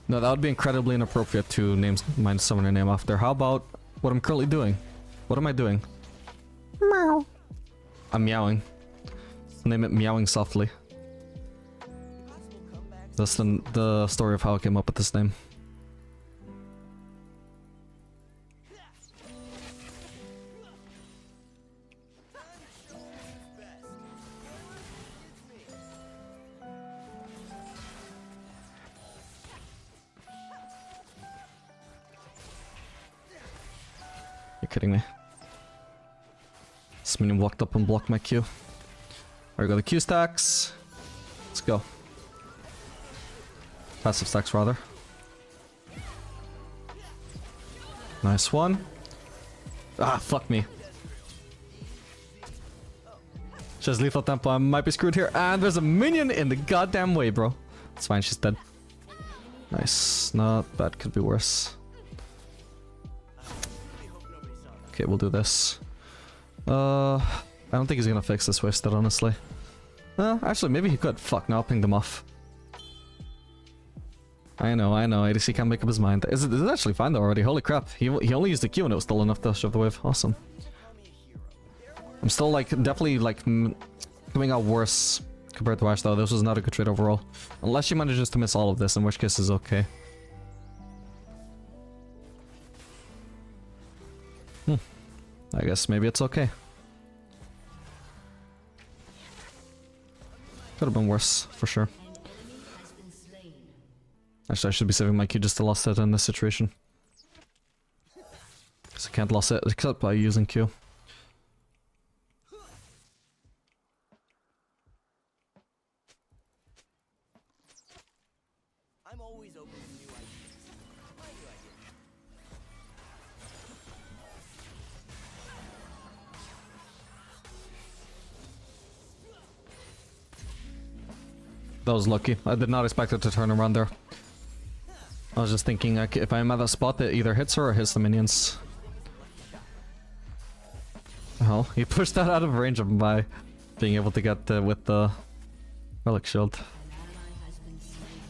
No, that would be incredibly inappropriate to name my summoner name after. How about what I'm currently doing? What am I doing? Meow. I'm meowing. Let's name it Meowing Softly. That's the story of how I came up with this name. You're kidding me. This minion walked up and blocked my Q. There we go, the Q stacks. Let's go. Passive stacks, rather. Nice one. Ah, fuck me. She has lethal tempo, I might be screwed here. And there's a minion in the goddamn way, bro. It's fine, she's dead. Nice. Not bad, could be worse. Okay, we'll do this. I don't think he's gonna fix this wasted, honestly. Actually, maybe he could. Fuck, now I'll ping them off. I know, ADC can't make up his mind. Is it actually fine though already? Holy crap, he only used the Q and it was still enough to shove the wave. Awesome. I'm still like, definitely like, coming out worse compared to Ashe though. This was not a good trade overall. Unless she manages to miss all of this, in which case is okay. I guess maybe it's okay. Could have been worse, for sure. Actually, I should be saving my Q just to lost it in this situation. Because I can't lose it except by using Q. I'm always open to new ideas. Why do I get That was lucky. I did not expect it to turn around there. I was just thinking, like, if I'm at that spot, it either hits her or hits the minions. Oh, he pushed that out of range of my being able to get with the relic shield. An ally has been slain.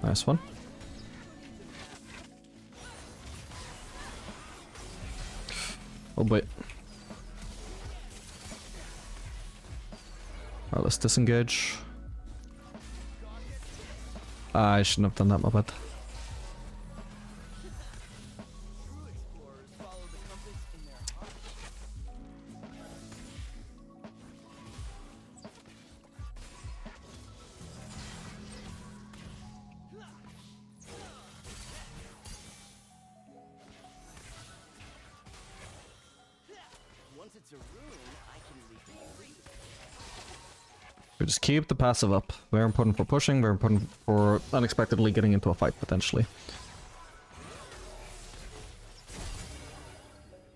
Nice one. Oh boy. Alright, let's disengage. I shouldn't have done that, my bad. true explorers follow the compass in their heart? Once it's a ruin, I can retreat. We just keep the passive up. Very important for pushing, very important for unexpectedly getting into a fight, potentially.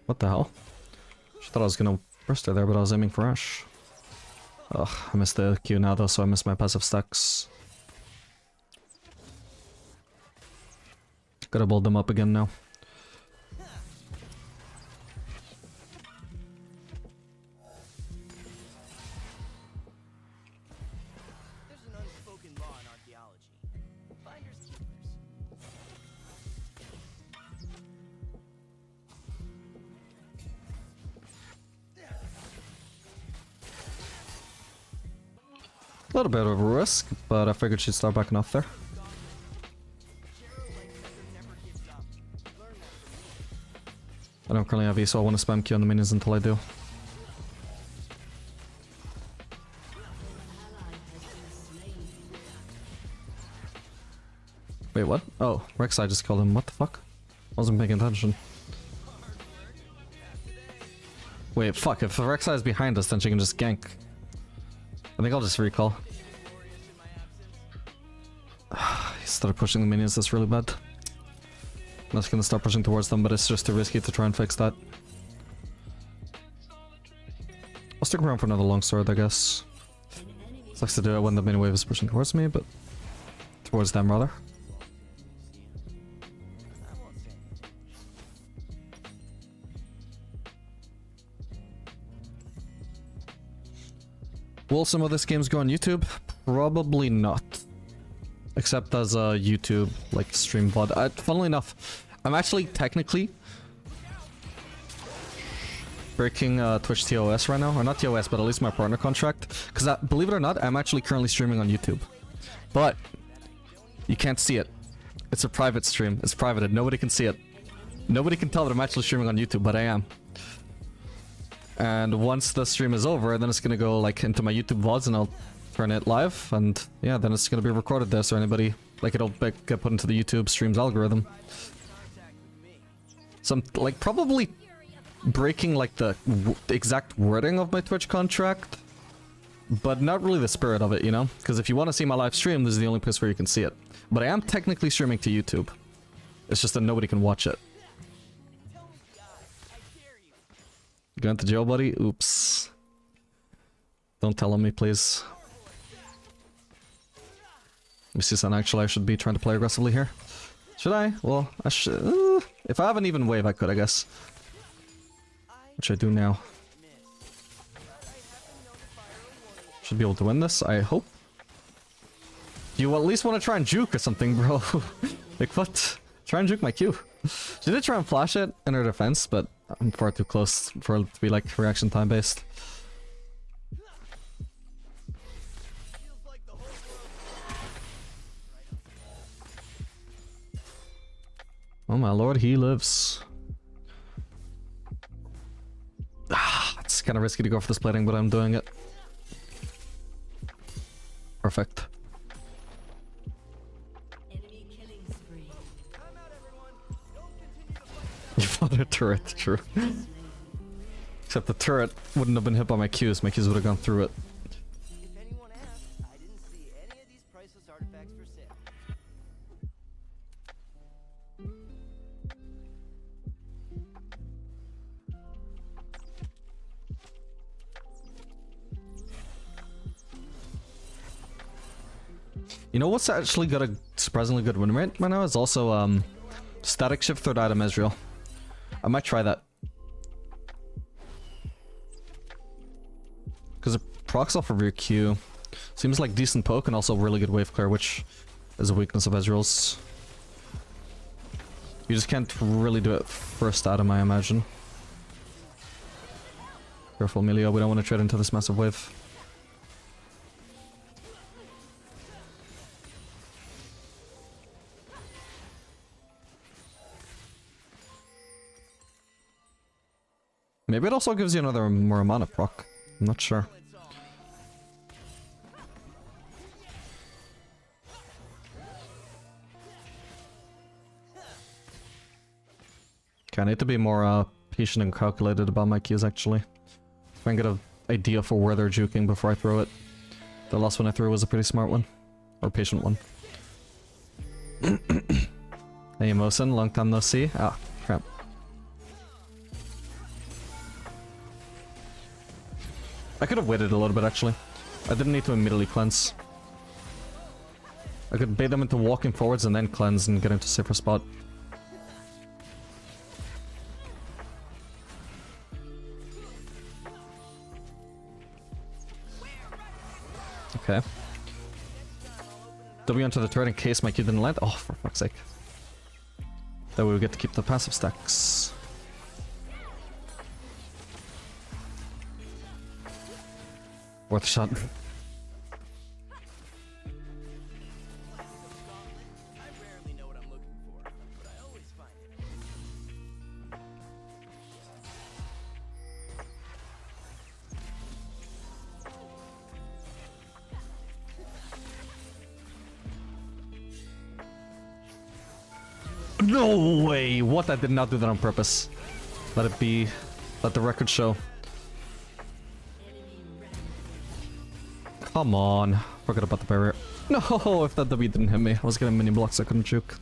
What the hell? She thought I was gonna burst her there, but I was aiming for Ashe. Ugh, I missed the Q now though, so I missed my passive stacks. Gotta build them up again now. There's an unspoken law in archaeology. Finders keepers. A little bit of a risk, but I figured she'd start backing off there. I don't currently have E, so I want to spam Q on the minions until I do. Wait, what? Oh, Rek'Sai just killed him. What the fuck? Wasn't paying attention. Wait, fuck. If Rek'Sai is behind us, then she can just gank. I think I'll just recall. He started pushing the minions. That's really bad. I'm just gonna start pushing towards them, but it's just too risky to try and fix that. I'll stick around for another long sword, I guess. Sucks to do it when the mini wave is pushing towards me, but towards them rather. Will some of this games go on YouTube? Probably not. Except as a YouTube, like, stream VOD. Funnily enough, I'm actually technically breaking Twitch TOS right now. Or not TOS, but at least my partner contract. Because, believe it or not, I'm actually currently streaming on YouTube. But you can't see it. It's a private stream. It's privated. Nobody can see it. Nobody can tell that I'm actually streaming on YouTube, but I am. And once the stream is over, then it's gonna go like into my YouTube VODs and I'll turn it live, and yeah, then it's gonna be recorded there, so anybody, like, it'll get put into the YouTube streams algorithm. So I'm like probably breaking like the exact wording of my Twitch contract, but not really the spirit of it, you know? Because if you want to see my live stream, this is the only place where you can see it. But I am technically streaming to YouTube. It's just that nobody can watch it. Going to jail, buddy? Oops. Don't tell on me, please. Let me see, Senna. Actually, I should be trying to play aggressively here. Should I? Well, I should. If I have an even wave, I could, I guess. Which I do now. Should be able to win this, I hope. You at least want to try and juke or something, bro. Like, what? Try and juke my Q. She did try and flash it in her defense, but I'm far too close for it to be, like, reaction time based. Oh my lord, he lives. It's kind of risky to go for the splitting, but I'm doing it. Perfect. Enemy Other turret, true. Except the turret wouldn't have been hit by my Qs. My Qs would have gone through it. If anyone asks, I didn't see any of these priceless artifacts for sale. You know what's actually got a surprisingly good win rate right now is also static shift third item Ezreal. I might try that. Because it procs off of your Q. Seems like decent poke and also really good wave clear, which is a weakness of Ezreal's. You just can't really do it first item, I imagine. Careful, Emilio, we don't want to tread into this massive wave. Maybe it also gives you another more mana proc. I'm not sure. Okay, I need to be more patient and calculated about my Qs actually. Try and get an idea for where they're juking before I throw it. The last one I threw was a pretty smart one. Or patient one. Hey Mosin, long time no see. Ah, crap. I could have waited a little bit actually. I didn't need to immediately cleanse. I could bait them into walking forwards and then cleanse and get into a safer spot. Okay. W onto the turret in case my Q didn't land. Oh, for fuck's sake. That way we get to keep the passive stacks. Worth a shot. I rarely know what I'm looking for, but I always find it. No way! What? I did not do that on purpose. Let it be. Let the record show. Come on. Forgot about the barrier. No, if that W didn't hit me, I was getting mini blocks I couldn't juke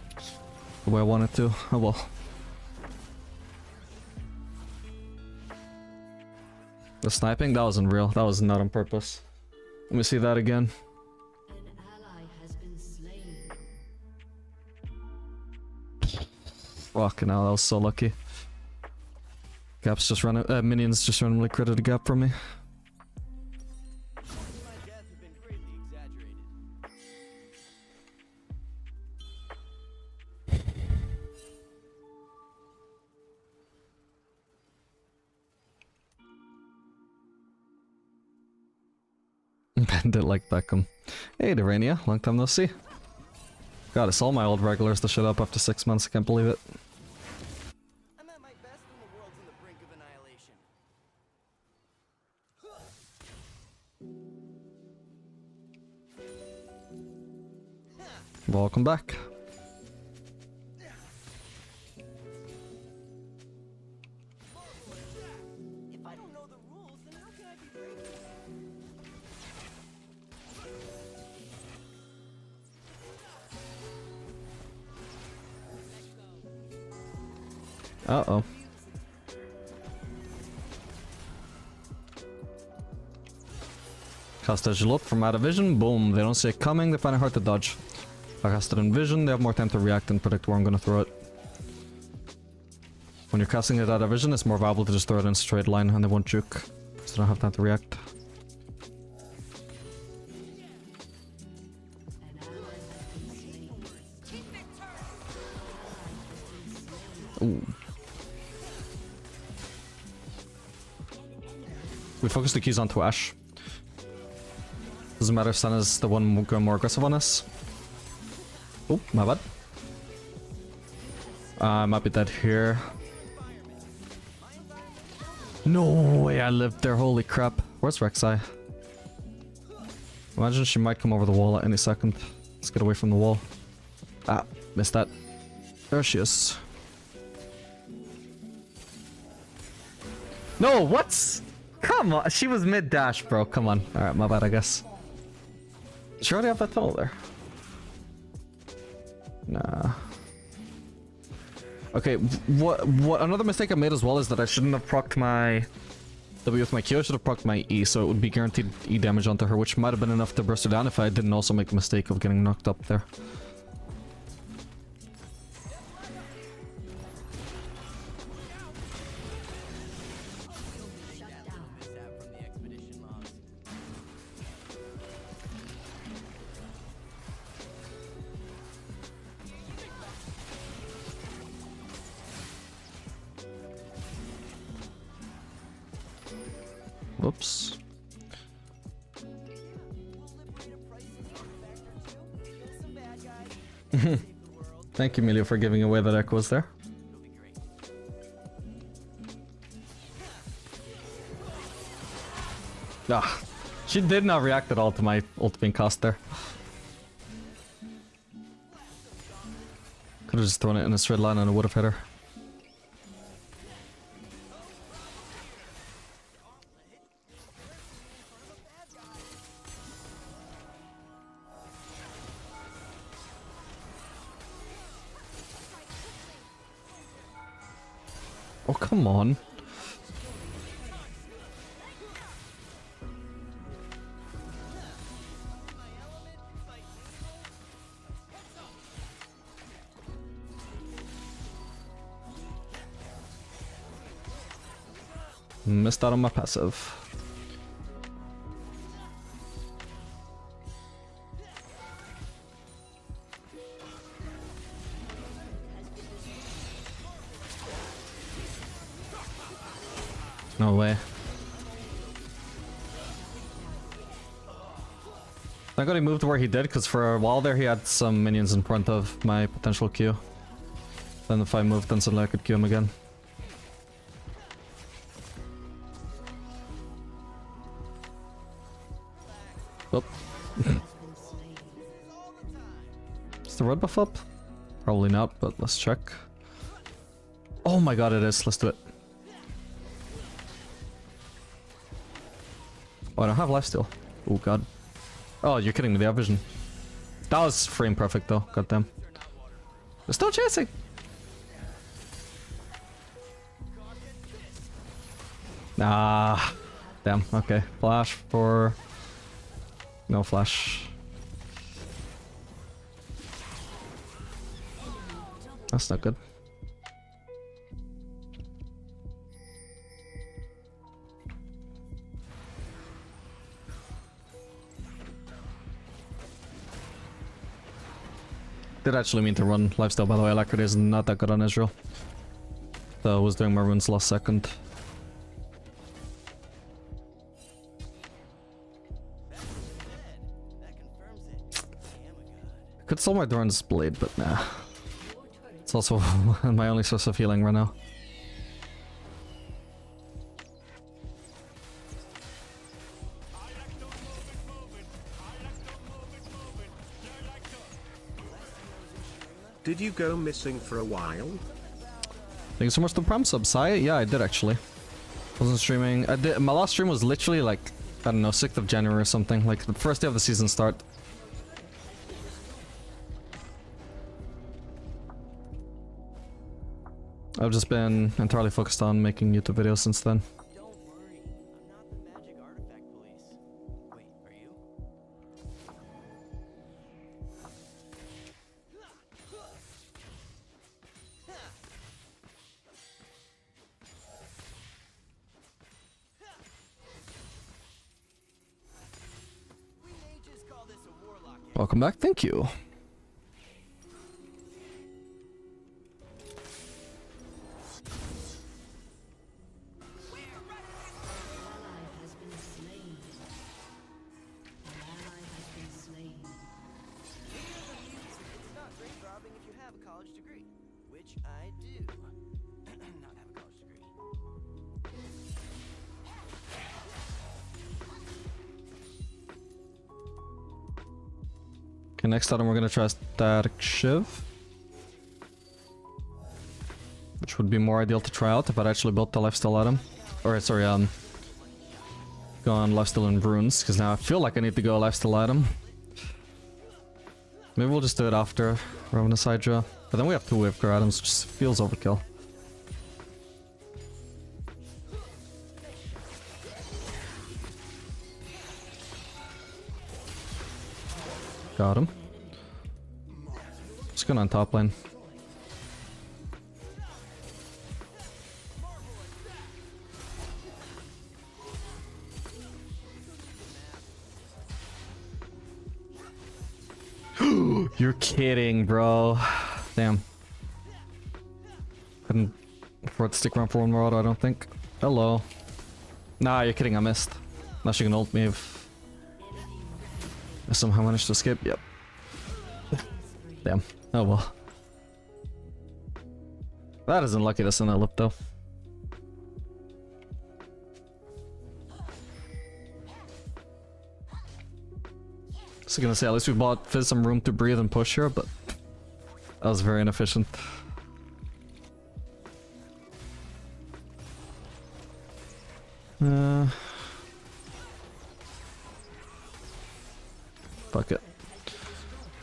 the way I wanted to. Oh well. The sniping? That wasn't real. That was not on purpose. Let me see that again. An ally has been slain. Fucking hell, that was so lucky. Gaps just run minions just randomly critted a gap from me. My death have been greatly exaggerated. Bend it like Beckham. Hey, Durania, long time no see. God, it's all my old regulars to shut up after 6 months, I can't believe it. I'm at my best when the world's on the brink of annihilation. Welcome back. If I don't know the rules, then how can I be breaking them? Uh-oh. Cast Ezreal up from out of vision, boom, they don't see it coming, they find it hard to dodge. I cast it in vision, they have more time to react and predict where I'm gonna throw it. When you're casting it out of vision, it's more viable to just throw it in a straight line and they won't juke, so they don't have time to react. An ally has been slain. Ooh. We focus the keys onto Ashe. Doesn't matter if Senna's the one going more aggressive on us. Oh, my bad. I might be dead here. No way I lived there, holy crap. Where's Xayah? Imagine she might come over the wall at any second. Let's get away from the wall. Ah, missed that. There she is. No, what's... Come on, she was mid-dash, bro. Come on. Alright, my bad, I guess. She already have that tunnel there. Nah. Okay, what another mistake I made as well is that I shouldn't have procced my W with my Q. I should have procced my E, so it would be guaranteed E damage onto her, which might have been enough to burst her down if I didn't also make the mistake of getting knocked up there. Whoops. Thank you, Emilio, for giving away that echoes there. Ah, she did not react at all to my ult being cast there. Could have just thrown it in a straight line and it would have hit her. Oh, come on. Missed out on my passive. No way. Thank God he moved where he did, because for a while there he had some minions in front of my potential Q. Then if I moved, then suddenly I could Q him again. Oh. Is the red buff up? Probably not, but let's check. Oh my god, it is. Let's do it. Oh, I don't have lifesteal. Oh god. Oh, you're kidding me, they have vision. That was frame perfect though, goddamn. They're still chasing! Ah, damn, okay. Flash for... No flash. That's not good. Did actually mean to run lifesteal, by the way. Alacrity is not that good on Ezreal. So I was doing my runes last second. Could sell my Doran's blade, but nah. It's also my only source of healing right now. Did you go missing for a while? Thank you so much for the Prime sub, Xayah. Yeah, I did actually. Wasn't streaming. I did. My last stream was literally like, I don't know, 6th of January or something. Like the first day of the season start. I've just been entirely focused on making YouTube videos since then. Don't worry, I'm not the magic artifact police. Wait, are you? We mages call this a warlock. Welcome back. Thank you. Okay, next item we're gonna try Static Shiv. Which would be more ideal to try out if I'd actually built the lifesteal item. Or sorry, go on lifesteal and runes, because now I feel like I need to go lifesteal item. Maybe we'll just do it after Ravenous Hydra. But then we have 2 Wavecare items, which feels overkill. Got him. Just going on top lane. You're kidding, bro. Damn. Couldn't afford to stick around for one more auto, I don't think. Hello. Nah, you're kidding, I missed. Now she can ult me if I somehow managed to escape. Yep. Damn. Oh well. That is unlucky to send that lip though. I was gonna say, at least we bought Fizz some room to breathe and push here, but that was very inefficient. Fuck it.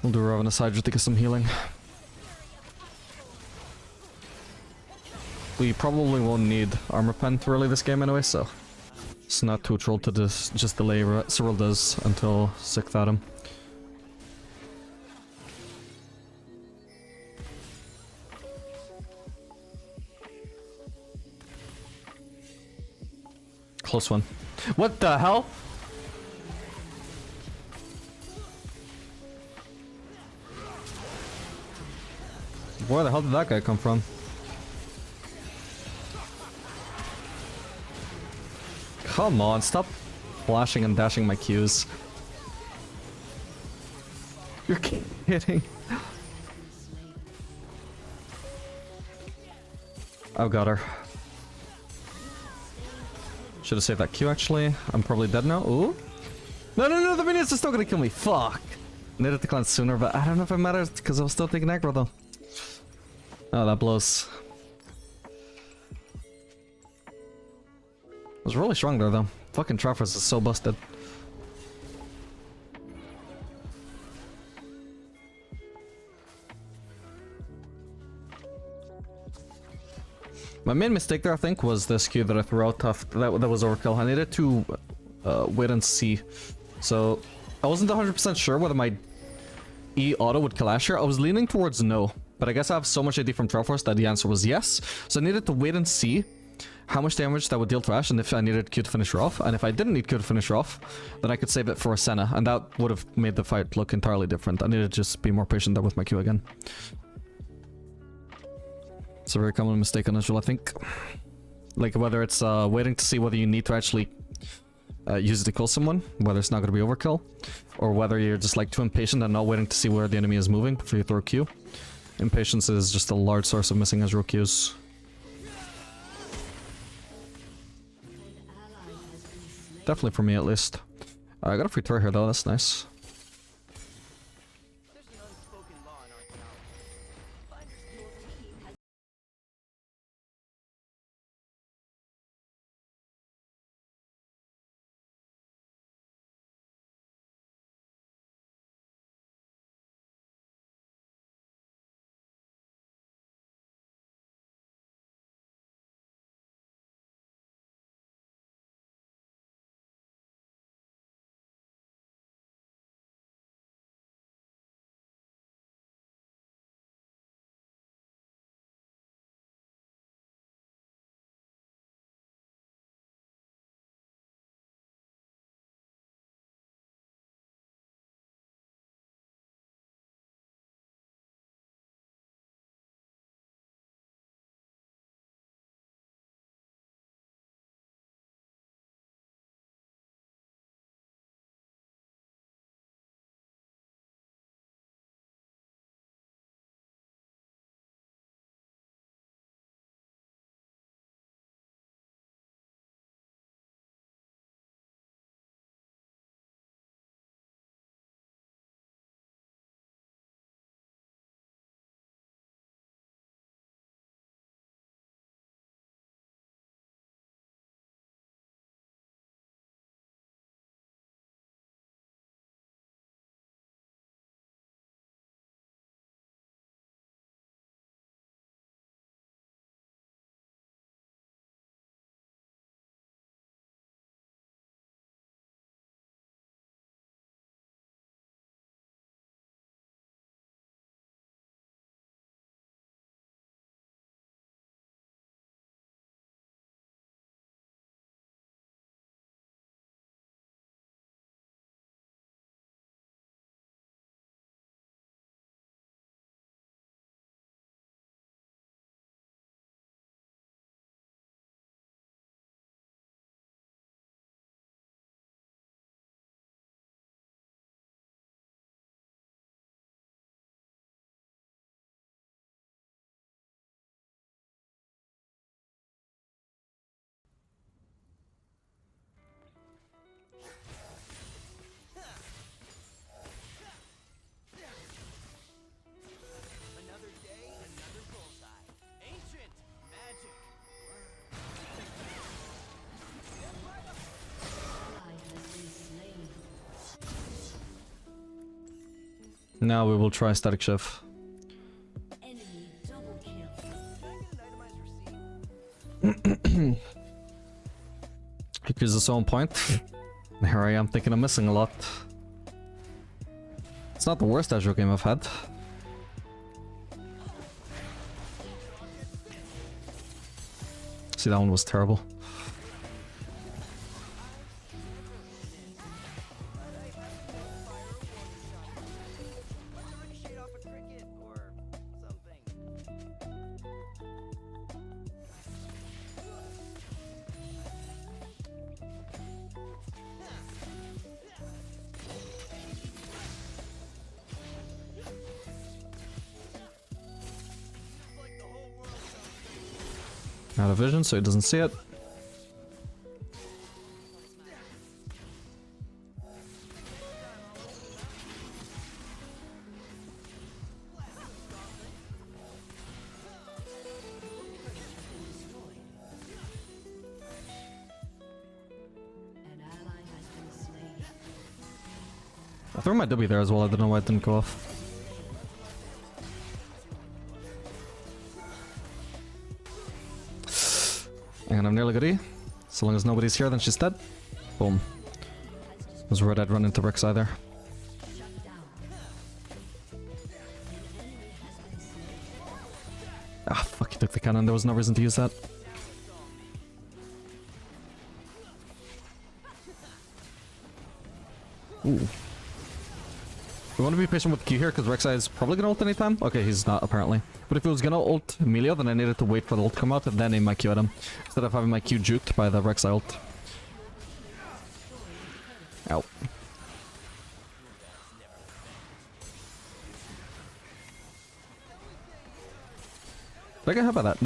We'll do Ravenous Hydra to get some healing. We probably won't need Armor Pen really this game anyway, so it's not too troll to just delay Cyril does until 6th Atom. Close one. What the hell? Where the hell did that guy come from? Come on, stop flashing and dashing my Qs. You're kidding. I've got her. Should have saved that Q actually. I'm probably dead now. Ooh. No, the minions are still gonna kill me. Fuck. Needed to cleanse sooner, but I don't know if it matters because I was still taking aggro though. Oh, that blows. I was really strong there though. Fucking Traffers is so busted. My main mistake there, I think, was this Q that I threw out tough. That was overkill. I needed to wait and see. So I wasn't 100% sure whether my E auto would kill Ashe here. I was leaning towards no, but I guess I have so much AD from Triforce that the answer was yes. So I needed to wait and see how much damage that would deal to Ashe and if I needed Q to finish her off. And if I didn't need Q to finish her off, then I could save it for Senna. And that would have made the fight look entirely different. I needed to just be more patient there with my Q again. It's a very common mistake on Ezreal, I think. Like, whether it's waiting to see whether you need to actually use it to kill someone, whether it's not going to be overkill, or whether you're just like too impatient and not waiting to see where the enemy is moving before you throw a Q. Impatience is just a large source of missing Ezreal Qs. Definitely for me, at least. I got a free turret here, though. That's nice. Now we will try static shift. Enemy double kill. Can I get an itemized receipt? Because it's on point. And here I am thinking I'm missing a lot. It's not the worst Azure game I've had. See, that one was terrible. Ricochet off a cricket or something. Out of vision, so he doesn't see it. An ally has been slain. I threw my W there as well, I don't know why it didn't go off. And I'm nearly good E. So long as nobody's here, then she's dead. Boom. Was worried I'd run into Xayah there. Shut down. An enemy has been slain. Ah, fuck, he took the cannon, there was no reason to use that. Ooh. We want to be patient with Q here, because Xayah is probably gonna ult anytime. Okay, he's not, apparently. But if he was gonna ult Amelia, then I needed to wait for the ult to come out and then aim my Q at him. Instead of having my Q juked by the Xayah ult. Ow. Did I get hit by that?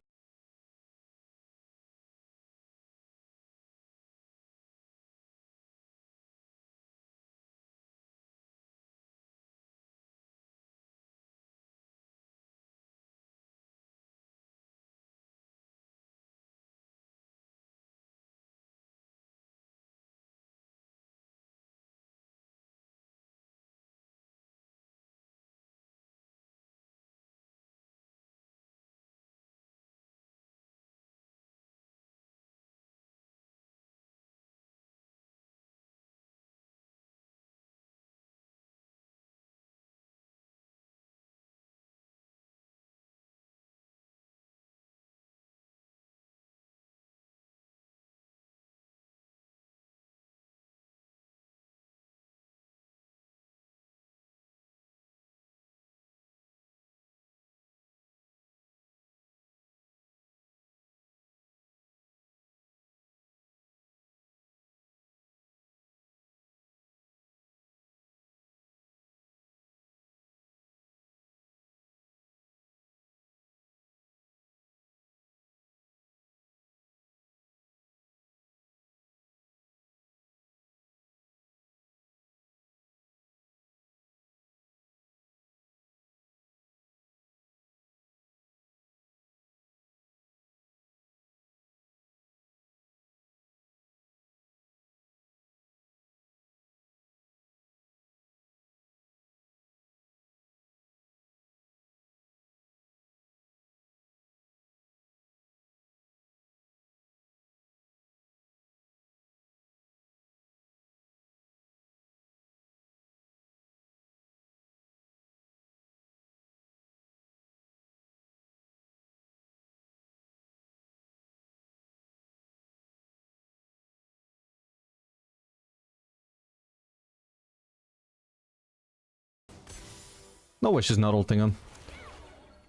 No way she's not ulting him.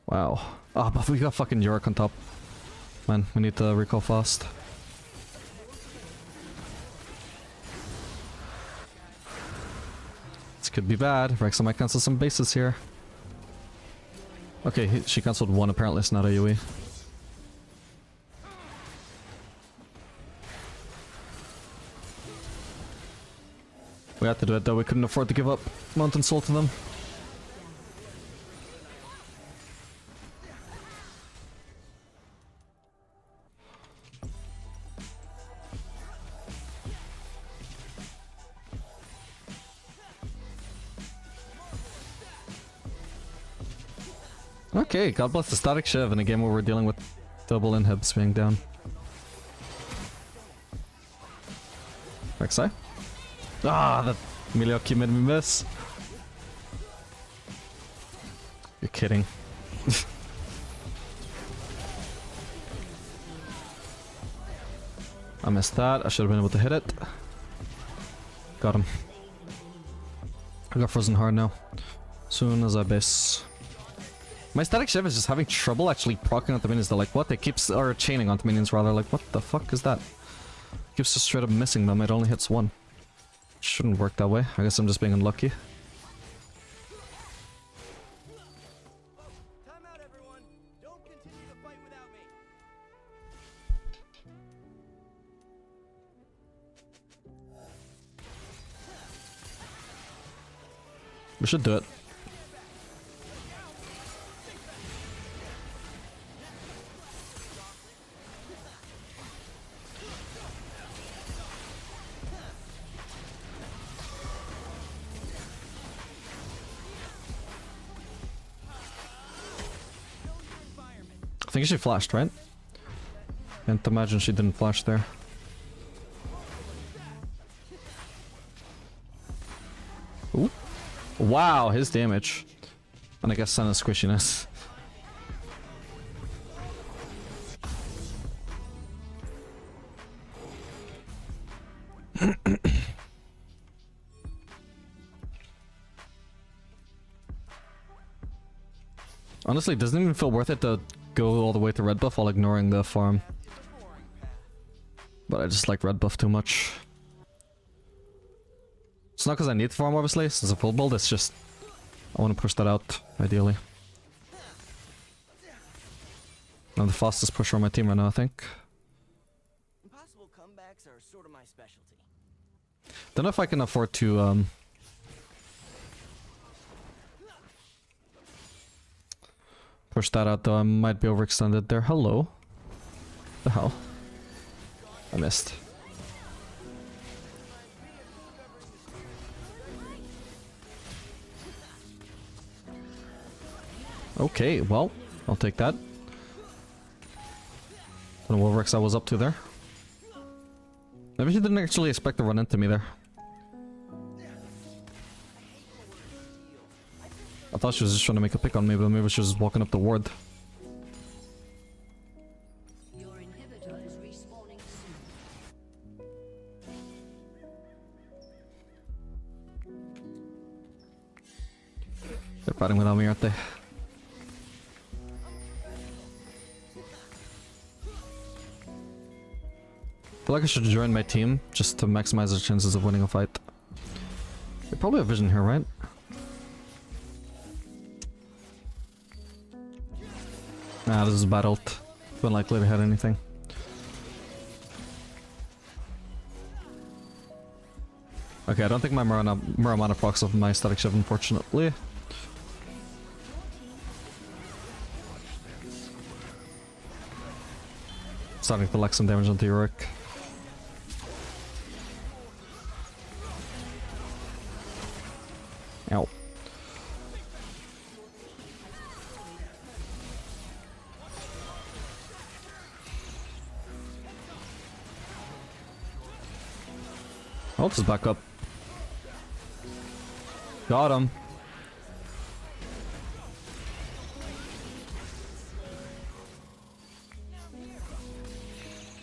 Wow. Ah, but we got fucking Yorick on top. Man, we need to recall fast. This could be bad. Rexel might cancel some bases here. Okay, she cancelled one, apparently it's not AoE. We had to do it though, we couldn't afford to give up Mountain Soul to them. Okay, God bless the static shiv in a game where we're dealing with double inhibs being down. Xayah? Ah, that Milioki made me miss. You're kidding. I missed that. I should have been able to hit it. Got him. I got frozen hard now. Soon as I base. My static shiv is just having trouble actually proccing onto minions. They're like, what? They keep or chaining onto minions rather. Like, what the fuck is that? Keeps just straight up missing them. It only hits one. Shouldn't work that way. I guess I'm just being unlucky. Time out, everyone. Don't continue to fight without me. We should do it. I think she flashed, right? Can't imagine she didn't flash there. Ooh. Wow, his damage. And I guess Senna's squishiness. Honestly, it doesn't even feel worth it to go all the way to red buff while ignoring the farm. But I just like red buff too much. It's not because I need the farm, obviously, since a full build, it's just I want to push that out, ideally. I'm the fastest pusher on my team right now, I think. Impossible comebacks are sort of my specialty. Don't know if I can afford to push that out though. I might be overextended there. Hello. The hell? I missed. Okay, well, I'll take that. Don't know what Rex I was up to there. Maybe she didn't actually expect to run into me there. I thought she was just trying to make a pick on me, but maybe she was just walking up the ward. Your inhibitor is respawning soon. They're fighting without me, aren't they? I feel like I should join my team just to maximize the chances of winning a fight. They probably have vision here, right? Nah, this is bad ult. Unlikely to hit anything. Okay, I don't think my Muramana procs off my static shiv, unfortunately. Starting to collect some damage onto Yorick. Ow. Ult is back up. Got him.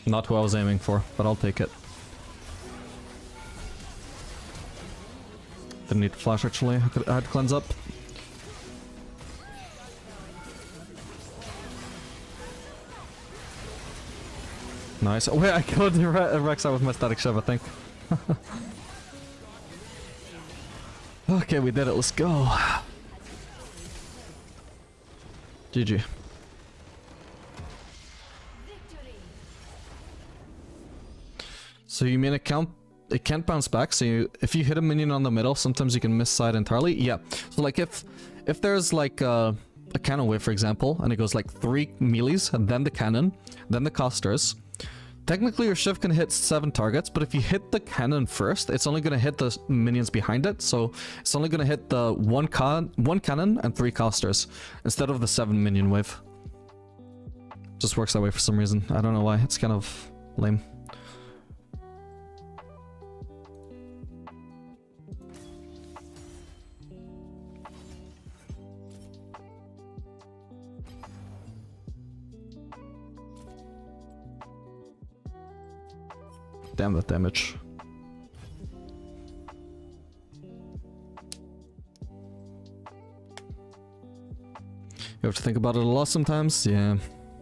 Not who I was aiming for, but I'll take it. Didn't need to flash actually, I had to cleanse up. Nice. Oh wait, I killed Rex out with my static shiv, I think. Okay, we did it, let's go. GG. So you mean it can't bounce back, so if you hit a minion on the middle, sometimes you can miss side entirely? Yeah. So like if there's like a cannon wave, for example, and it goes like 3 melees, and then the cannon, then the casters, Technically, your shift can hit 7 targets, but if you hit the cannon first, it's only gonna hit the minions behind it. So it's only gonna hit the one cannon and 3 casters instead of the 7 minion wave. Just works that way for some reason. I don't know why. It's kind of lame. Damn that damage. You have to think about it a lot sometimes. Yeah,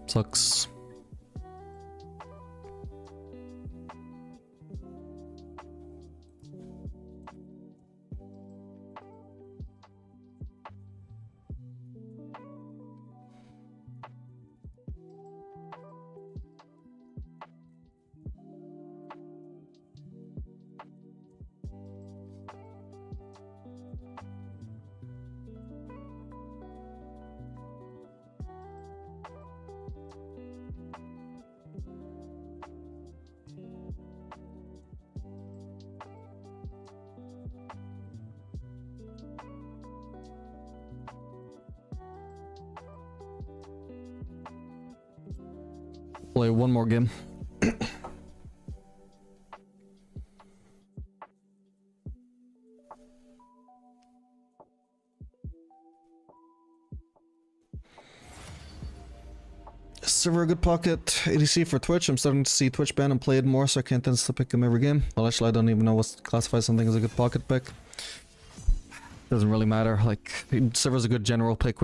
sucks. Play one more game. Server a good pocket. ADC for Twitch. I'm starting to see Twitch ban and play it more, so I can't tend to pick him every game. Well, actually, I don't even know what classifies something as a good pocket pick. Doesn't really matter. Like, server's a good general pick.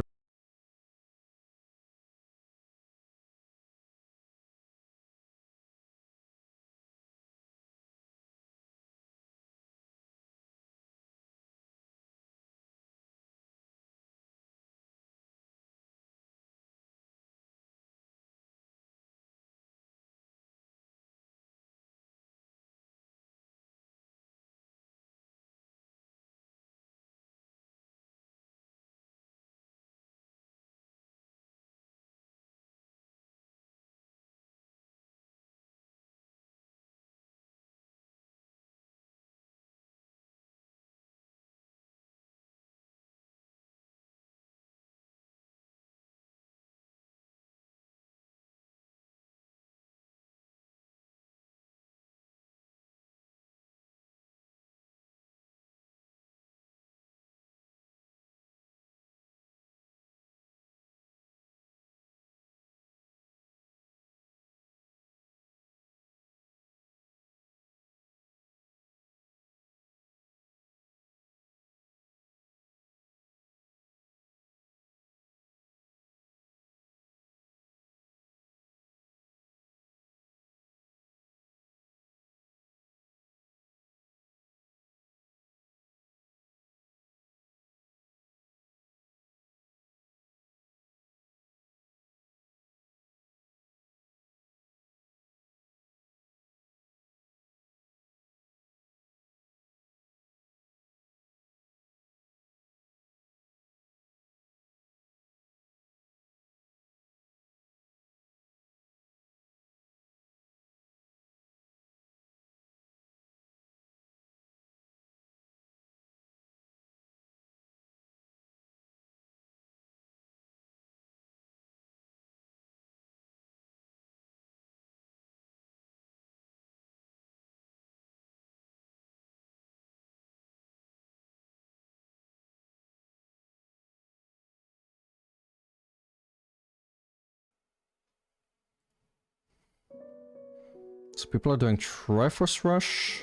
So people are doing Triforce Rush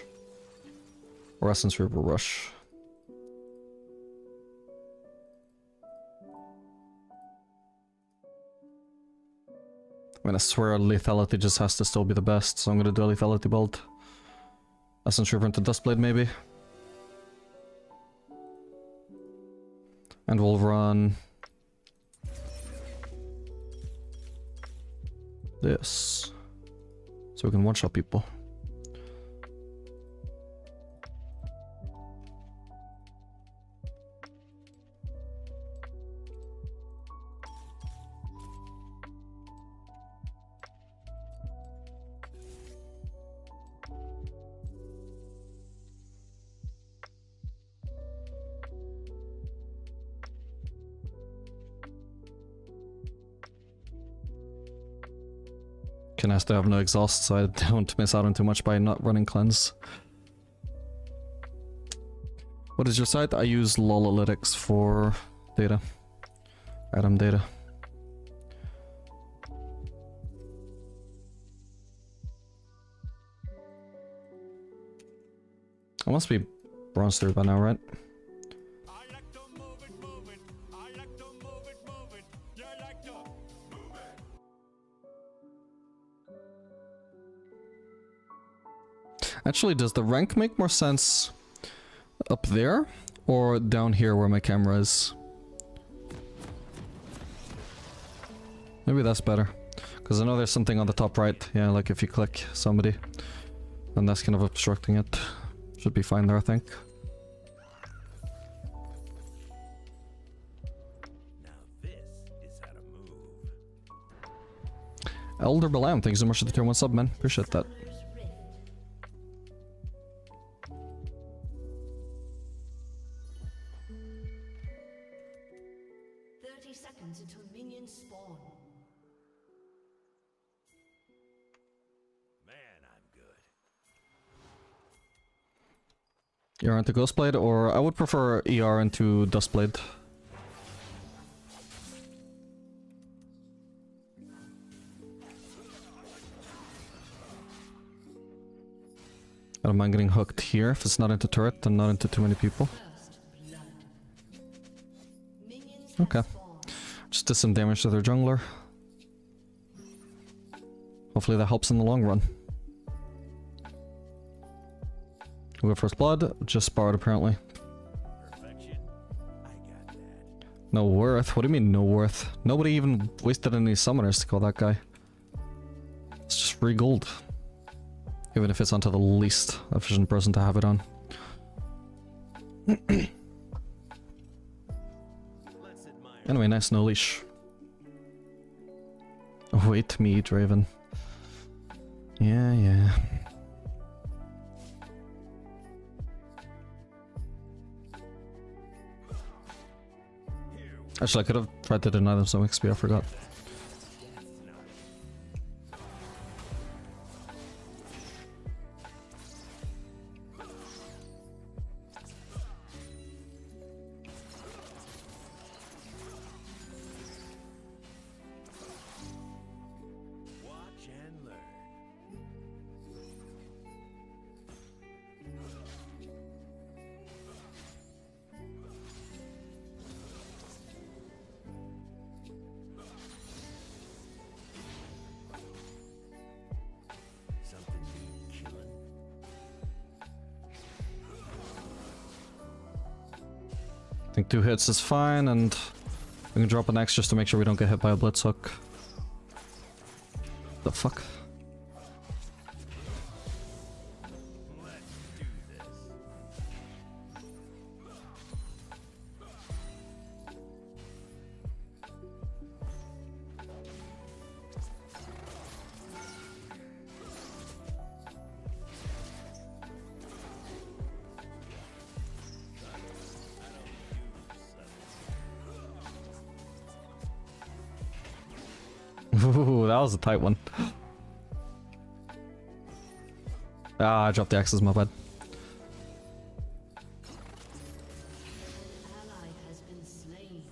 or Essence River Rush. I mean, I swear lethality just has to still be the best, so I'm gonna do a lethality build. Essence River into Dustblade maybe. And we'll run this. So we can one-shot people. Can I still have no exhaust so I don't miss out on too much by not running cleanse. What is your site? I use Lolalytics for data. Atom data. I must be bronze 3 by now, right? I like to move it, move it. I like to move it, move it. You like to move it. Actually, does the rank make more sense up there or down here where my camera is? Maybe that's better. Because I know there's something on the top right. Yeah, like if you click somebody. And that's kind of obstructing it. Should be fine there, I think. Now this is how to move. Elder Balam, thank you so much for the tier 1 sub, man. Appreciate that. Until minions spawn. Man, I'm good. ER into Ghostblade, or I would prefer ER into Dustblade. I don't mind getting hooked here if it's not into turret and not into too many people. Okay. Just did some damage to their jungler. Hopefully that helps in the long run. We got first blood, just borrowed apparently. Perfection. I got that. No worth? What do you mean no worth? Nobody even wasted any summoners to kill that guy. It's just free gold. Even if it's onto the least efficient person to have it on. Anyway, nice no leash. Wait me, Draven. Yeah, yeah. Actually, I could have tried to deny them some XP, I forgot. I think 2 hits is fine, and we can drop an X just to make sure we don't get hit by a blitz hook. The fuck? Ooh, that was a tight one. Ah, I dropped the axes, my bad. Ally has been slain.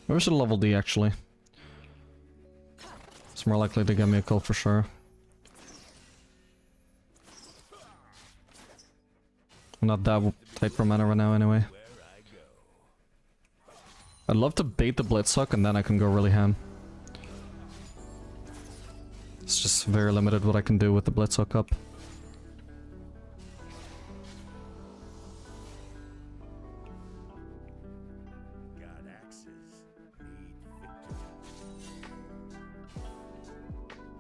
Maybe we should level D actually. It's more likely to get me a kill for sure. I'm not that tight for mana right now anyway. I'd love to bait the blitz hook and then I can go really ham. It's just very limited what I can do with the blitz hook up. Got axes. Need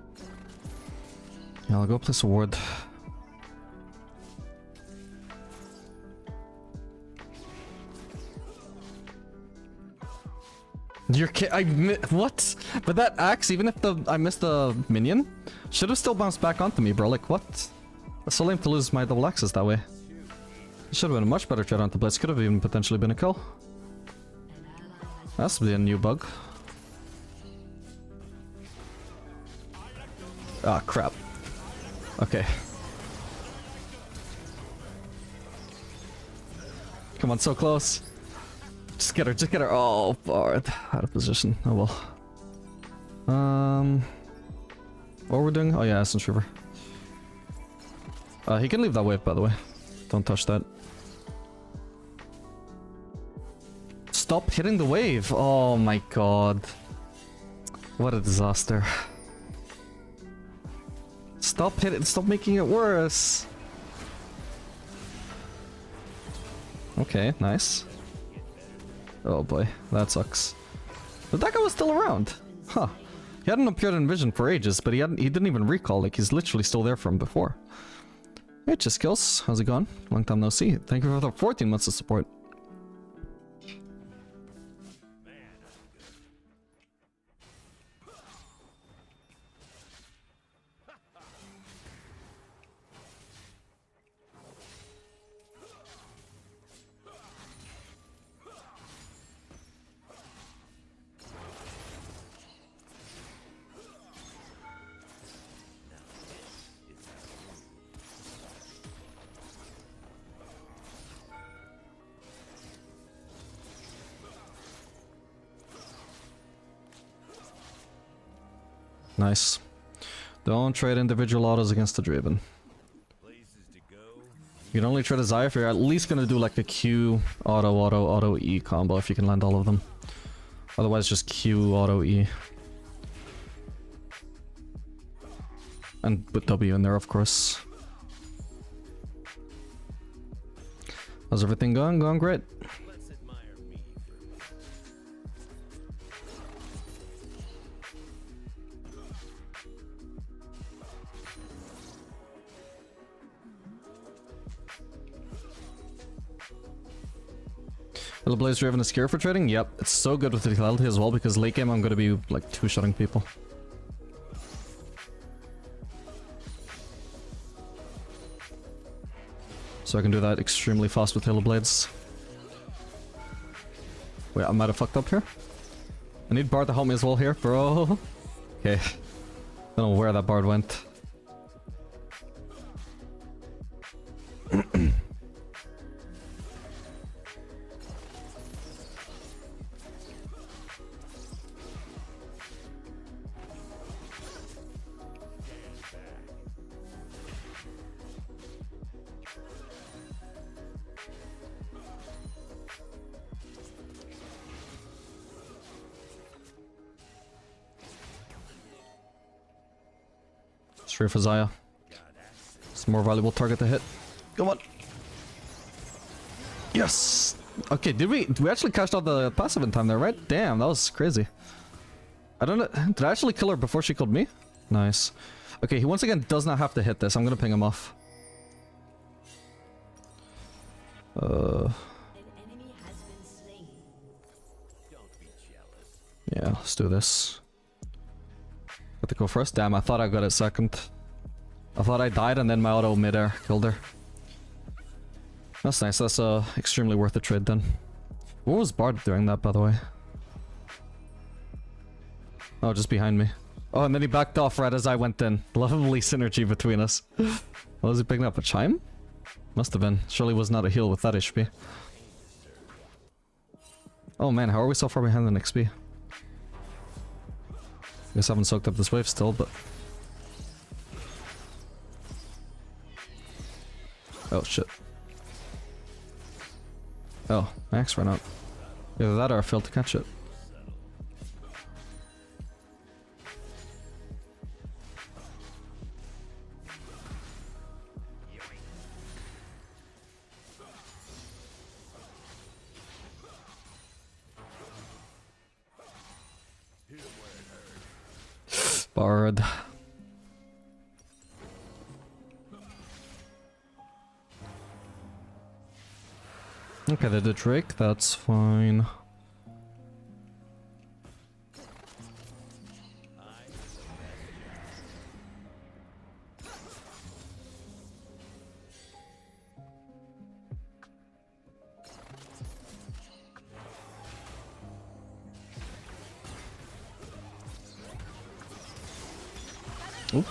victory. Yeah, I'll go place a ward. You're what? But that axe, even if I missed the minion, should have still bounced back onto me, bro. Like, what? That's so lame to lose my double axes that way. Should have been a much better trade on the blitz. Could have even potentially been a kill. Has to be a new bug. Ah, crap. Okay. Come on, so close. Just get her, just get her. Oh, Bard. Out of position. Oh well. What we're doing? Oh yeah, Essence River. He can leave that wave, by the way. Don't touch that. Stop hitting the wave! Oh my god. What a disaster. Stop hitting, stop making it worse! Okay, nice. Oh boy, that sucks. But that guy was still around! Huh. He hadn't appeared in Vision for ages, but he didn't even recall, like he's literally still there from before. Hey, just kills. How's it going? Long time no see. Thank you for the 14 months of support. Nice. Don't trade individual autos against the Draven. You can only trade a Xayah if you're at least gonna do like a Q, auto, E combo if you can land all of them. Otherwise just Q, auto, E. And put W in there, of course. How's everything going? Going great. Will Blaze Draven is scare for trading? Yep, it's so good with the lethality as well because late game I'm gonna be like two-shotting people. So I can do that extremely fast with Halo Blades. Wait, I might have fucked up here. I need Bard to help me as well here, bro. Okay. Don't know where that Bard went. Straight for Xayah. It's a more valuable target to hit. Come on. Yes! Okay, did we actually cashed out the passive in time there, right? Damn, that was crazy. I don't know. Did I actually kill her before she killed me? Nice. Okay, he once again does not have to hit this. I'm gonna ping him off. Yeah, let's do this. Got to go first. Damn, I thought I got it second. I thought I died and then my auto mid-air killed her. That's nice. That's extremely worth the trade then. What was Bard doing that, by the way? Oh, just behind me. Oh, and then he backed off right as I went in. Lovely synergy between us. What was he picking up? A chime? Must have been. Surely was not a heal with that HP. Oh man, how are we so far behind in XP? Guess I haven't soaked up this wave still, but... Oh shit. Oh, my axe ran out. Either that or I failed to catch it. Bard. Okay, they did trick, that's fine. Oop.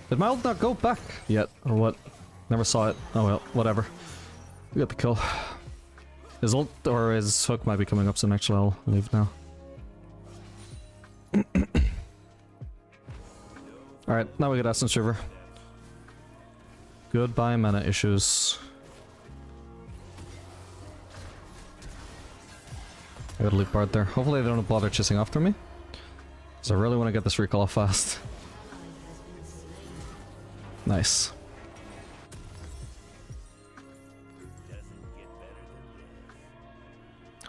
Did my ult not go back yet, or what? Never saw it. Oh well, whatever. We got the kill. His ult or his hook might be coming up soon, actually I'll leave now. Alright, now we get Essence River. Goodbye mana issues. I gotta leave Bard there. Hopefully they don't bother chasing after me. So I really want to get this recall off fast. Nice.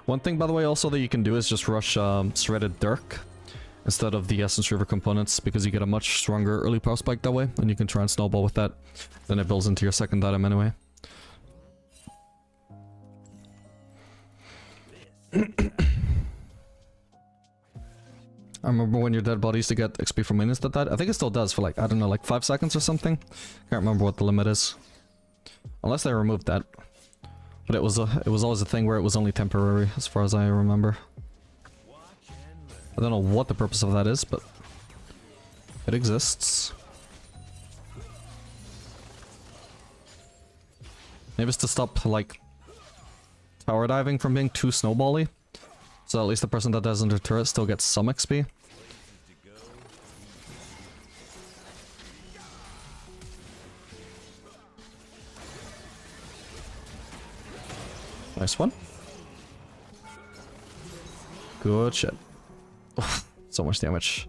One thing, by the way, also that you can do is just rush Shredded Dirk instead of the Essence River components, because you get a much stronger early power spike that way, and you can try and snowball with that. Then it builds into your second item anyway. I remember when your dead body used to get XP from minions that died. I think it still does for like, I don't know, like 5 seconds or something. Can't remember what the limit is. Unless they removed that. But it was always a thing where it was only temporary, as far as I remember. I don't know what the purpose of that is, but it exists. Maybe it's to stop, like, tower diving from being too snowbally. So at least the person that dies under turret still gets some XP. Nice one. Good shit. Oh, so much damage.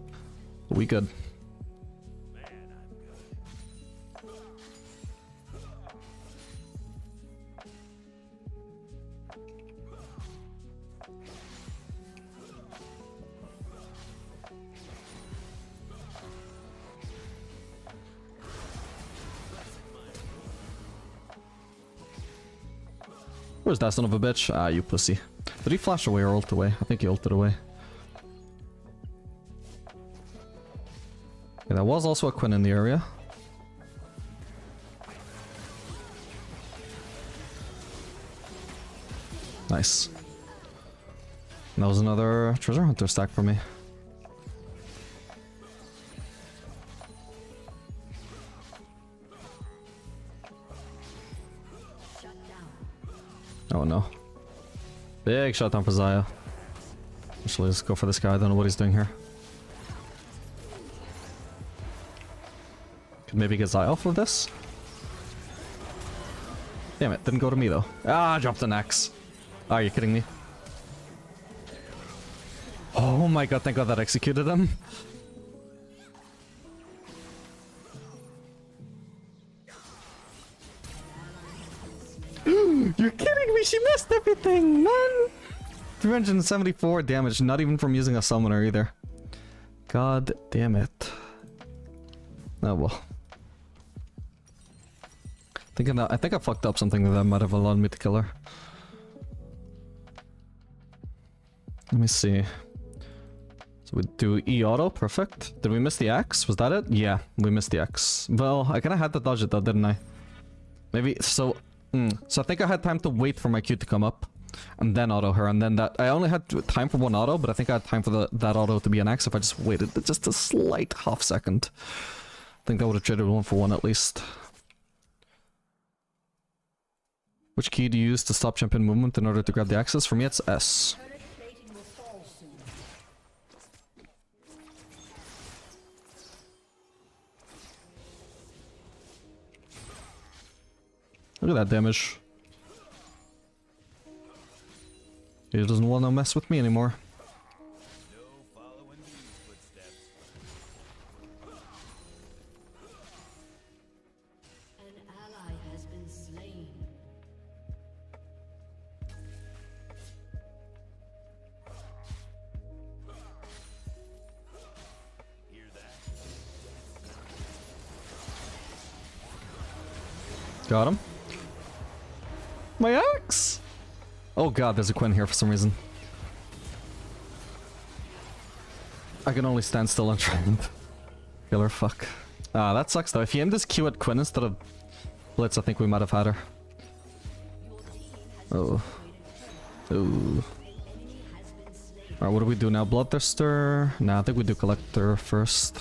We good. Where's that son of a bitch? Ah, you pussy. Did he flash away or ult away? I think he ulted away. Okay, there was also a Quinn in the area. Nice. And that was another treasure hunter stack for me. Oh no. Big shutdown for Xayah. Actually, let's go for this guy. I don't know what he's doing here. Could maybe get Xayah off of this? Damn it, didn't go to me though. Ah, I dropped an axe. Are you kidding me? Oh my god, thank god that executed him. You're kidding me, she missed everything, man! 374 damage, not even from using a summoner either. God damn it. Oh well. I think I fucked up something that might have allowed me to kill her. Let me see. So we do E-auto, perfect. Did we miss the axe? Was that it? Yeah, we missed the axe. Well, I kinda had to dodge it though, didn't I? Maybe, so... So I think I had time to wait for my Q to come up, and then auto her, and then that... I only had time for one auto, but I think I had time for that auto to be an axe if I just waited just a slight half second. I think I would have traded 1 for 1 at least. Which key do you use to stop champion movement in order to grab the axes? For me it's S. Look at that damage. He doesn't want to mess with me anymore. An ally has been slain. Got him. My axe! Oh god, there's a Quinn here for some reason. I can only stand still and try and kill her, fuck. Ah, that sucks though. If he aimed his Q at Quinn instead of Blitz, I think we might have had her. Oh. Ooh. Alright, what do we do now? Bloodthirster? Nah, I think we do Collector first.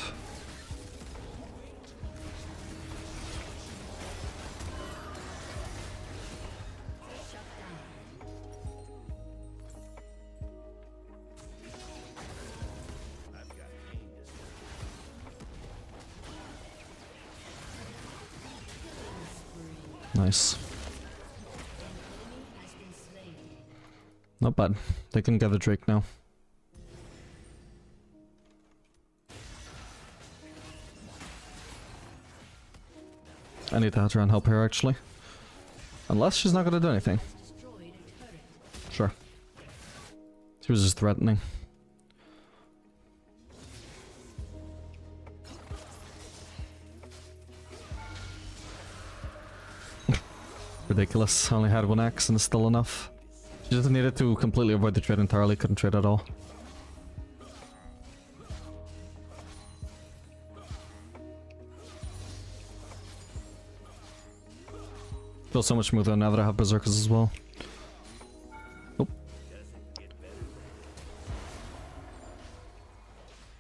Nice. Not bad. They can gather Drake now. I need to try and help her actually. Unless she's not gonna do anything. Sure. She was just threatening. Ridiculous. Only had one axe and it's still enough. She just needed to completely avoid the trade entirely. Couldn't trade at all. Feels so much smoother now that I have berserkers as well. Oh.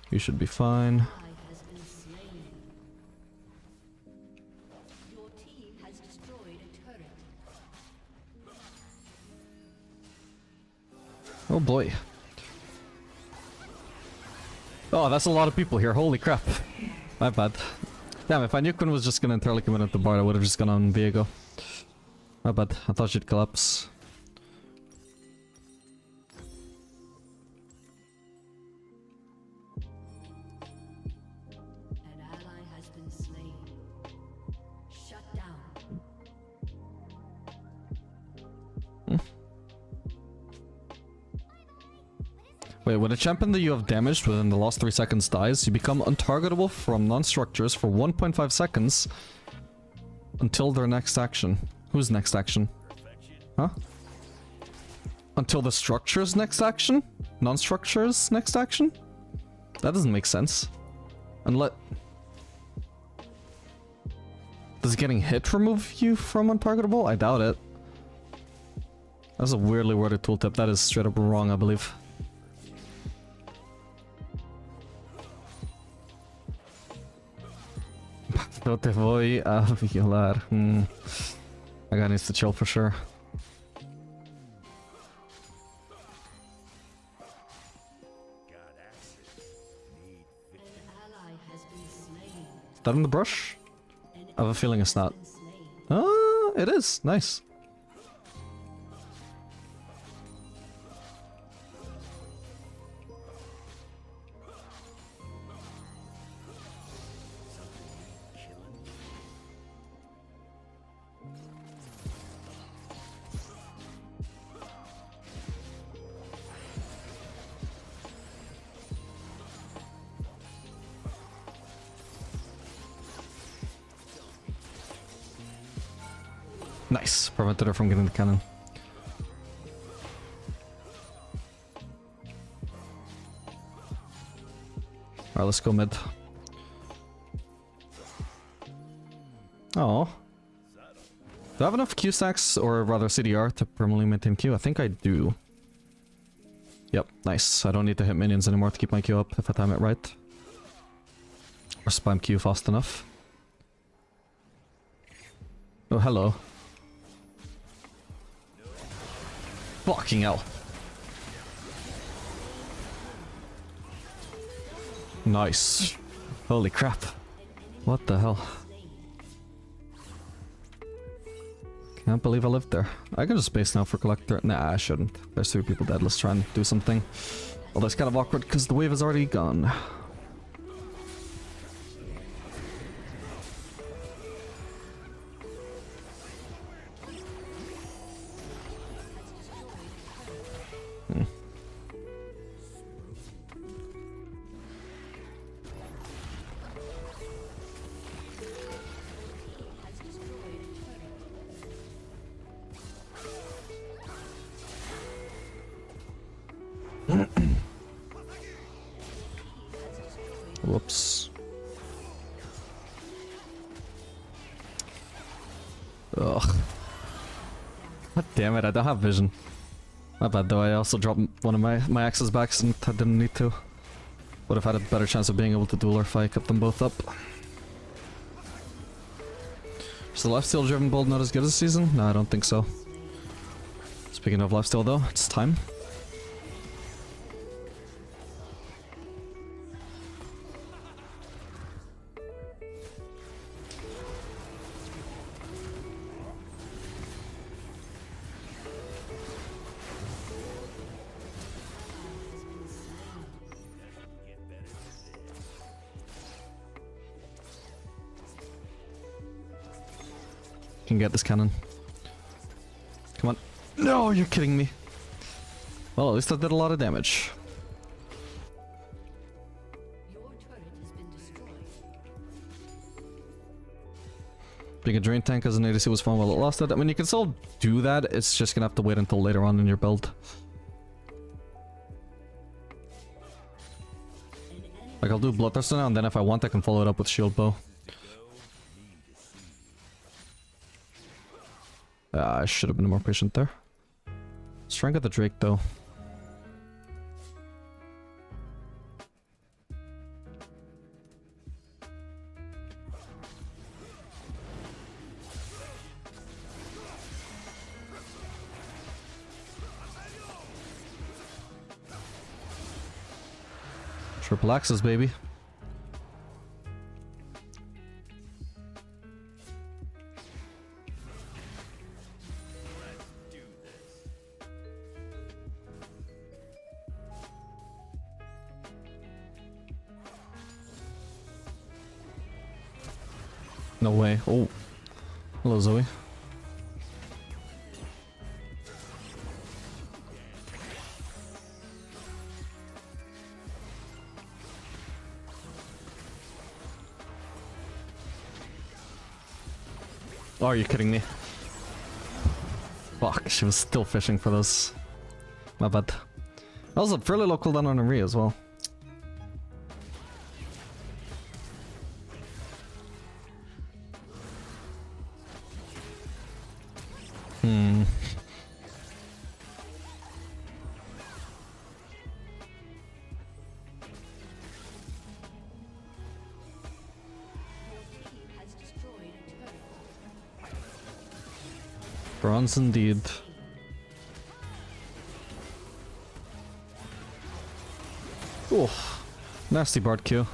You should be fine. Oh boy. Oh, that's a lot of people here. Holy crap. My bad. Damn, if I knew Quinn was just gonna entirely commit at the bar, I would have just gone on Viego. My bad. I thought she'd collapse. An ally has been slain. Shut down. Wait, when a champion that you have damaged within the last 3 seconds dies, you become untargetable from non-structures for 1.5 seconds until their next action. Whose next action? Huh? Until the structure's next action? Non-structure's next action? That doesn't make sense. Unless... Does getting hit remove you from untargetable? I doubt it. That's a weirdly worded tooltip. That is straight up wrong, I believe. No te voy a violar. That guy needs to chill for sure. Is that in the brush? I have a feeling it's not. Ah, it is. Nice. Nice. Prevented her from getting the cannon. Alright, let's go mid. Oh. Do I have enough Q stacks, or rather CDR, to permanently maintain Q? I think I do. Yep, nice. I don't need to hit minions anymore to keep my Q up if I time it right. Or spam Q fast enough. Oh, hello. Fucking hell. Nice. Holy crap. What the hell? Can't believe I lived there. I can just space now for Collector. Nah, I shouldn't. There's 3 people dead. Let's try and do something. Although it's kind of awkward because the wave is already gone. Whoops. Ugh. God damn it, I don't have vision. My bad though, I also dropped one of my axes back and I didn't need to. Would have had a better chance of being able to duel her if I kept them both up. Is the lifesteal driven build not as good this season? No, I don't think so. Speaking of lifesteal though, it's time. Can get this cannon. Come on. No, you're kidding me. Well, at least I did a lot of damage. Your turret has been destroyed. Being a drain tank as an ADC was fun while it lasted. I mean, you can still do that. It's just gonna have to wait until later on in your build. Like, I'll do Bloodthirster now, and then if I want, I can follow it up with Shield Bow. I should have been more patient there. Let's try and get the Drake though. Triple axes, baby. No way. Oh. Hello, Zoe. Oh, are you kidding me? Fuck, she was still fishing for those. My bad. That was a fairly low cooldown on Henry as well. Bronze indeed. Oh, nasty Bard Q.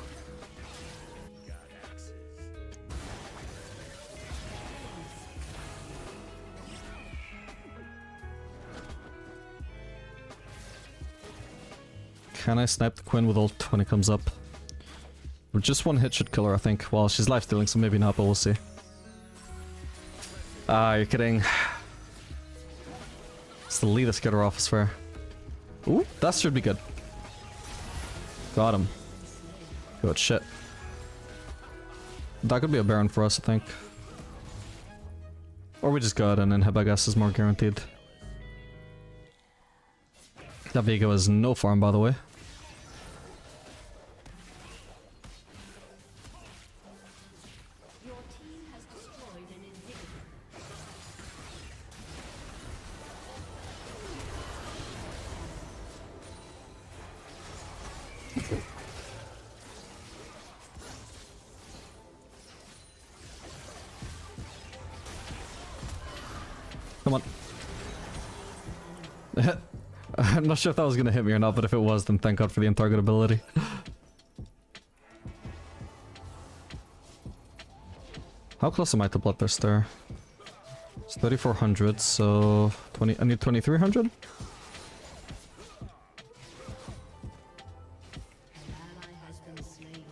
Can I snipe the Quinn with ult when it comes up? With just one hit should kill her, I think. Well, she's life-stealing, so maybe not, but we'll see. Ah, you're kidding. It's the lead to get her off, I swear. Ooh, that should be good. Got him. Good shit. That could be a Baron for us, I think. Or we just go out and inhib, I guess, is more guaranteed. That Vigo is no farm, by the way. Your team has destroyed an inhibitor. Come on. I'm not sure if that was gonna hit me or not, but if it was, then thank God for the untarget ability. How close am I to Bloodthirster? It's 3,400, so 20. I need 2,300. An ally has been slain.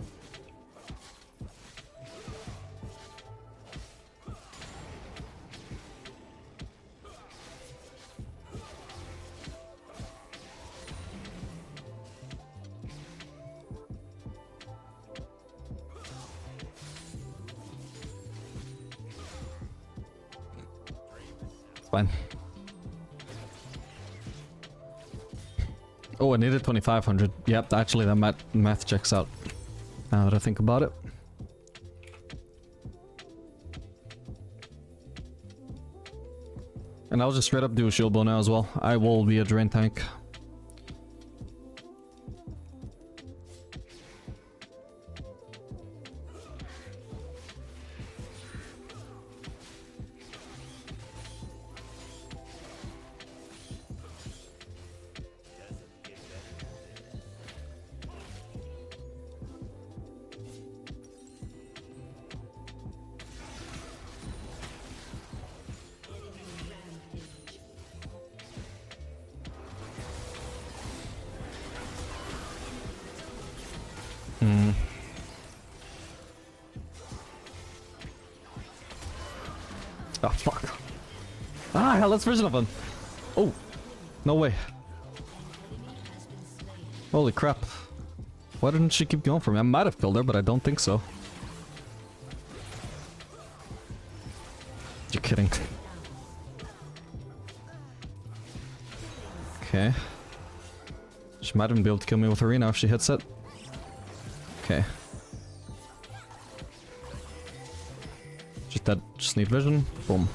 Fine. Oh, I needed 2,500. Yep, actually that math checks out. Now that I think about it. And I'll just straight up do a shield bow now as well. I will be a drain tank. Oh, fuck. Ah, hell, that's version of him. Oh, no way. Holy crap. Why didn't she keep going for me? I might have killed her, but I don't think so. You're kidding. Okay. She might even be able to kill me with Arena if she hits it. Okay. Just dead. Just need vision. Boom.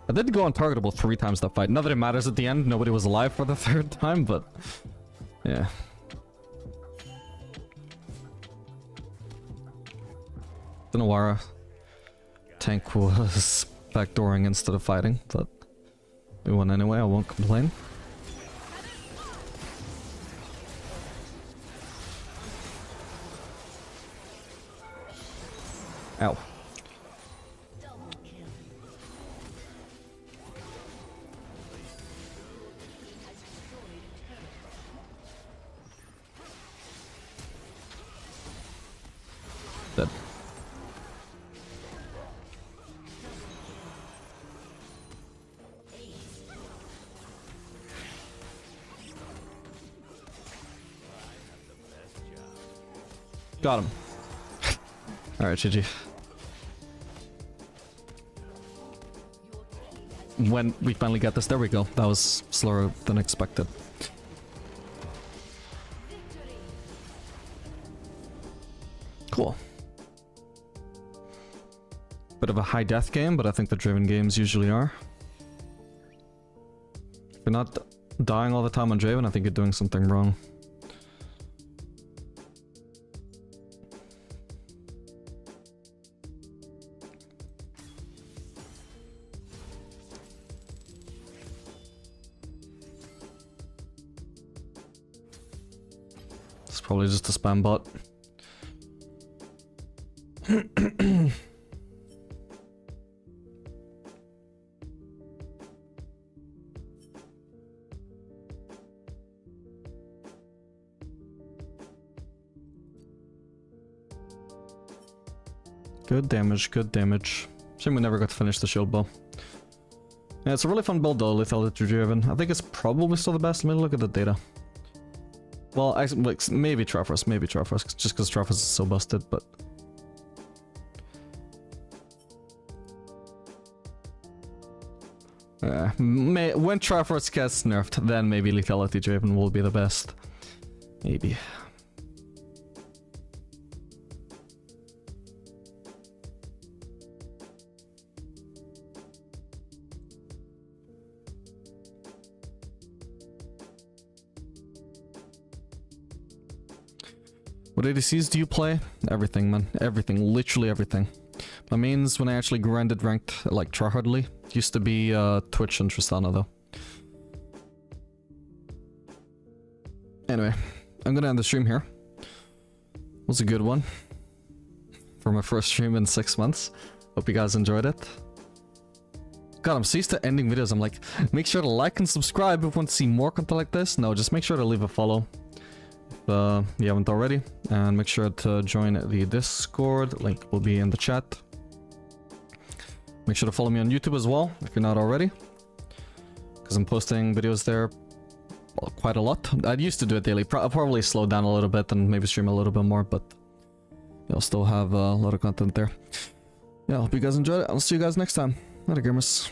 I did go untargetable 3 times that fight. Not that it matters at the end. Nobody was alive for the 3rd time, but... yeah. The Nawara tank was backdooring instead of fighting, but... we won anyway, I won't complain. Ow. Dead. Got him. Alright, GG. When we finally get this, there we go. That was slower than expected. Cool. Bit of a high death game, but I think the Draven games usually are. If you're not dying all the time on Draven, I think you're doing something wrong. It's probably just a spam bot. Good damage, good damage. Shame we never got to finish the shield bow. Yeah, it's a really fun build though, Lethality Draven. I think it's probably still the best. Let me look at the data. Well, like, maybe Triforce, just because Triforce is so busted, but... when Triforce gets nerfed, then maybe Lethality Draven will be the best. Maybe. What ADCs do you play? Everything, man. Everything. Literally everything. My mains, when I actually grinded ranked, like, tryhardly, used to be Twitch and Tristana, though. Anyway, I'm gonna end the stream here. It was a good one. For my first stream in 6 months. Hope you guys enjoyed it. God, I'm so used to ending videos. I'm like, make sure to like and subscribe if you want to see more content like this. No, just make sure to leave a follow. If you haven't already, and make sure to join the Discord, link will be in the chat. Make sure to follow me on YouTube as well, if you're not already, because I'm posting videos there quite a lot. I used to do it daily. I'll probably slow down a little bit and maybe stream a little bit more, but I'll still have a lot of content there. Yeah, I hope you guys enjoyed it. I'll see you guys next time. Later, gamers.